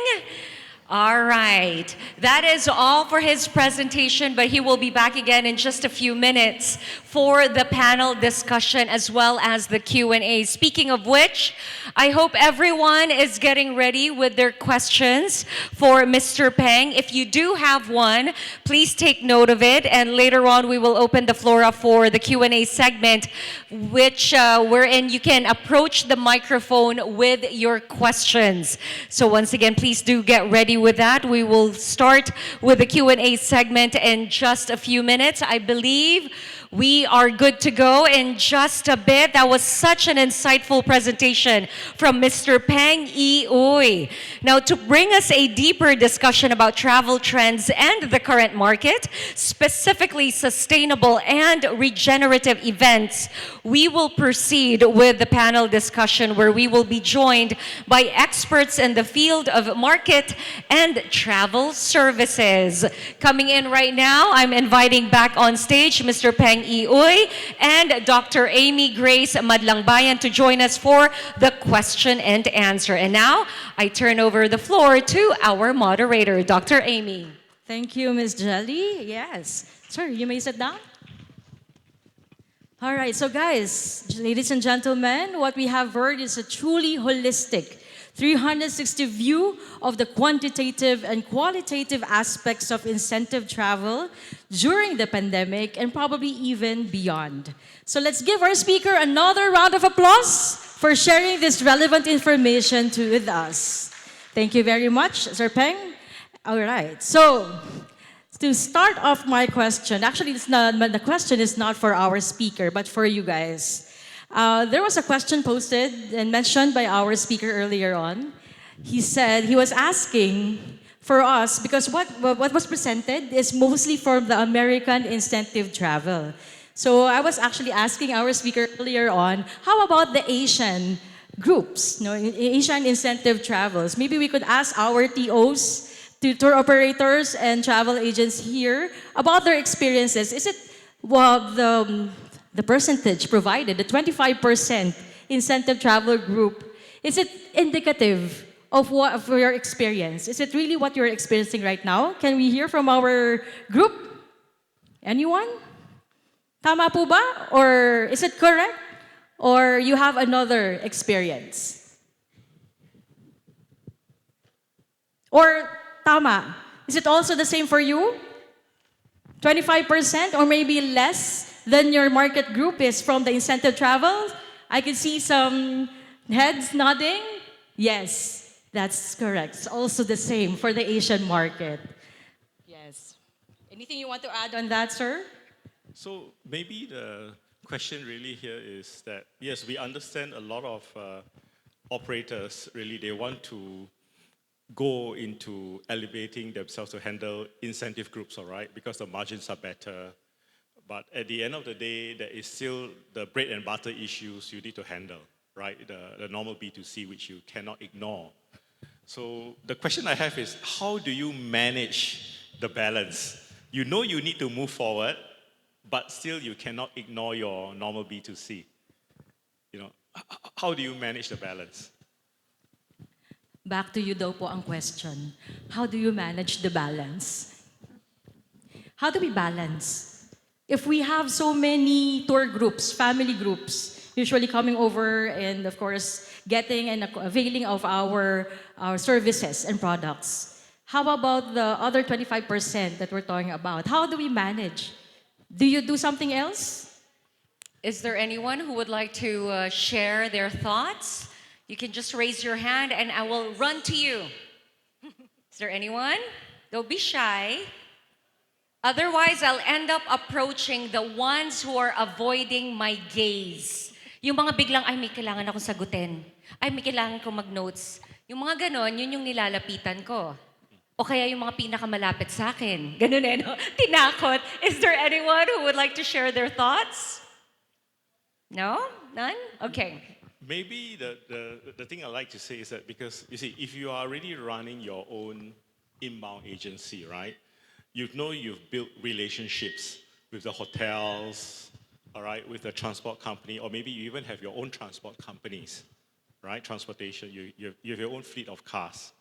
All right, that is all for his presentation, but he will be back again in just a few minutes for the panel discussion as well as the Q&A. Speaking of which, I hope everyone is getting ready with their questions for Mr. Pang. If you do have one, please take note of it, and later on we will open the floor up for the Q&A segment, wherein you can approach the microphone with your questions. So once again, please do get ready with that, we will start with the Q&A segment in just a few minutes. I believe we are good to go in just a bit. That was such an insightful presentation from Mr. Peng E. Uy. Now, to bring us a deeper discussion about travel trends and the current market, specifically sustainable and regenerative events, we will proceed with the panel discussion where we will be joined by experts in the field of market and travel services. Coming in right now, I'm inviting back on stage Mr. Peng E. Uy and Dr. Amy Grace Madlangbayan to join us for the question and answer. And now, I turn over the floor to our moderator, Dr. Amy. Thank you, Ms. Jelly. Yes. Sir, you may sit down. All right, so guys, ladies and gentlemen, what we have heard is a truly holistic 360 view of the quantitative and qualitative aspects of incentive travel during the pandemic and probably even beyond. So let's give our speaker another round of applause for sharing this relevant information with us. Thank you very much, Sir Peng. All right, so to start off my question, actually the question is not for our speaker, but for you guys. There was a question posted and mentioned by our speaker earlier on. He said he was asking for us, because what was presented is mostly from the American incentive travel. So I was actually asking our speaker earlier on, how about the Asian groups, Asian incentive travels? Maybe we could ask our TOs, tour operators and travel agents here about their experiences. Is it the percentage provided, the 25% incentive traveler group, is it indicative of your experience? Is it really what you're experiencing right now? Can we hear from our group? Anyone? Tama po ba? Or is it correct? Or you have another experience? Or tama, is it also the same for you? 25% or maybe less than your market group is from the incentive travel? I can see some heads nodding. Yes, that's correct. It's also the same for the Asian market. Yes. Anything you want to add on that, sir? So maybe the question really here is that, yes, we understand a lot of operators, really, they want to go into elevating themselves to handle incentive groups, all right, because the margins are better. But at the end of the day, there is still the bread and butter issues you need to handle, right? The normal B2C, which you cannot ignore. So the question I have is, how do you manage the balance? You know you need to move forward, but still you cannot ignore your normal B2C. How do you manage the balance? Back to you daw po ang question. How do you manage the balance? How do we balance? If we have so many tour groups, family groups, usually coming over and of course getting and availing of our services and products, how about the other 25% that we're talking about? How do we manage? Do you do something else? Is there anyone who would like to share their thoughts? You can just raise your hand and I will run to you. Is there anyone? Don't be shy. Otherwise, I'll end up approaching the ones who are avoiding my gaze. Yung mga biglang, ay may kailangan akong sagutin. Ay may kailangan kong mag-notes. Yung mga ganon, yun yung nilalapitan ko. O kaya yung mga pinakamalapit sa akin. Ganun no? Tinakot. Is there anyone who would like to share their thoughts? No? None? Okay. Maybe the thing I like to say is that, because you see, if you are already running your own inbound agency, right? You've built relationships with the hotels, all right, with the transport company, or maybe you even have your own transport companies, right? Transportation, you have your own fleet of cars,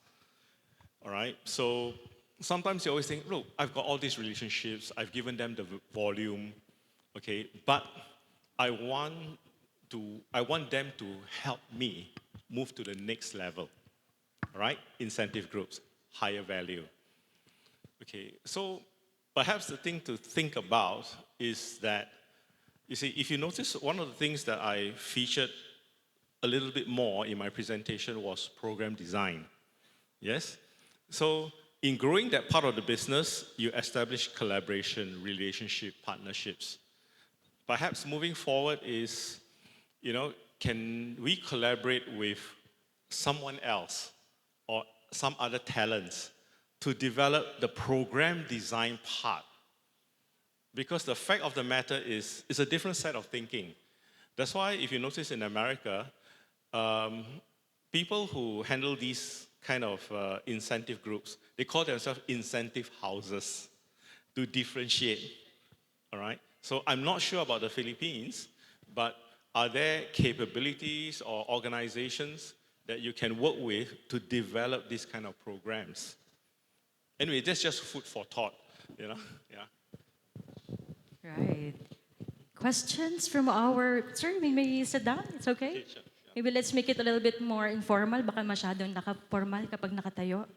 all right? So sometimes you always think, look, I've got all these relationships, I've given them the volume, okay, but I want them to help me move to the next level, all right? Incentive groups, higher value. Okay, so perhaps the thing to think about is that, you see, if you notice, one of the things that I featured a little bit more in my presentation was program design. Yes? So in growing that part of the business, you establish collaboration, relationship, partnerships. Perhaps moving forward is, can we collaborate with someone else or some other talents to develop the program design part? Because the fact of the matter is, it's a different set of thinking. That's why if you notice in America, people who handle these kind of incentive groups, they call themselves incentive houses to differentiate, all right? So I'm not sure about the Philippines, but are there capabilities or organizations that you can work with to develop these kind of programs? Anyway, that's just food for thought, yeah. Right. Questions from our... Sir, may sit down? It's okay? Maybe let's make it a little bit more informal. Baka masyadong naka-formal kapag nakatayo.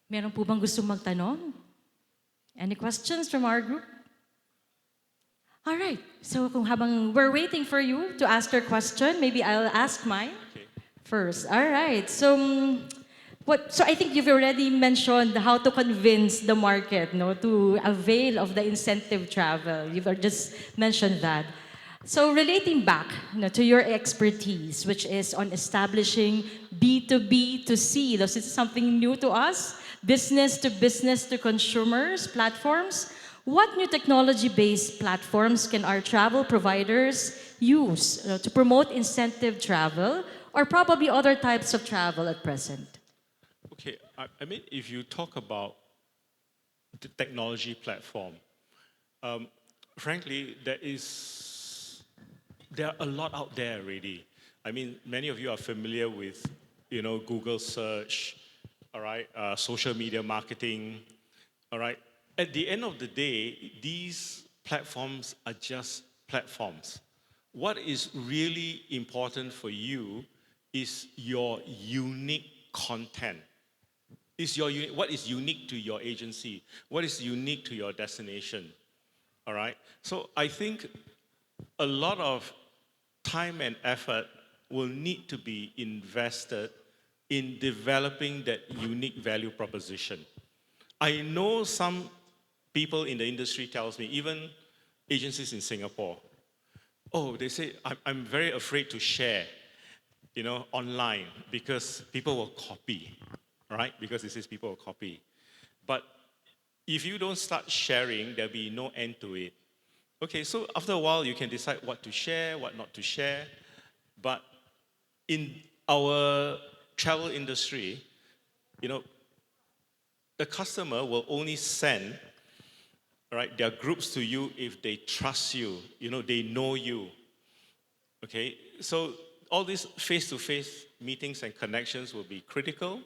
Meron po bang gusto magtanong? Any questions from our group? All right. So kung habang we're waiting for you to ask your question, maybe I'll ask mine first. All right. So so I think you've already mentioned how to convince the market, no, to avail of the incentive travel. You've just mentioned that. So relating back, to your expertise, which is on establishing B2B to C, this is something new to us, business to consumers platforms. What new technology-based platforms can our travel providers use to promote incentive travel or probably other types of travel at present? Okay, I mean, if you talk about the technology platform, frankly, there are a lot out there already. I mean, many of you are familiar with, Google search, all right, social media marketing, all right. At the end of the day, these platforms are just platforms. What is really important for you is your unique content. What is unique to your agency? What is unique to your destination? All right? So I think a lot of time and effort will need to be invested in developing that unique value proposition. I know some people in the industry tells me, even agencies in Singapore, they say, I'm very afraid to share, online because people will copy. Right? Because it says people will copy. But if you don't start sharing, there'll be no end to it. Okay, so after a while, you can decide what to share, what not to share. But in our travel industry, the customer will only send, their groups to you if they trust you, they know you. Okay, so all these face-to-face meetings and connections will be critical.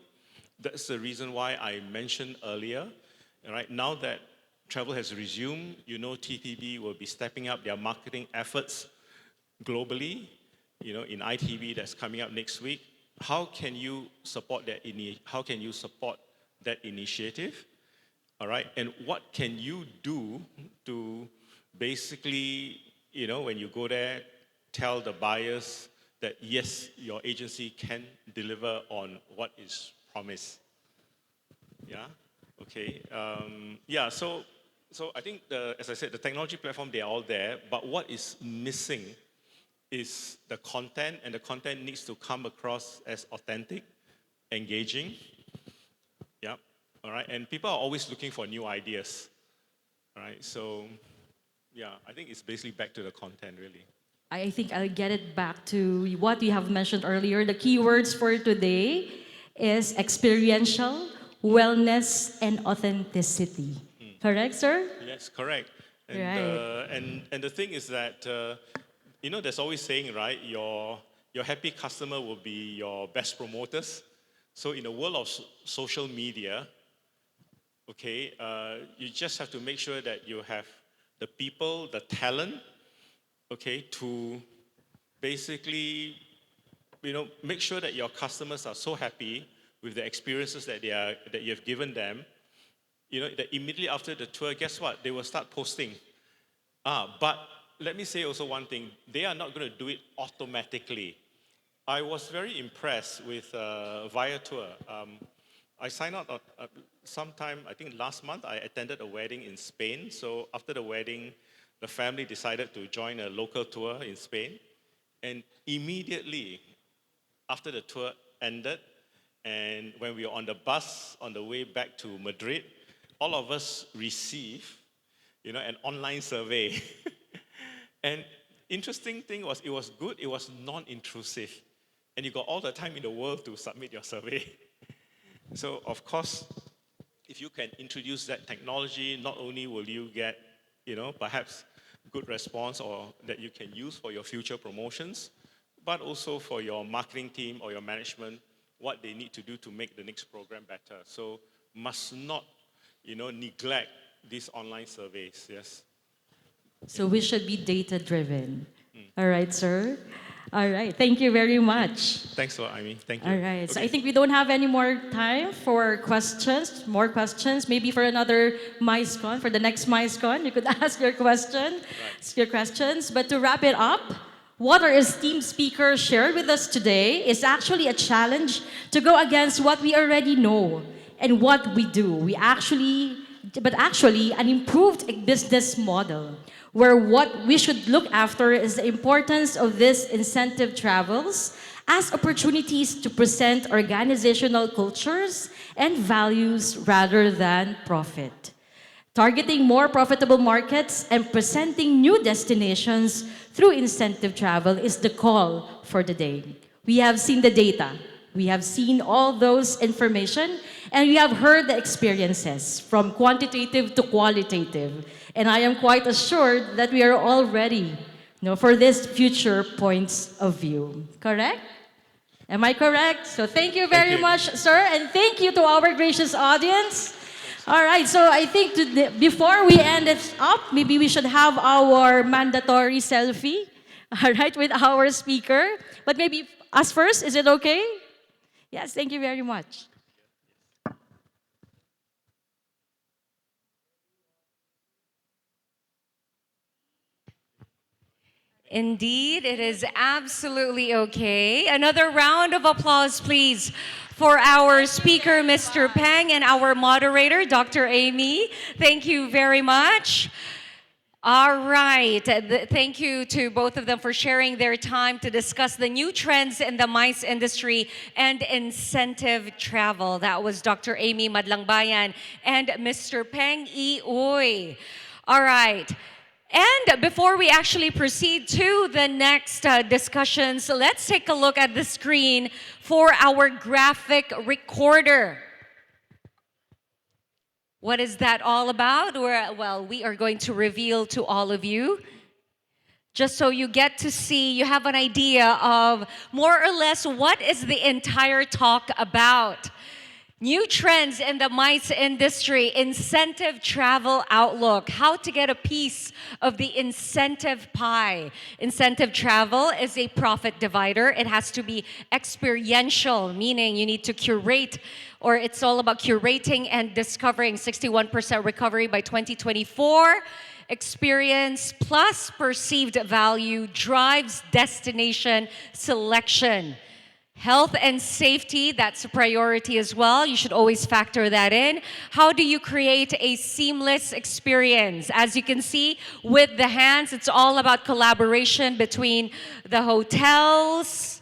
That's the reason why I mentioned earlier, right? Now that travel has resumed, TPB will be stepping up their marketing efforts globally, in ITB that's coming up next week. How can you support that initiative? All right, and what can you do to basically, when you go there, tell the buyers that yes, your agency can deliver on what is promise. Yeah. Okay. So I think as I said, the technology platform, they are all there. But what is missing is the content, and the content needs to come across as authentic, engaging. Yeah. All right. And people are always looking for new ideas. All right. So I think it's basically back to the content, really. I think I'll get it back to what you have mentioned earlier. The keywords for today is experiential, wellness, and authenticity. Correct, sir? Yes, correct. And, right. And the thing is that, there's always saying, right, your happy customer will be your best promoters. So in the world of social media, okay, you just have to make sure that you have the people, the talent, okay, to basically, make sure that your customers are so happy with the experiences that you have given them, that immediately after the tour, guess what? They will start posting. But let me say also one thing. They are not going to do it automatically. I was very impressed with Viator. I signed up sometime, I think last month, I attended a wedding in Spain. So after the wedding, the family decided to join a local tour in Spain. And immediately after the tour ended, and when we were on the bus on the way back to Madrid, all of us received, an online survey. And interesting thing was, it was good, it was non-intrusive. And you got all the time in the world to submit your survey. So, of course, if you can introduce that technology, not only will you get, perhaps good response or that you can use for your future promotions, but also for your marketing team or your management, what they need to do to make the next program better. So, must not, neglect these online surveys, yes. So we should be data-driven. All right, sir? All right, thank you very much. Thanks a lot, Amy. Thank you. All right, so Okay. I think we don't have any more time for questions, more questions. Maybe for another Micecon, for the next Micecon, you could ask your questions. But to wrap it up, what our esteemed speaker shared with us today is actually a challenge to go against what we already know and what we do. But actually an improved business model, where what we should look after is the importance of these incentive travels as opportunities to present organizational cultures and values rather than profit. Targeting more profitable markets and presenting new destinations through incentive travel is the call for the day. We have seen the data. We have seen all those information, and we have heard the experiences from quantitative to qualitative. And I am quite assured that we are all ready, for this future points of view. Correct? Am I correct? So thank you very much, sir, and thank you to our gracious audience. All right, so I think before we end it up, maybe we should have our mandatory selfie, all right, with our speaker. But maybe us first, is it okay? Yes, thank you very much. Indeed, it is absolutely okay. Another round of applause, please, for our speaker, Mr. Peng, and our moderator, Dr. Amy. Thank you very much. All right. Thank you to both of them for sharing their time to discuss the new trends in the MICE industry and incentive travel. That was Dr. Amy Madlangbayan and Mr. Peng E. Uy. All right. And before we actually proceed to the next discussions, let's take a look at the screen for our graphic recorder. What is that all about? Well, we are going to reveal to all of you, just so you get to see, you have an idea of more or less what is the entire talk about. New trends in the MICE industry, incentive travel outlook, how to get a piece of the incentive pie. Incentive travel is a profit divider. It has to be experiential, meaning you need to curate, or it's all about curating and discovering. 61% recovery by 2024. Experience plus perceived value drives destination selection. Health and safety, that's a priority as well. You should always factor that in. How do you create a seamless experience? As you can see with the hands, it's all about collaboration between the hotels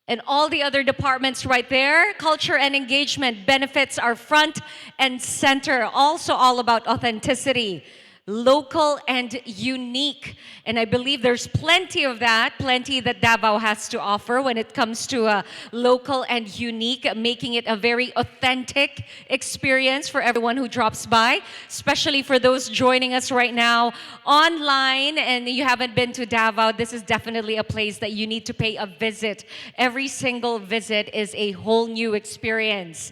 and all the other departments right there. Culture and engagement benefits are front and center. Also all about authenticity. Local and unique. And I believe there's plenty of that, plenty that Davao has to offer when it comes to local and unique, making it a very authentic experience for everyone who drops by, especially for those joining us right now online and you haven't been to Davao. This is definitely a place that you need to pay a visit. Every single visit is a whole new experience.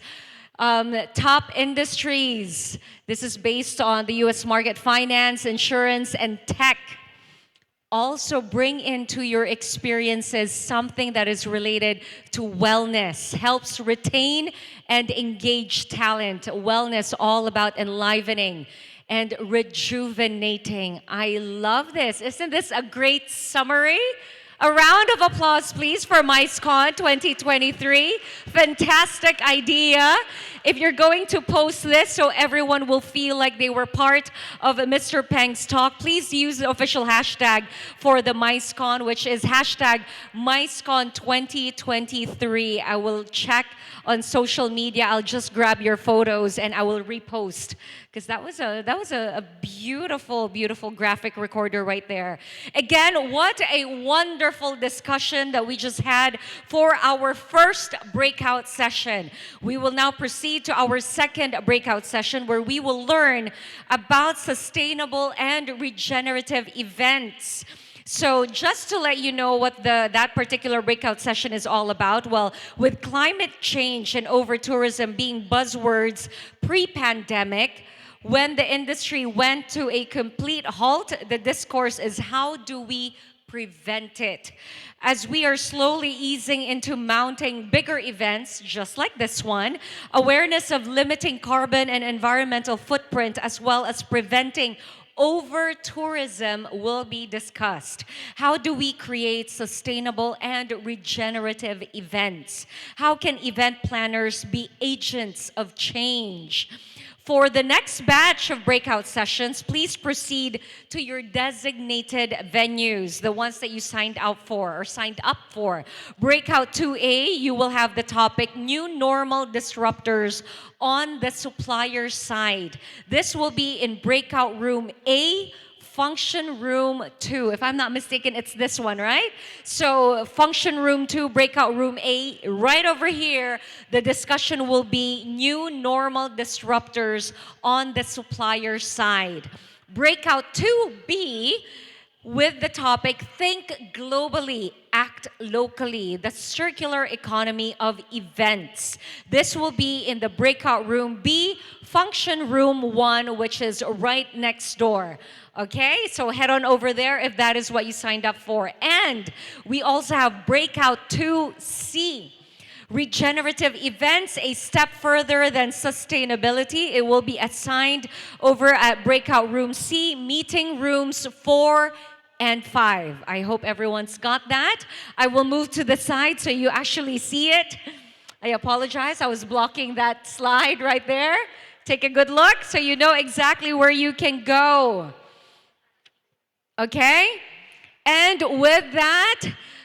Top industries. This is based on the U.S. market, finance, insurance, and tech. Also bring into your experiences something that is related to wellness. Helps retain and engage talent. Wellness, all about enlivening and rejuvenating. I love this. Isn't this a great summary A round of applause, please, for Micecon 2023. Fantastic idea. If you're going to post this so everyone will feel like they were part of Mr. Peng's talk, please use the official hashtag for the Micecon, which is hashtag Micecon 2023. I will check on social media. I'll just grab your photos and I will repost, because that was a beautiful, beautiful graphic recorder right there. Again, what a wonderful discussion that we just had for our first breakout session. We will now proceed to our second breakout session, where we will learn about sustainable and regenerative events. So just to let you know what that particular breakout session is all about, well, with climate change and over-tourism being buzzwords pre-pandemic, when the industry went to a complete halt, the discourse is how do we prevent it? As we are slowly easing into mounting bigger events, just like this one, awareness of limiting carbon and environmental footprint, as well as preventing over-tourism will be discussed. How do we create sustainable and regenerative events? How can event planners be agents of change? For the next batch of breakout sessions, please proceed to your designated venues, the ones that you signed up for. Breakout 2A, you will have the topic New Normal Disruptors on the supplier side. This will be in breakout room A, function room 2. If I'm not mistaken, it's this one, right? So function room 2, breakout room A, right over here, the discussion will be new normal disruptors on the supplier side. Breakout 2B, with the topic Think Globally, Act Locally, the circular economy of events. This will be in the breakout room B, function room 1, which is right next door. Okay, so head on over there if that is what you signed up for. And we also have breakout 2C, regenerative events, a step further than sustainability. It will be assigned over at breakout room C, meeting rooms 4 and 5. I hope everyone's got that. I will move to the side so you actually see it. I apologize, I was blocking that slide right there. Take a good look so you know exactly where you can go. Okay? And with that,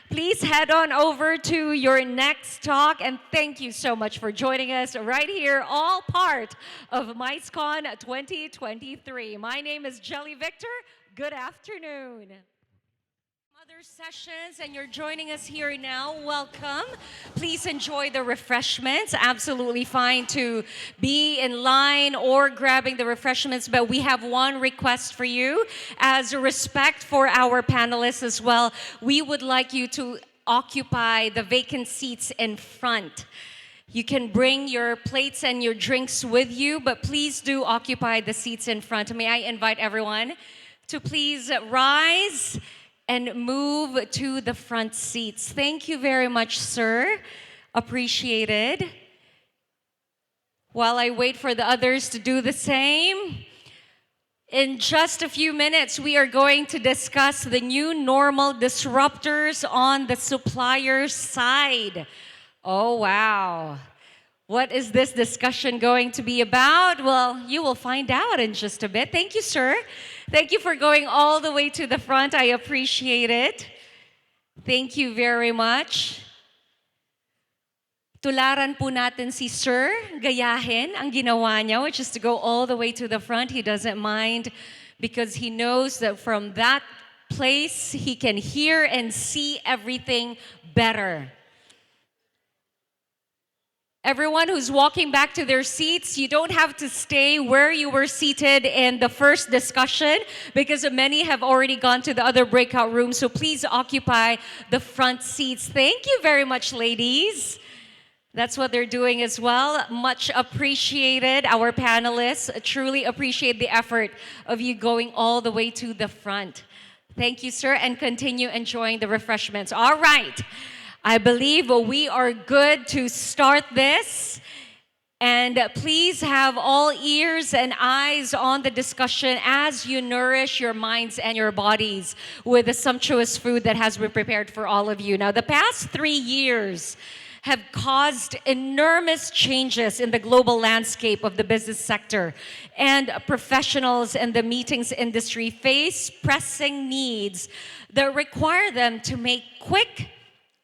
please head on over to your next talk. And thank you so much for joining us right here, all part of Micecon 2023. My name is Jelly Victor. Good afternoon. Other sessions, and you're joining us here now, welcome. Please enjoy the refreshments. Absolutely fine to be in line or grabbing the refreshments, but we have one request for you. As a respect for our panelists as well, we would like you to occupy the vacant seats in front. You can bring your plates and your drinks with you, but please do occupy the seats in front. May I invite everyone to please rise and move to the front seats. Thank you very much, sir. Appreciated. While I wait for the others to do the same, in just a few minutes, we are going to discuss the new normal disruptors on the supplier side. Oh, wow. What is this discussion going to be about? Well, you will find out in just a bit. Thank you, sir. Thank you for going all the way to the front. I appreciate it. Thank you very much. Tularan po natin si Sir, gayahin ang ginawa niya, which is to go all the way to the front. He doesn't mind because he knows that from that place, he can hear and see everything better. Everyone who's walking back to their seats, you don't have to stay where you were seated in the first discussion because many have already gone to the other breakout rooms. So please occupy the front seats. Thank you very much, ladies. That's what they're doing as well. Much appreciated. Our panelists truly appreciate the effort of you going all the way to the front. Thank you, sir, and continue enjoying the refreshments. All right. I believe we are good to start this. And please have all ears and eyes on the discussion as you nourish your minds and your bodies with the sumptuous food that has been prepared for all of you. Now, the past 3 years have caused enormous changes in the global landscape of the business sector, and professionals in the meetings industry face pressing needs that require them to make quick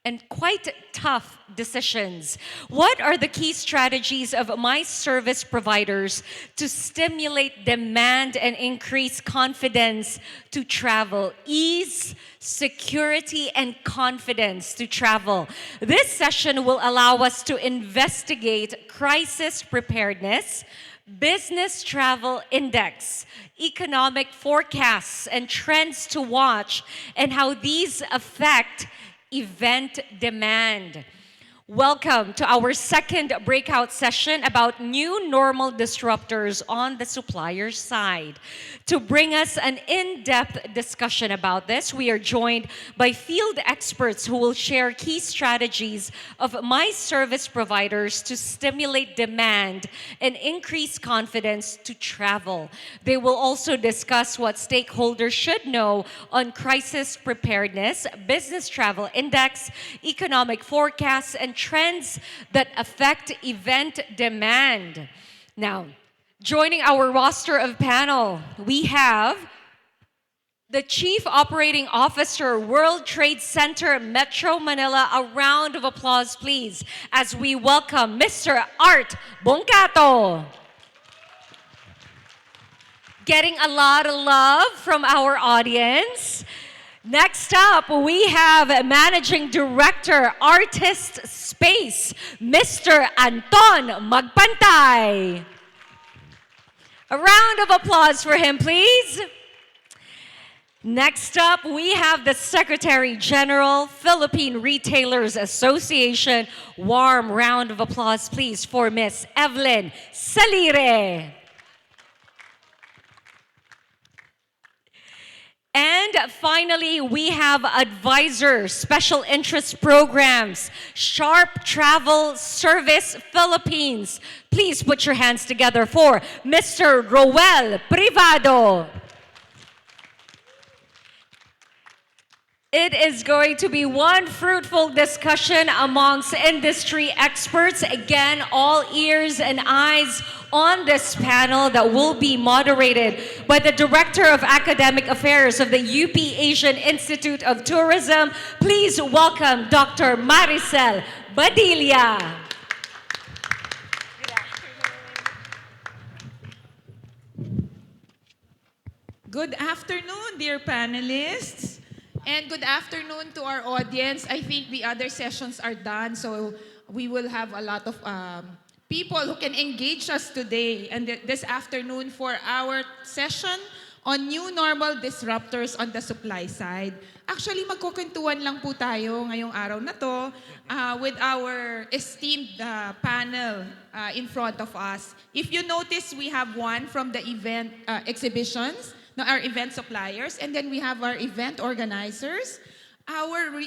and quite tough decisions. What are the key strategies of my service providers to stimulate demand and increase confidence to travel? Ease, security, and confidence to travel. This session will allow us to investigate crisis preparedness, business travel index, economic forecasts, and trends to watch, and how these affect event demand. Welcome to our second breakout session about new normal disruptors on the supplier side. To bring us an in-depth discussion about this, we are joined by field experts who will share key strategies of my service providers to stimulate demand and increase confidence to travel. They will also discuss what stakeholders should know on crisis preparedness, business travel index, economic forecasts, and trends that affect event demand. Now, joining our roster of panel, we have the Chief Operating Officer, World Trade Center, Metro Manila. A round of applause, please, as we welcome Mr. Art Boncato. Getting a lot of love from our audience. Next up, we have Managing Director, Artist Space, Mr. Anton Magpantay. A round of applause for him, please. Next up, we have the Secretary General, Philippine Retailers Association. Warm round of applause, please, for Miss Evelyn Salire. And finally, we have advisors, special interest programs, Sharp Travel Service Philippines. Please put your hands together for Mr. Roel Privado. It is going to be one fruitful discussion amongst industry experts. Again, all ears and eyes on this panel that will be moderated by the Director of Academic Affairs of the UP Asian Institute of Tourism. Please welcome Dr. Maricel Badilla. Good afternoon, dear panelists. And good afternoon to our audience. I think the other sessions are done, so we will have a lot of people who can engage us today and this afternoon for our session on new normal disruptors on the supply side. Actually, magkukwentuhan lang po tayo ngayong araw na to with our esteemed panel in front of us. If you notice, we have one from the event exhibitions, our event suppliers, and then we have our event organizers. Our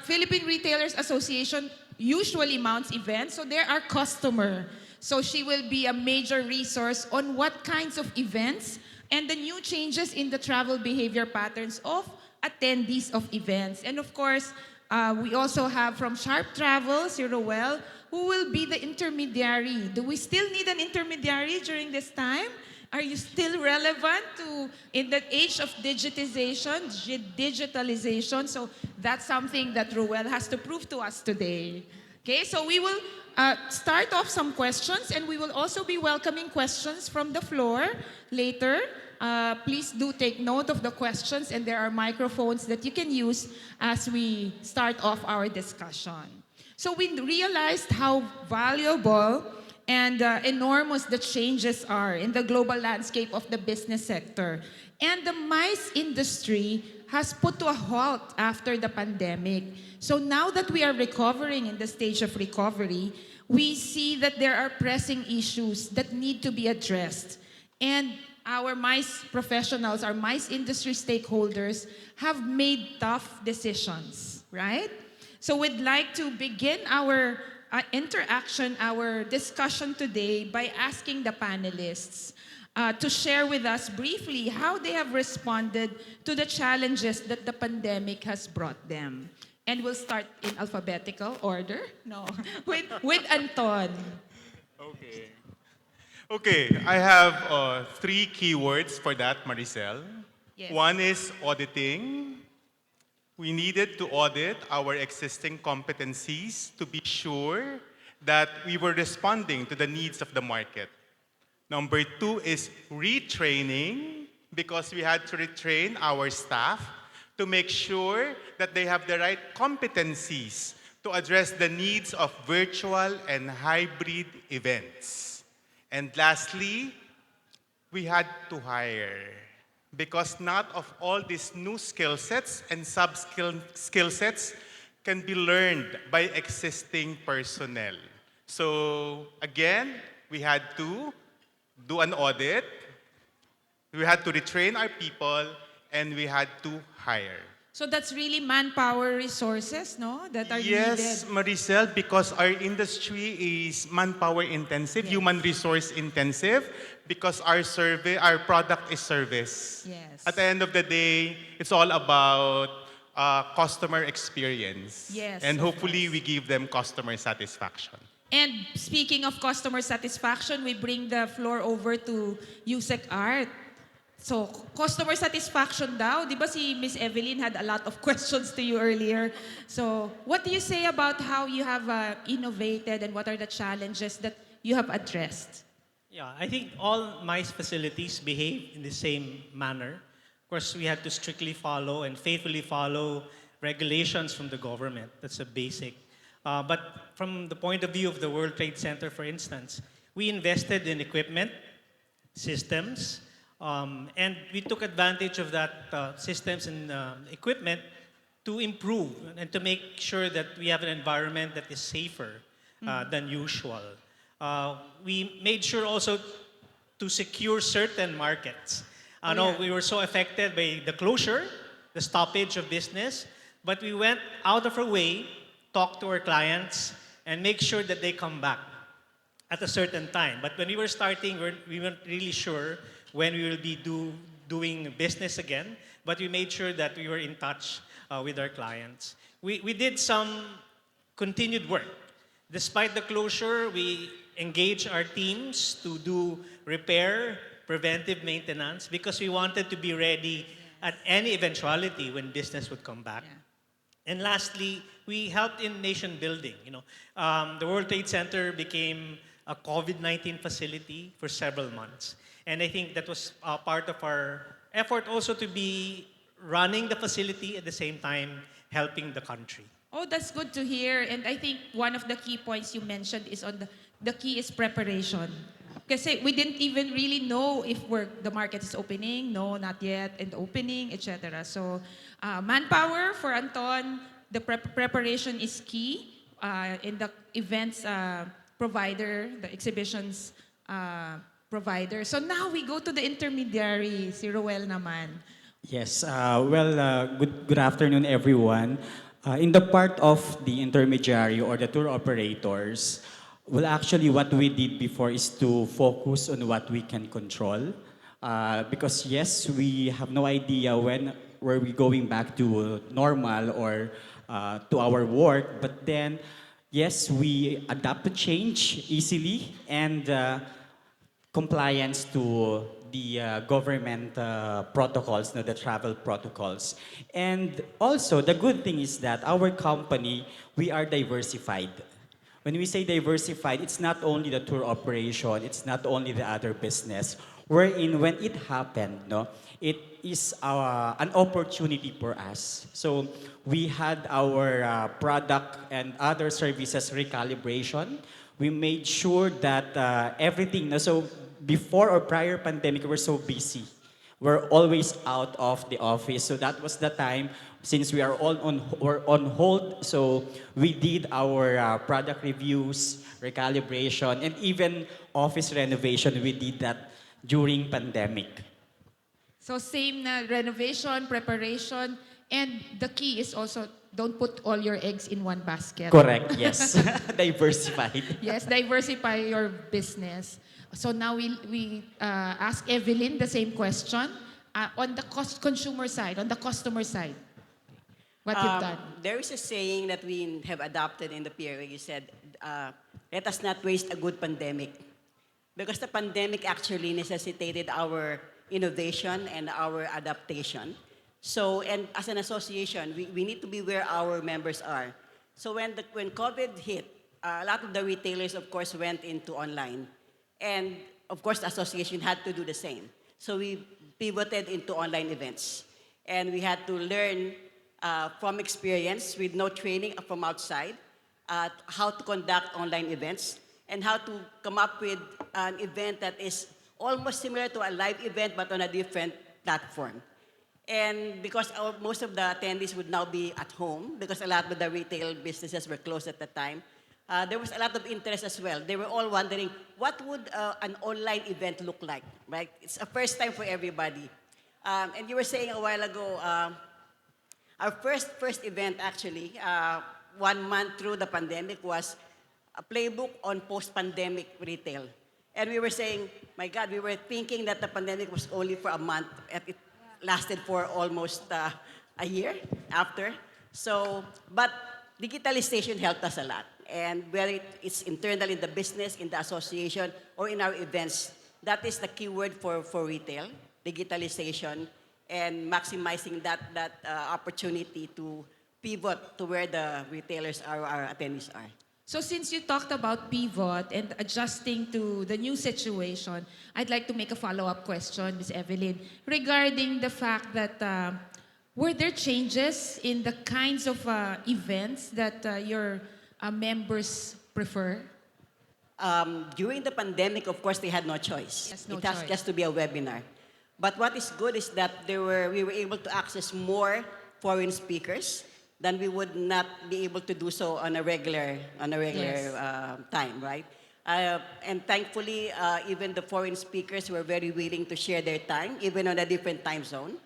Philippine Retailers Association usually mounts events, so they're our customer. So she will be a major resource on what kinds of events and the new changes in the travel behavior patterns of attendees of events. And of course, we also have from Sharp Travel, si Roel, who will be the intermediary. Do we still need an intermediary during this time? Are you still relevant in the age of digitization, digitalization? So that's something that Roel has to prove to us today. Okay, so we will start off some questions, and we will also be welcoming questions from the floor later. Please do take note of the questions, and there are microphones that you can use as we start off our discussion. So we realized how valuable and enormous the changes are in the global landscape of the business sector. And the MICE industry has put to a halt after the pandemic. So now that we are recovering in the stage of recovery, we see that there are pressing issues that need to be addressed. And our MICE professionals, our MICE industry stakeholders have made tough decisions, right? So we'd like to begin our interaction, our discussion today by asking the panelists to share with us briefly how they have responded to the challenges that the pandemic has brought them. And we'll start in alphabetical order. No, with Anton. Okay. Okay, I have three keywords for that, Maricel. Yes. One is auditing. We needed to audit our existing competencies to be sure that we were responding to the needs of the market. Number two is retraining, because we had to retrain our staff to make sure that they have the right competencies to address the needs of virtual and hybrid events. And lastly, we had to hire, because not of all these new skill sets and skill sets can be learned by existing personnel. So again, we had to do an audit, we had to retrain our people, and we had to hire. So that's really manpower resources, no? That are Yes, needed. Maricel, because our industry is manpower intensive, human resource intensive, because our product is service. Yes. At the end of the day, it's all about customer experience. Yes, And of hopefully we give them customer satisfaction. And speaking of customer satisfaction, we bring the floor over to Yusek Art. So, customer satisfaction daw. Di ba si Miss Evelyn had a lot of questions to you earlier. So, what do you say about how you have innovated and what are the challenges that you have addressed? Yeah, I think all MICE facilities behave in the same manner. Of course, we had to strictly follow and faithfully follow regulations from the government. That's a basic. But from the point of view of the World Trade Center, for instance, we invested in equipment, systems, and we took advantage of that systems and equipment to improve and to make sure that we have an environment that is safer than usual. We made sure also to secure certain markets. I know we were so affected by the closure, the stoppage of business, but we went out of our way, talked to our clients, and make sure that they come back at a certain time. But when we were starting, we weren't really sure when we will be doing business again, but we made sure that we were in touch with our clients. We did some continued work. Despite the closure, we engaged our teams to do repair, preventive maintenance, because we wanted to be ready at any eventuality when business would come back. And lastly, we helped in nation building. The World Trade Center became a COVID-19 facility for several months. And I think that was part of our effort also to be running the facility at the same time helping the country. Oh, that's good to hear. And I think one of the key points you mentioned is on the key is preparation. Kasi we didn't even really know if the market is opening. No, not yet. And opening, etc. So manpower for Anton, the preparation is key in the events provider, the exhibitions provider. So now we go to the intermediary, si Roel naman. Yes, good afternoon, everyone. In the part of the intermediary or the tour operators, well, actually, what we did before is to focus on what we can control. Because yes, we have no idea when we're we going back to normal or to our work. But then, yes, we adapt to change easily and compliance to the government protocols, the travel protocols. And also, the good thing is that our company, we are diversified. When we say diversified, it's not only the tour operation, it's not only the other business, wherein when it happened, it is an opportunity for us. So we had our product and other services recalibration. We made sure that everything, so before or prior pandemic, we're so busy. We're always out of the office. So that was the time, since we are all on hold, so we did our product reviews, recalibration, and even office renovation. We did that during pandemic. So same na renovation, preparation, and the key is also don't put all your eggs in one basket. Correct, yes. Diversified. Yes, diversify your business. So now we ask Evelyn the same question on the consumer side, on the customer side. What you've done? There is a saying that we have adopted in the PRA. You said, let us not waste a good pandemic. Because the pandemic actually necessitated our innovation and our adaptation. So, and as an association, we need to be where our members are. So when COVID hit, a lot of the retailers, of course, went into online. And of course, the association had to do the same. So we pivoted into online events. And we had to learn from experience with no training from outside, how to conduct online events and how to come up with an event that is almost similar to a live event but on a different platform. And because most of the attendees would now be at home, because a lot of the retail businesses were closed at the time, there was a lot of interest as well. They were all wondering, what would an online event look like, right? It's a first time for everybody. And you were saying a while ago, our first event actually, 1 month through the pandemic, was a playbook on post-pandemic retail. And we were saying, my God, we were thinking that the pandemic was only for a month, and it lasted for almost a year after. So, but digitalization helped us a lot. And whether it's internal in the business, in the association, or in our events, that is the key word for retail, digitalization, and maximizing that opportunity to pivot to where the retailers are, our attendees are. So since you talked about pivot and adjusting to the new situation, I'd like to make a follow-up question, Ms. Evelyn, regarding the fact that were there changes in the kinds of events that your members prefer? During the pandemic, of course, they had no choice. Yes, no it has choice. just to be a webinar. But what is good is that we were able to access more foreign speakers than we would not be able to do so on a regular Yes. time, right? And thankfully, even the foreign speakers were very willing to share their time, even on a different time zone.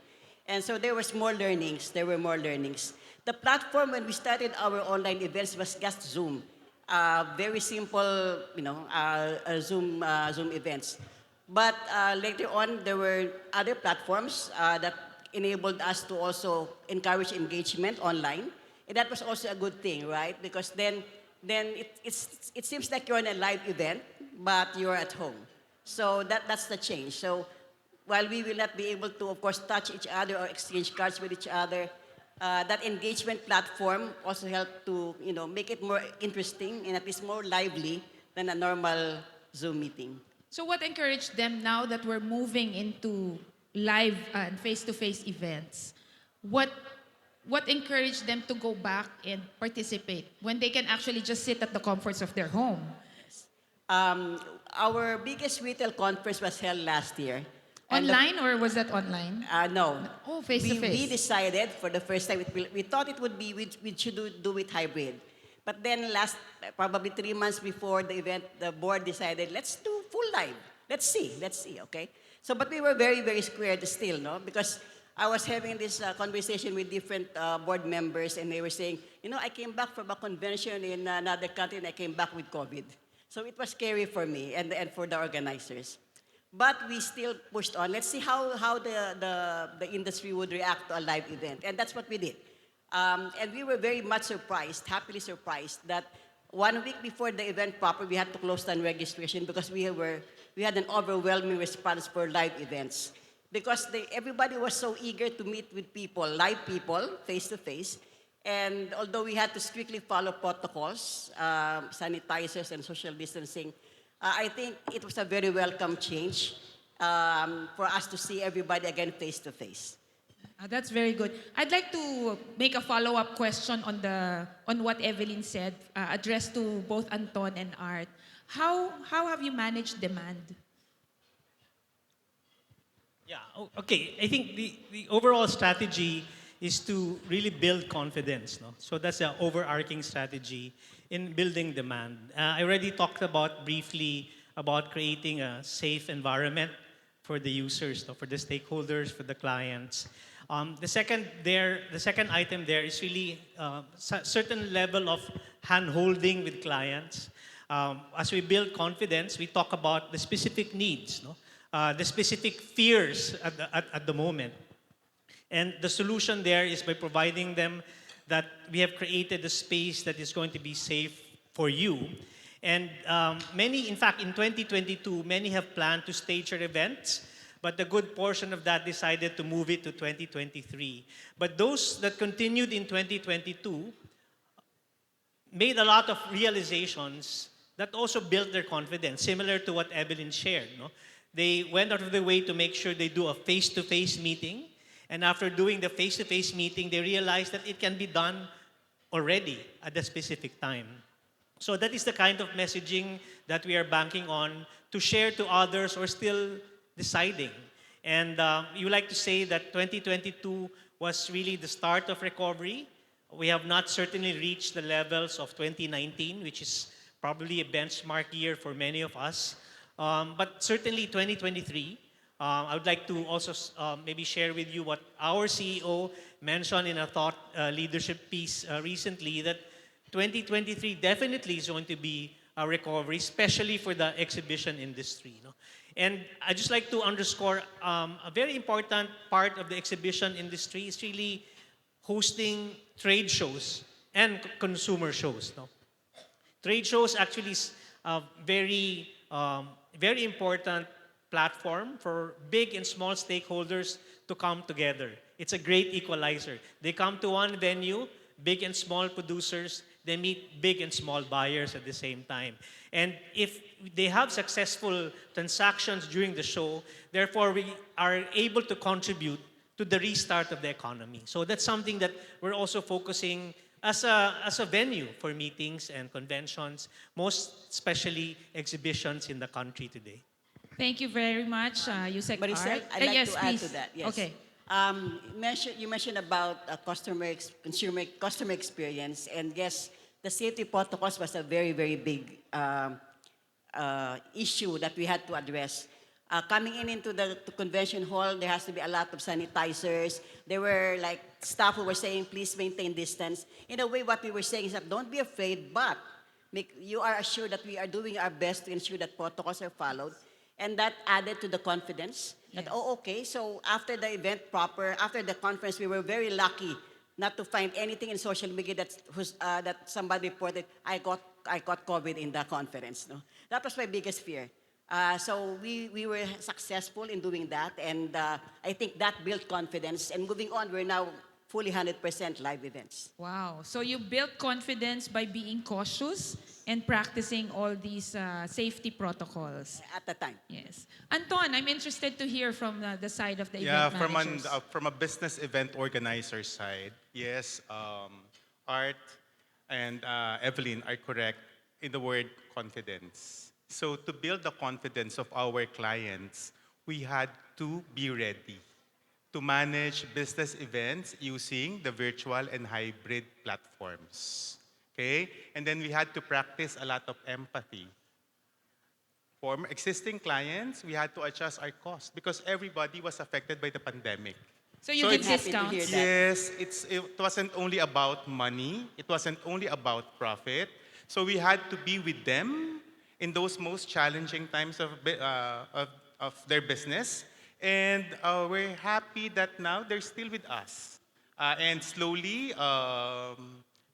And so there was more learnings. There were more learnings. The platform when we started our online events was just Zoom. Very simple, Zoom events. But later on, there were other platforms that enabled us to also encourage engagement online. And that was also a good thing, right? Because then it seems like you're in a live event, but you're at home. So that's the change. So while we will not be able to, of course, touch each other or exchange cards with each other, that engagement platform also helped to make it more interesting and at least more lively than a normal Zoom meeting. So what encouraged them now that we're moving into live and face-to-face events? What encouraged them to go back and participate when they can actually just sit at the comforts of their home? Our biggest retail conference was held last year. And Online or was that online? No. Oh, face-to-face. We decided for the first time, we thought it would be, we should do it hybrid. But then probably 3 months before the event, the board decided, let's do full live. Let's see, okay? So, but we were very, very scared still, no? Because I was having this conversation with different board members and they were saying, I came back from a convention in another country and I came back with COVID. So it was scary for me and for the organizers. But we still pushed on. Let's see how the industry would react to a live event. And that's what we did. And we were very much surprised, happily surprised, that 1 week before the event proper, we had to close down registration because we had an overwhelming response for live events. Because everybody was so eager to meet with people, live people, face-to-face. And although we had to strictly follow protocols, sanitizers and social distancing, I think it was a very welcome change for us to see everybody again face-to-face. That's very good. I'd like to make a follow-up question on what Evelyn said, addressed to both Anton and Art. How have you managed demand? Yeah, okay. I think the overall strategy is to really build confidence. No? So that's the overarching strategy in building demand. I already talked briefly about creating a safe environment for the users, no, for the stakeholders, for the clients. The second item there is really certain level of hand-holding with clients. As we build confidence, we talk about the specific needs, no? The specific fears at the moment. And the solution there is by providing them that we have created a space that is going to be safe for you. And many, in fact, in 2022, many have planned to stage their events, but a good portion of that decided to move it to 2023. But those that continued in 2022 made a lot of realizations that also built their confidence, similar to what Evelyn shared. No? They went out of their way to make sure they do a face-to-face meeting, and after doing the face-to-face meeting, they realized that it can be done already at a specific time. So that is the kind of messaging that we are banking on to share to others who are still deciding. And you like to say that 2022 was really the start of recovery. We have not certainly reached the levels of 2019, which is probably a benchmark year for many of us. But certainly 2023, I would like to also maybe share with you what our CEO mentioned in a thought leadership piece recently, that 2023 definitely is going to be a recovery, especially for the exhibition industry. No? And I'd just like to underscore a very important part of the exhibition industry is really hosting trade shows and consumer shows. No? Trade shows actually is a very important platform for big and small stakeholders to come together. It's a great equalizer. They come to one venue, big and small producers, they meet big and small buyers at the same time. And if they have successful transactions during the show, therefore we are able to contribute to the restart of the economy. So that's something that we're also focusing as a venue for meetings and conventions, most especially exhibitions in the country today. Thank you very much, Yusek Maricel, Art. I'd like Yes, to add please. to that. Yes. Okay. You mentioned about customer experience, and yes, the safety protocols was a very, very big issue that we had to address. Coming into the convention hall, there has to be a lot of sanitizers. There were like staff who were saying, please maintain distance. In a way, what we were saying is that don't be afraid, but you are assured that we are doing our best to ensure that protocols are followed. And that added to the confidence that, oh, okay, so after the event proper, after the conference, we were very lucky not to find anything in social media that somebody reported, I got COVID in the conference. No? That was my biggest fear. So we were successful in doing that, and I think that built confidence. And moving on, we're now fully 100% live events. Wow. So you built confidence by being cautious and practicing all these safety protocols. At the time. Yes. Anton, I'm interested to hear from the side of the Yeah, event managers. from a business event organizer side, yes, Art and Evelyn are correct in the word confidence. So to build the confidence of our clients, we had to be ready to manage business events using the virtual and hybrid platforms. Okay? And then we had to practice a lot of empathy. For existing clients, we had to adjust our costs because everybody was affected by the pandemic. So you give discounts? Yes, it wasn't only about money. It wasn't only about profit. So we had to be with them in those most challenging times of their business. And we're happy that now they're still with us. And slowly,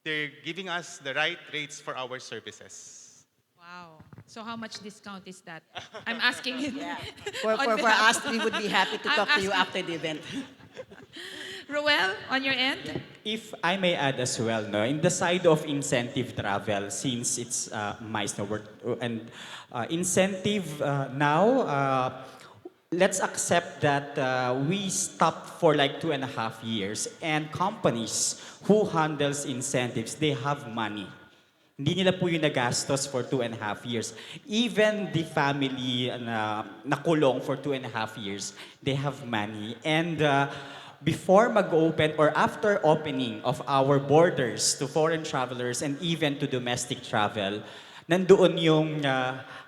they're giving us the right rates for our services. Wow. So how much discount is that? I'm asking it. Yeah. For us, we would be happy to talk to you after the event. Roel, on your end? If I may add as well, no, in the side of incentive travel, since it's Micecon and incentive now, let's accept that we stopped for like 2.5 years, and companies who handles incentives, they have money. Hindi nila po yung nagastos for 2.5 years. Even the family na nakulong for 2.5 years, they have money. And before mag-open or after opening of our borders to foreign travelers and even to domestic travel, nandoon yung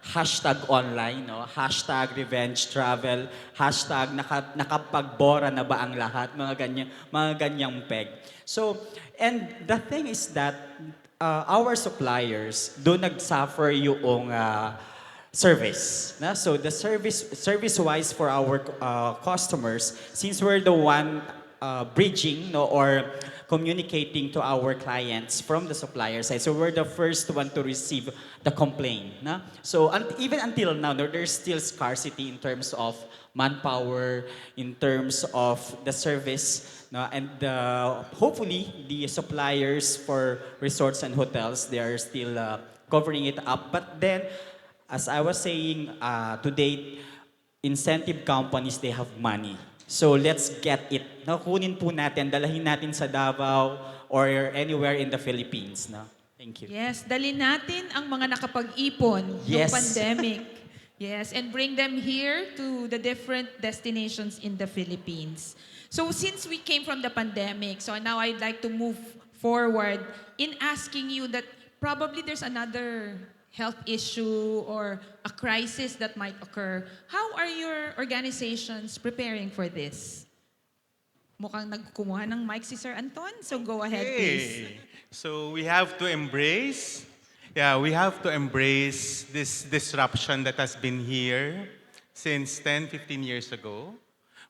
hashtag online, no? Hashtag revenge travel, hashtag nakapagbora na ba ang lahat, mga ganyang peg. So, and the thing is that our suppliers do nagsuffer yung service. Na? So the service-wise for our customers, since we're the one bridging, no, or communicating to our clients from the supplier side, so we're the first one to receive the complaint. Na? So even until now, there's still scarcity in terms of manpower, in terms of the service, no? And hopefully the suppliers for resorts and hotels, they are still covering it up. But then, as I was saying, to date, incentive companies, they have money. So let's get it. No, kunin po natin, dalahin natin sa Davao or anywhere in the Philippines. No? Thank you. Yes, dalhin natin ang mga nakapag-ipon ng Yes. pandemic. Yes, and bring them here to the different destinations in the Philippines. So since we came from the pandemic, so now I'd like to move forward in asking you that probably there's another health issue or a crisis that might occur. How are your organizations preparing for this? Mukhang nagkumuha ng mic si Sir Anton, so go ahead, please. So we have to embrace, this disruption that has been here since 10, 15 years ago.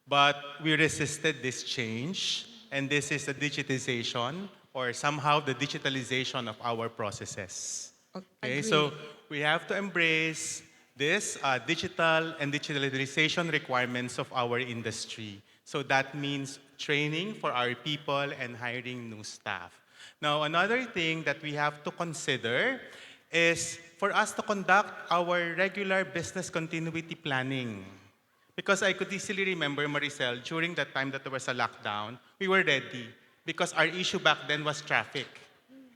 But we resisted this change, and this is the digitization or somehow the digitalization of our processes. Okay, so we have to embrace this digital and digitalization requirements of our industry. So that means training for our people and hiring new staff. Now, another thing that we have to consider is for us to conduct our regular business continuity planning. Because I could easily remember, Maricel, during that time that there was a lockdown, we were ready because our issue back then was traffic.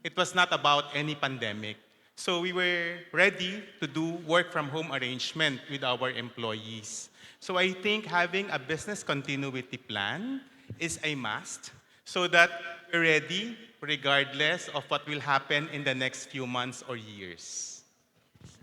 It was not about any pandemic. So we were ready to do work from home arrangement with our employees. So I think having a business continuity plan is a must so that we're ready regardless of what will happen in the next few months or years.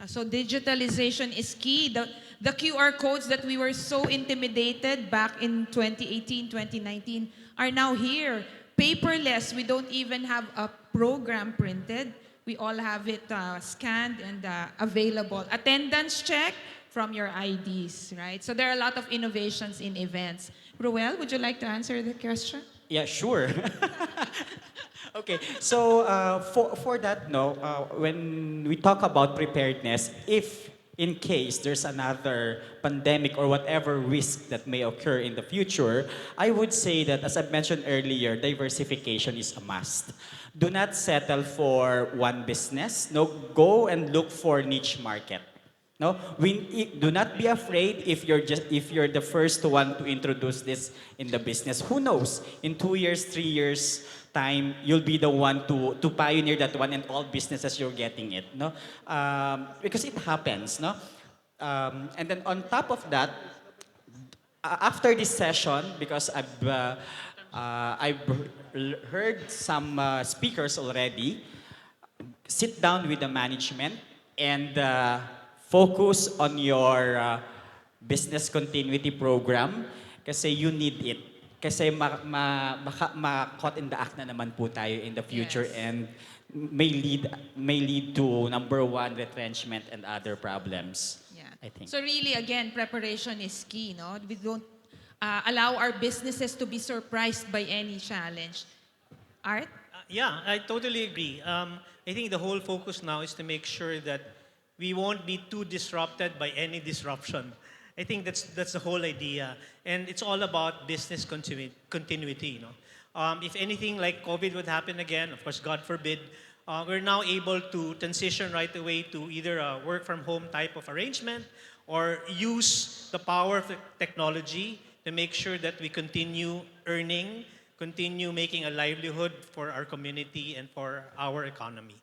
So digitalization is key. The QR codes that we were so intimidated back in 2018, 2019 are now here. Paperless, we don't even have a program printed. We all have it scanned and available. Attendance check from your IDs, right? So there are a lot of innovations in events. Ruel, would you like to answer the question? Yeah, sure. Okay, so for that, no, when we talk about preparedness, if in case there's another pandemic or whatever risk that may occur in the future, I would say that, as I mentioned earlier, diversification is a must. Do not settle for one business. No, go and look for niche market. No, do not be afraid if you're the first one to introduce this in the business. Who knows? In 2 years, 3 years time, you'll be the one to pioneer that one, and all businesses you're getting it. No, because it happens. No, and then on top of that, after this session, because I've heard some speakers already, sit down with the management and focus on your business continuity program kasi you need it. Kasi ma-caught in the act na naman po tayo in the future, and may lead to number one, retrenchment and other problems. Yeah. I think. So really, again, preparation is key, no? We don't allow our businesses to be surprised by any challenge. Art? Yeah, I totally agree. I think the whole focus now is to make sure that we won't be too disrupted by any disruption. I think that's the whole idea. And it's all about business continuity. You know? If anything like COVID would happen again, of course, God forbid, we're now able to transition right away to either a work from home type of arrangement or use the power of the technology to make sure that we continue earning, continue making a livelihood for our community and for our economy.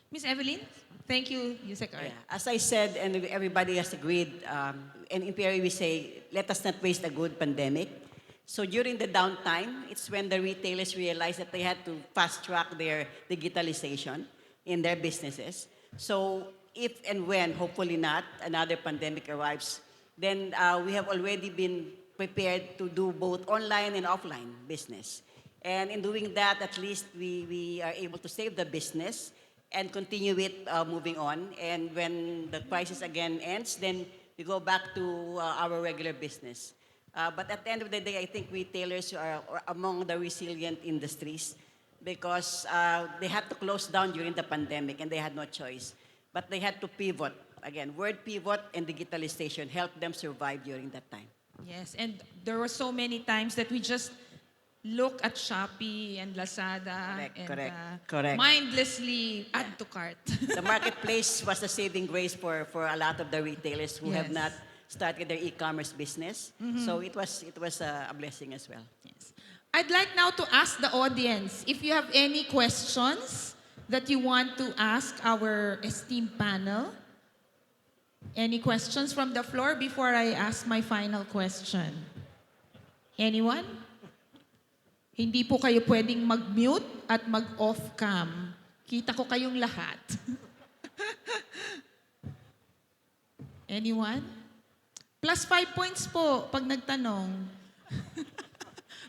Miss Evelyn? Thank you, Yusek Art. Yeah. As I said, and everybody has agreed, and in Perry we say, let us not waste a good pandemic. So during the downtime, it's when the retailers realized that they had to fast track their digitalization in their businesses. So if and when, hopefully not, another pandemic arrives, then we have already been prepared to do both online and offline business. And in doing that, at least we are able to save the business and continue it moving on. And when the crisis again ends, then we go back to our regular business. But at the end of the day, I think retailers are among the resilient industries because they had to close down during the pandemic and they had no choice. But they had to pivot. Again, word pivot and digitalization helped them survive during that time. Yes, and there were so many times that we just look at Shopee and Lazada and Correct. mindlessly add to cart. The marketplace was a saving grace for a lot of the retailers who have Yes. not started their e-commerce business. Mhm. So it was a blessing as well. I'd like now to ask the audience if you have any questions that you want to ask our esteemed panel. Any questions from the floor before I ask my final question? Anyone? Hindi po kayo pwedeng mag-mute at mag-off cam. Kita ko kayong lahat. Anyone? Plus 5 points po pag nagtanong.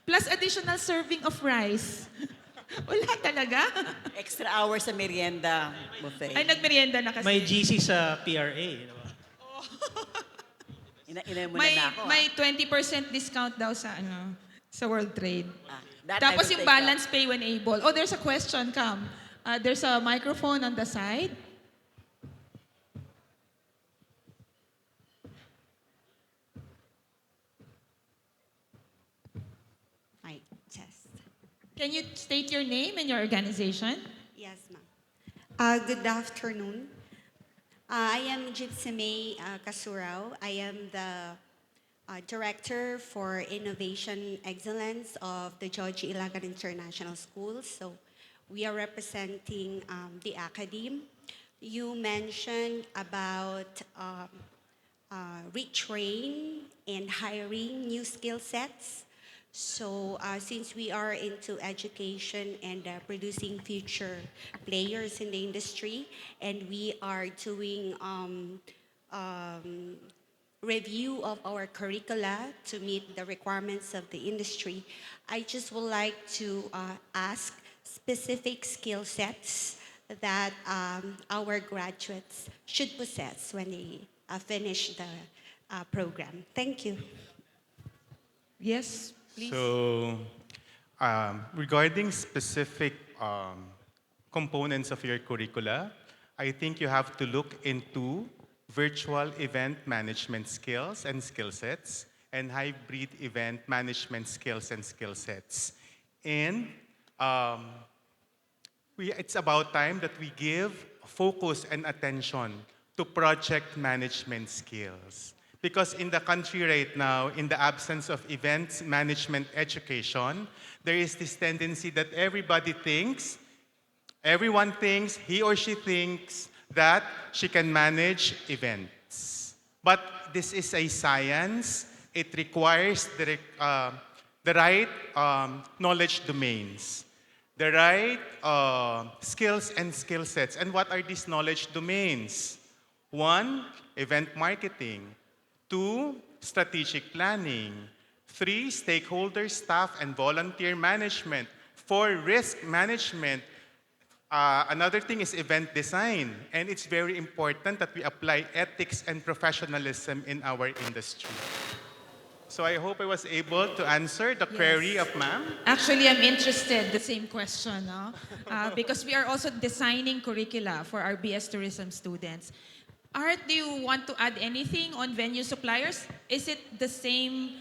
Plus additional serving of rice. Wala talaga. Extra hours sa merienda buffet. Ay, nagmerienda na kasi. May GC sa PRA. Ina mo May, na ako. may 20% discount daw sa sa World Trade. That I Tapos will yung take balance pay when able. Oh, there's a question, come. There's a microphone on the side. Hi, test. Can you state your name and your organization? Yes, ma'am. Good afternoon. I am Gypsy May Kasurao. I am the Director for Innovation Excellence of the George Ilagan International School. So we are representing the academe. You mentioned about retrain and hiring new skill sets. So since we are into education and producing future players in the industry, and we are doing review of our curricula to meet the requirements of the industry, I just would like to ask specific skill sets that our graduates should possess when they finish the program. Thank you. Yes, please. So, regarding specific components of your curricula, I think you have to look into virtual event management skills and skill sets, and hybrid event management skills and skill sets. And it's about time that we give focus and attention to project management skills. Because in the country right now, in the absence of events management education, there is this tendency that everyone thinks, he or she thinks that she can manage events. But this is a science. It requires the right knowledge domains, the right skills and skill sets. And what are these knowledge domains? 1, event marketing. 2, strategic planning. 3, stakeholder, staff, and volunteer management. 4, risk management. Another thing is event design. And it's very important that we apply ethics and professionalism in our industry. So I hope I was able to answer the query of ma'am. Actually, I'm interested, the same question, no? Because we are also designing curricula for our BS Tourism students. Art, do you want to add anything on venue suppliers? Is it the same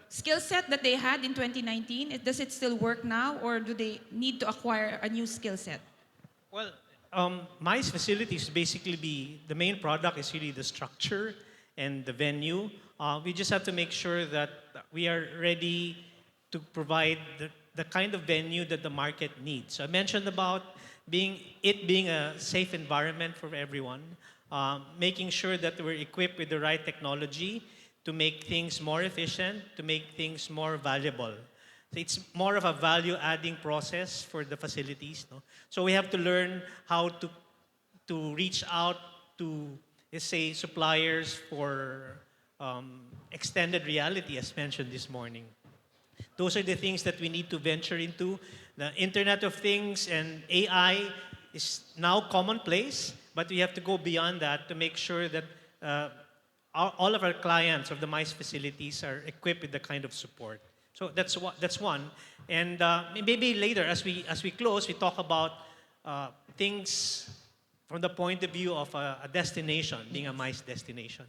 skill set that they had in 2019? Does it still work now, or do they need to acquire a new skill set? Well, MICE facilities basically the main product is really the structure and the venue. We just have to make sure that we are ready to provide the kind of venue that the market needs. So I mentioned about being a safe environment for everyone, making sure that we're equipped with the right technology to make things more efficient, to make things more valuable. So it's more of a value-adding process for the facilities. No? So we have to learn how to to reach out to, let's say, suppliers for extended reality, as mentioned this morning. Those are the things that we need to venture into. The Internet of Things and AI is now commonplace, but we have to go beyond that to make sure that all of our clients of the MICE facilities are equipped with the kind of support. So that's one. And maybe later, as we close, we talk about things from the point of view of a destination, being a MICE destination.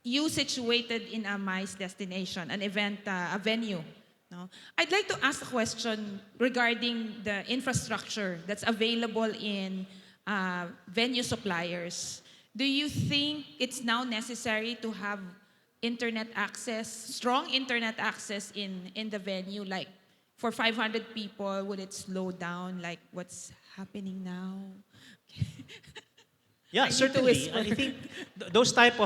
You situated in a MICE destination, an event, a venue. No? I'd like to ask a question regarding the infrastructure that's available in venue suppliers. Do you think it's now necessary to have internet access, strong internet access in the venue? Like for 500 people, would it slow down like what's happening now? Yeah, I need to certainly. whisper. I think those type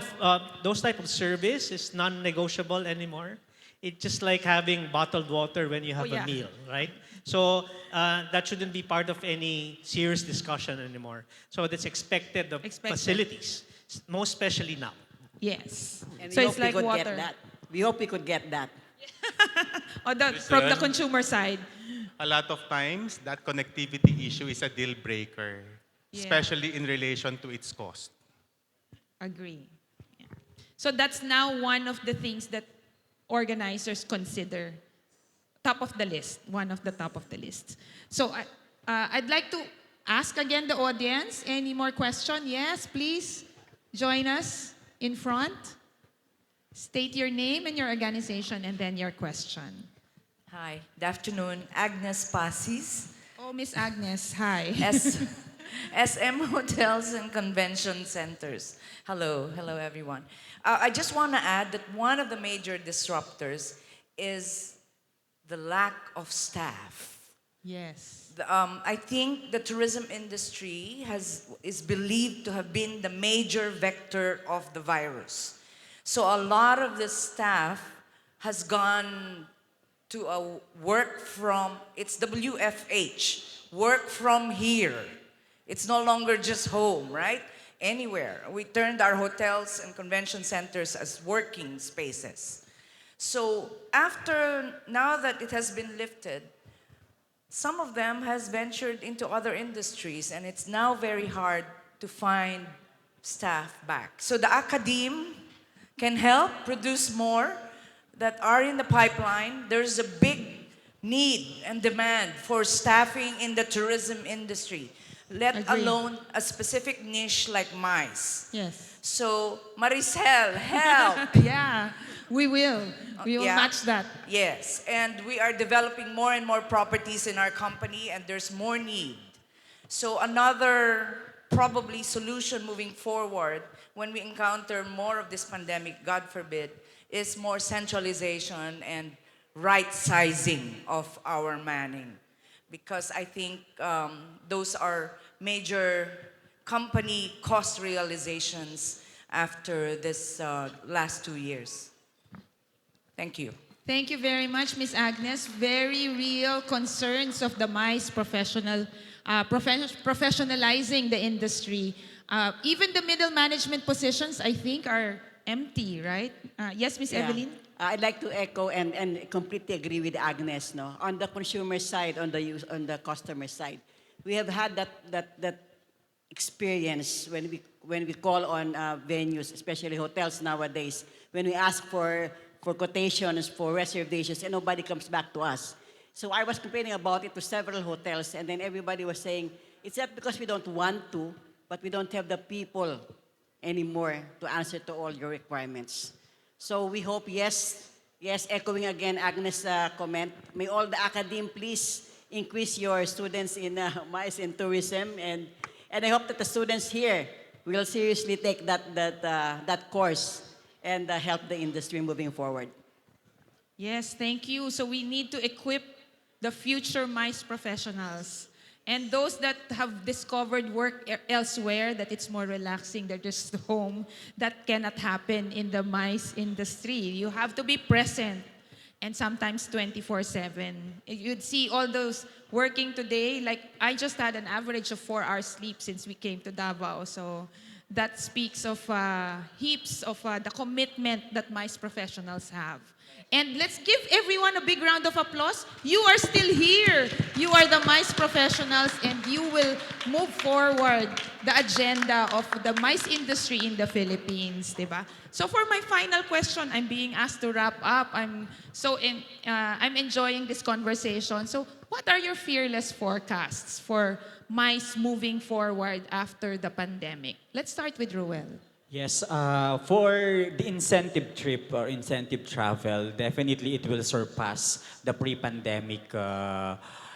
of service is non-negotiable anymore. It's just like having bottled water when you have yeah. a meal, right? So that shouldn't be part of any serious discussion anymore. So that's expected of facilities, most especially now. Yes. And we So hope it's we like could water. get that. We hope we could get that. From the Listen. consumer side. A lot of times, that connectivity issue is a deal breaker, Yeah. especially in relation to its cost. Agree. Yeah. So that's now one of the things that organizers consider top of the list, one of the top of the list. So I'd like to ask again the audience, any more question? Yes, please join us in front. State your name and your organization and then your question. Hi, good afternoon. Agnes Pasis. Oh, Miss Agnes, hi. SM Hotels and Convention Centers. Hello, hello everyone. I just want to add that one of the major disruptors is the lack of staff. Yes. I think the tourism industry is believed to have been the major vector of the virus. So a lot of the staff has gone to a work from, it's WFH, work from here. It's no longer just home, right? Anywhere. We turned our hotels and convention centers as working spaces. So now that it has been lifted, some of them has ventured into other industries and it's now very hard to find staff back. So the academe can help produce more that are in the pipeline. There's a big need and demand for staffing in the tourism industry, let alone a specific niche like MICE. Yes. So Maricel, help! Yeah, we will. We will match that. Yes, and we are developing more and more properties in our company and there's more need. So another probably solution moving forward when we encounter more of this pandemic, God forbid, is more centralization and right sizing of our manning. Because I think those are major company cost realizations after this last 2 years. Thank you. Thank you very much, Ms. Agnes. Very real concerns of the MICE professionalizing the industry. Even the middle management positions, I think, are empty, right? Yes, Ms. Evelyn? I'd like to echo and completely agree with Agnes. No, on the consumer side, on the customer side, we have had that experience when we call on venues, especially hotels nowadays. When we ask for quotations, for reservations, and nobody comes back to us. So I was complaining about it to several hotels, and then everybody was saying, it's not because we don't want to, but we don't have the people anymore to answer to all your requirements. So we hope, yes, echoing again Agnes' comment, may all the academe please increase your students in MICE and tourism, and I hope that the students here will seriously take that course and help the industry moving forward. Yes, thank you. So we need to equip the future MICE professionals. And those that have discovered work elsewhere, that it's more relaxing, they're just home, that cannot happen in the MICE industry. You have to be present and sometimes 24/7. You'd see all those working today, like I just had an average of 4 hours sleep since we came to Davao. So that speaks of heaps of the commitment that MICE professionals have. And let's give everyone a big round of applause. You are still here. You are the MICE professionals, and you will move forward the agenda of the MICE industry in the Philippines, diba? So for my final question, I'm being asked to wrap up. I'm enjoying this conversation. So what are your fearless forecasts for MICE moving forward after the pandemic? Let's start with Ruel. Yes, for the incentive trip or incentive travel, definitely it will surpass the pre-pandemic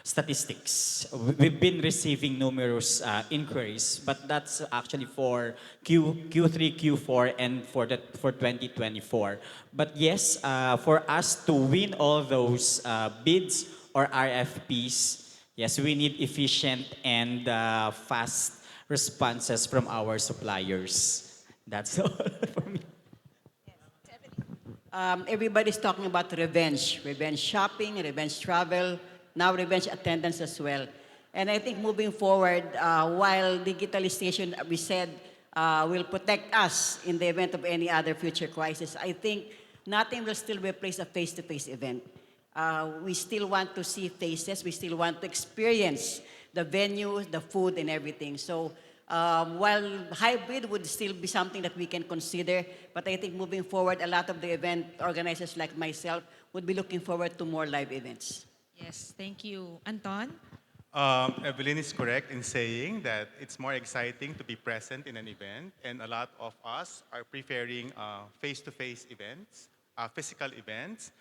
statistics. We've been receiving numerous inquiries, but that's actually for Q3, Q4, and for 2024. But yes, for us to win all those bids or RFPs, yes, we need efficient and fast responses from our suppliers. That's all for me. Everybody's talking about revenge shopping, revenge travel, now revenge attendance as well. And I think moving forward, while digitalization, we said, will protect us in the event of any other future crisis, I think nothing will still replace a face-to-face event. We still want to see faces, we still want to experience the venue, the food, and everything. So while hybrid would still be something that we can consider, but I think moving forward, a lot of the event organizers like myself would be looking forward to more live events. Yes, thank you. Anton? Evelyn is correct in saying that it's more exciting to be present in an event, and a lot of us are preferring face-to-face events, physical events.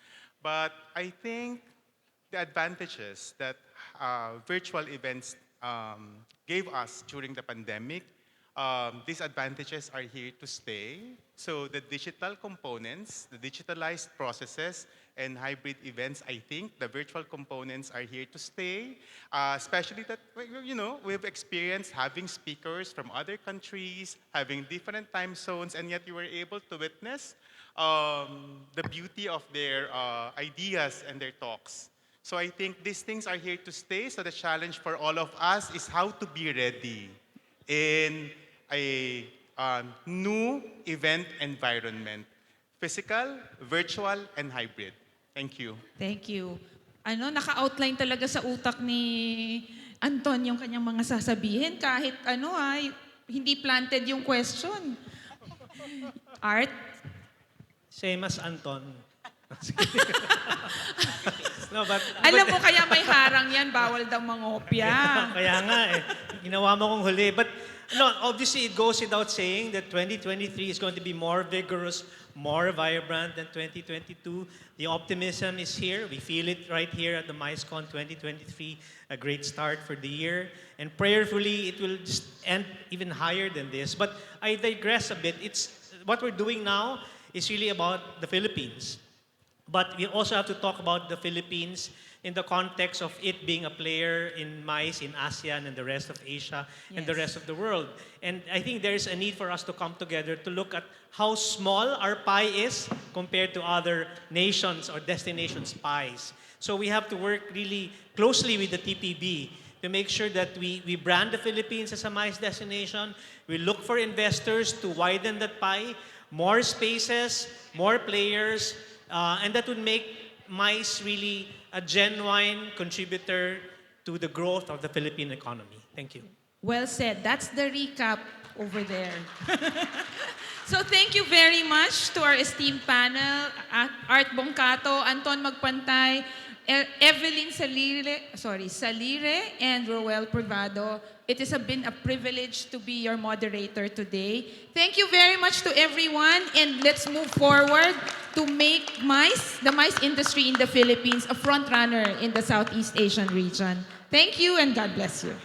But I think the advantages that virtual events gave us during the pandemic, these advantages are here to stay. So the digital components, the digitalized processes, and hybrid events, I think the virtual components are here to stay, especially that, you know, we've experienced having speakers from other countries, having different time zones, and yet you were able to witness the beauty of their ideas and their talks. So I think these things are here to stay. So the challenge for all of us is how to be ready in a new event environment. Physical, virtual, and hybrid. Thank you. Thank you. Ano, naka-outline talaga sa utak ni Anton yung kanyang mga sasabihin kahit ano ay hindi planted yung question. Art? Same as Anton. No, Alam mo kaya may harang yan, bawal daw mangopya. Kaya nga eh, ginawa mo kong huli. But no, obviously it goes without saying that 2023 is going to be more vigorous, more vibrant than 2022. The optimism is here. We feel it right here at the Micecon 2023, a great start for the year. And prayerfully, it will just end even higher than this. But I digress a bit. What we're doing now is really about the Philippines. But we also have to talk about the Philippines in the context of it being a player in MICE, in ASEAN, and the rest of Asia, and the rest of the world. And I think there is a need for us to come together to look at how small our pie is compared to other nations or destinations' pies. So we have to work really closely with the TPB to make sure that we brand the Philippines as a MICE destination. We look for investors to widen that pie, more spaces, more players, and that would make MICE really a genuine contributor to the growth of the Philippine economy. Thank you. Well said. That's the recap over there. So thank you very much to our esteemed panel, Art Bongcato, Anton Magpantay, Evelyn Salire, and Roel Privado. It has been a privilege to be your moderator today. Thank you very much to everyone, and let's move forward to make MICE, the MICE industry in the Philippines, a front runner in the Southeast Asian region. Thank you, and God bless you.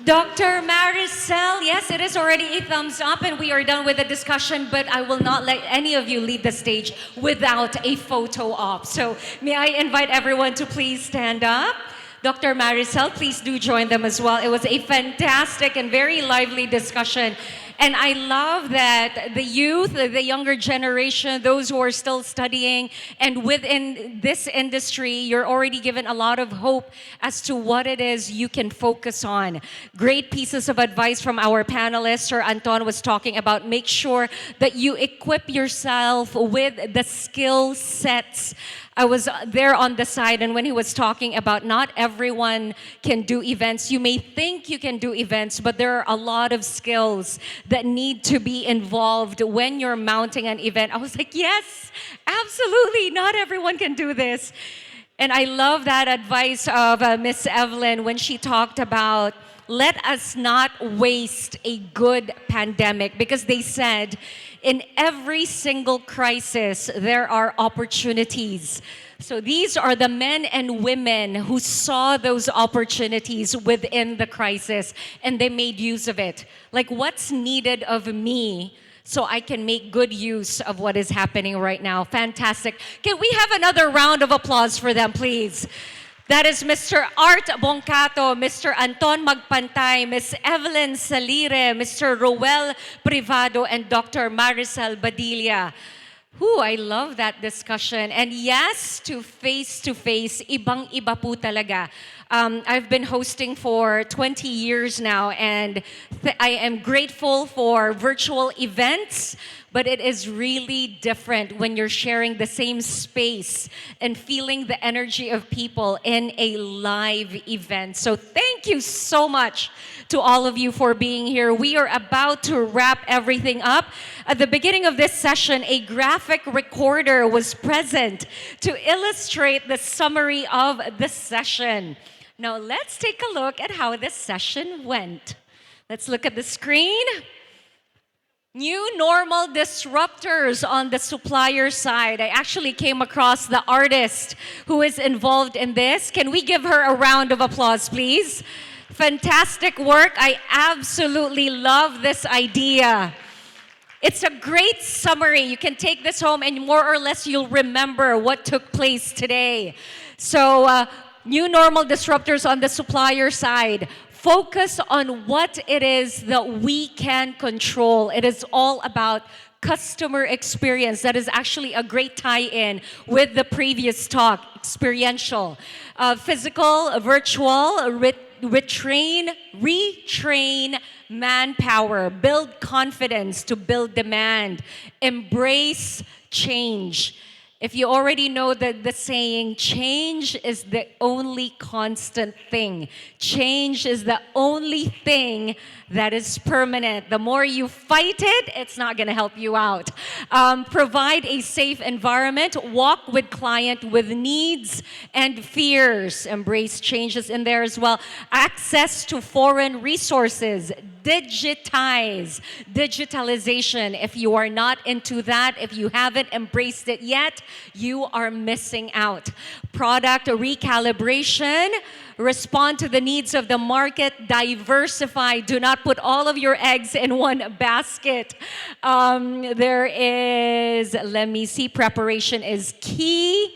Dr. Maricel, yes, it is already a thumbs up and we are done with the discussion, but I will not let any of you leave the stage without a photo op. So may I invite everyone to please stand up. Dr. Maricel, please do join them as well. It was a fantastic and very lively discussion. And I love that the youth, the younger generation, those who are still studying, and within this industry, you're already given a lot of hope as to what it is you can focus on. Great pieces of advice from our panelists. Sir Anton was talking about make sure that you equip yourself with the skill sets. I was there on the side, and when he was talking about not everyone can do events, you may think you can do events, but there are a lot of skills that need to be involved when you're mounting an event. I was like, yes, absolutely, not everyone can do this. And I love that advice of Miss Evelyn when she talked about let us not waste a good pandemic, because they said in every single crisis there are opportunities. So these are the men and women who saw those opportunities within the crisis and they made use of it. Like, what's needed of me so I can make good use of what is happening right now? Fantastic. Can we have another round of applause for them, please? That is Mr. Art Bongcato, Mr. Anton Magpantay, Ms. Evelyn Salire, Mr. Roel Privado, and Dr. Maricel Badilla. Whew, I love that discussion. And yes, to face, ibang-iba po talaga. I've been hosting for 20 years now, and I am grateful for virtual events, but it is really different when you're sharing the same space and feeling the energy of people in a live event. So thank you so much to all of you for being here. We are about to wrap everything up. At the beginning of this session, a graphic recorder was present to illustrate the summary of the session. Now let's take a look at how this session went. Let's look at the screen. New normal disruptors on the supplier side. I actually came across the artist who is involved in this. Can we give her a round of applause, please? Fantastic work. I absolutely love this idea. It's a great summary. You can take this home and more or less you'll remember what took place today. So, new normal disruptors on the supplier side. Focus on what it is that we can control. It is all about customer experience. That is actually a great tie-in with the previous talk, experiential. Physical, virtual, retrain manpower, build confidence to build demand, embrace change. If you already know the saying, change is the only constant thing. Change is the only thing that is permanent. The more you fight it, it's not going to help you out. Provide a safe environment. Walk with client with needs and fears. Embrace changes in there as well. Access to foreign resources. Digitalization. If you are not into that, if you haven't embraced it yet, you are missing out. Product recalibration. Respond to the needs of the market. Diversify. Do not put all of your eggs in one basket. There is, let me see, preparation is key.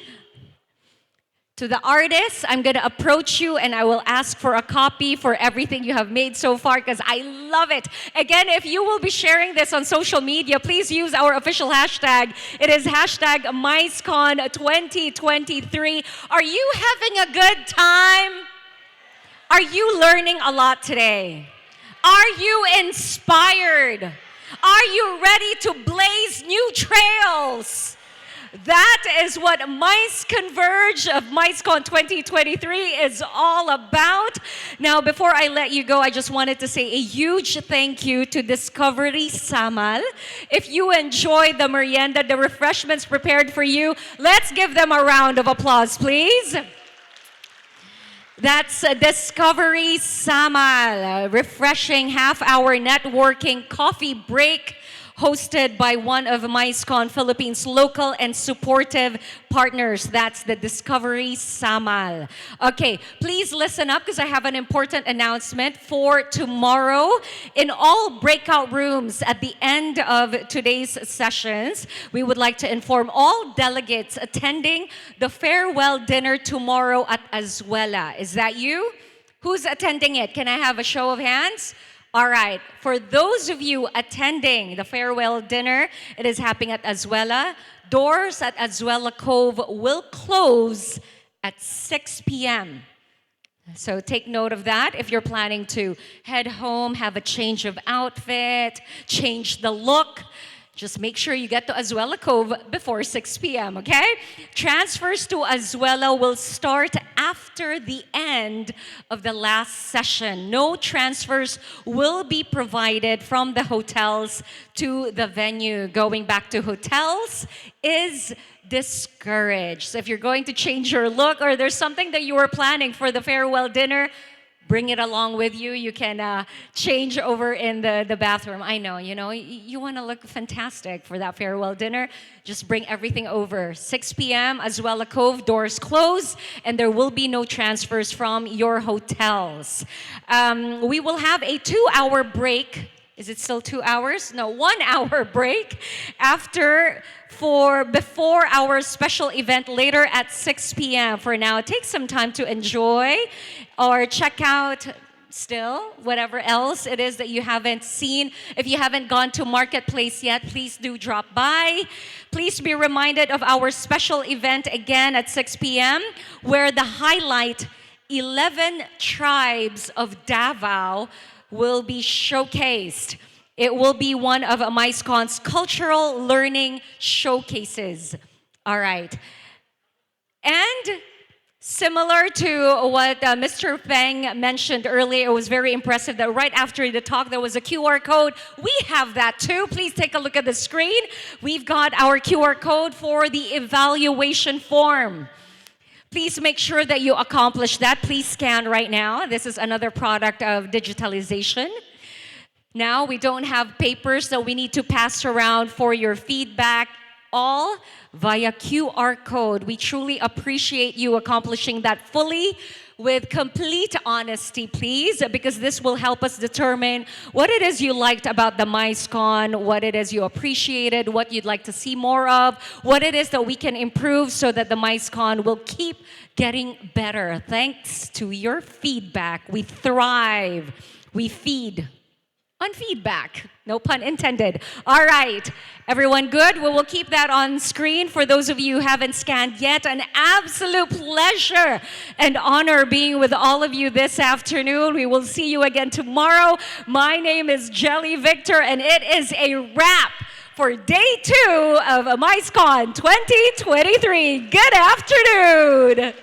To the artists, I'm going to approach you and I will ask for a copy for everything you have made so far because I love it. Again, if you will be sharing this on social media, please use our official hashtag. It is hashtag Micecon 2023. Are you having a good time? Are you learning a lot today? Are you inspired? Are you ready to blaze new trails? That is what Mice Converge of Micecon 2023 is all about. Now, before I let you go, I just wanted to say a huge thank you to Discovery Samal. If you enjoyed the merienda, the refreshments prepared for you, let's give them a round of applause, please. That's Discovery Samal, a refreshing half-hour networking coffee break hosted by one of Micecon Philippines' local and supportive partners. That's the Discovery Samal. Okay, please listen up because I have an important announcement for tomorrow. In all breakout rooms at the end of today's sessions, we would like to inform all delegates attending the farewell dinner tomorrow at Azuela. Is that you? Who's attending it? Can I have a show of hands? All right, for those of you attending the farewell dinner, it is happening at Azuela. Doors at Azuela Cove will close at 6 p.m. So take note of that if you're planning to head home, have a change of outfit, change the look. Just make sure you get to Azuela Cove before 6 p.m., okay? Transfers to Azuela will start after the end of the last session. No transfers will be provided from the hotels to the venue. Going back to hotels is discouraged. So if you're going to change your look or there's something that you were planning for the farewell dinner, bring it along with you. You can change over in the bathroom. I know, you want to look fantastic for that farewell dinner. Just bring everything over. 6 p.m. Azuela Cove, doors close, and there will be no transfers from your hotels. We will have a 2-hour break. Is it still 2 hours? No, 1 hour break before our special event later at 6 p.m. For now, take some time to enjoy or check out still whatever else it is that you haven't seen. If you haven't gone to Marketplace yet, please do drop by. Please be reminded of our special event again at 6 p.m. where the highlight 11 tribes of Davao will be showcased. It will be one of Micecon's cultural learning showcases. All right. And similar to what Mr. Feng mentioned earlier, it was very impressive that right after the talk there was a QR code. We have that too. Please take a look at the screen. We've got our QR code for the evaluation form. Please make sure that you accomplish that. Please scan right now. This is another product of digitalization. Now we don't have papers that we need to pass around for your feedback, all via QR code. We truly appreciate you accomplishing that fully with complete honesty, please, because this will help us determine what it is you liked about the Micecon, what it is you appreciated, what you'd like to see more of, what it is that we can improve so that the Micecon will keep getting better. Thanks to your feedback, we thrive, we feed on feedback. No pun intended. All right, everyone good? We will keep that on screen for those of you who haven't scanned yet. An absolute pleasure and honor being with all of you this afternoon. We will see you again tomorrow. My name is Jelly Victor, and it is a wrap for day 2 of Micecon 2023. Good afternoon.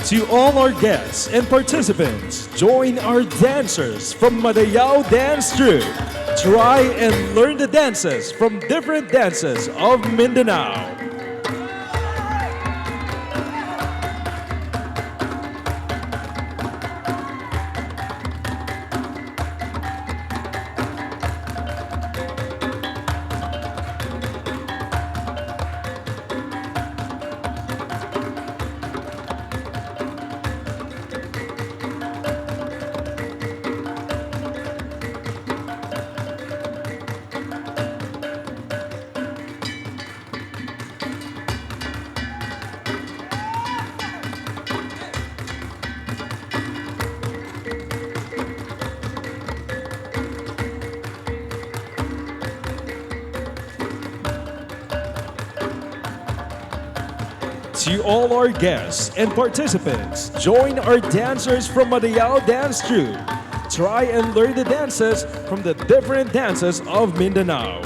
To all our guests and participants, join our dancers from Madayao Dance Troupe. Try and learn the dances from different dances of Mindanao. To all our guests and participants, join our dancers from Madayao Dance Troupe. Try and learn the dances from the different dances of Mindanao.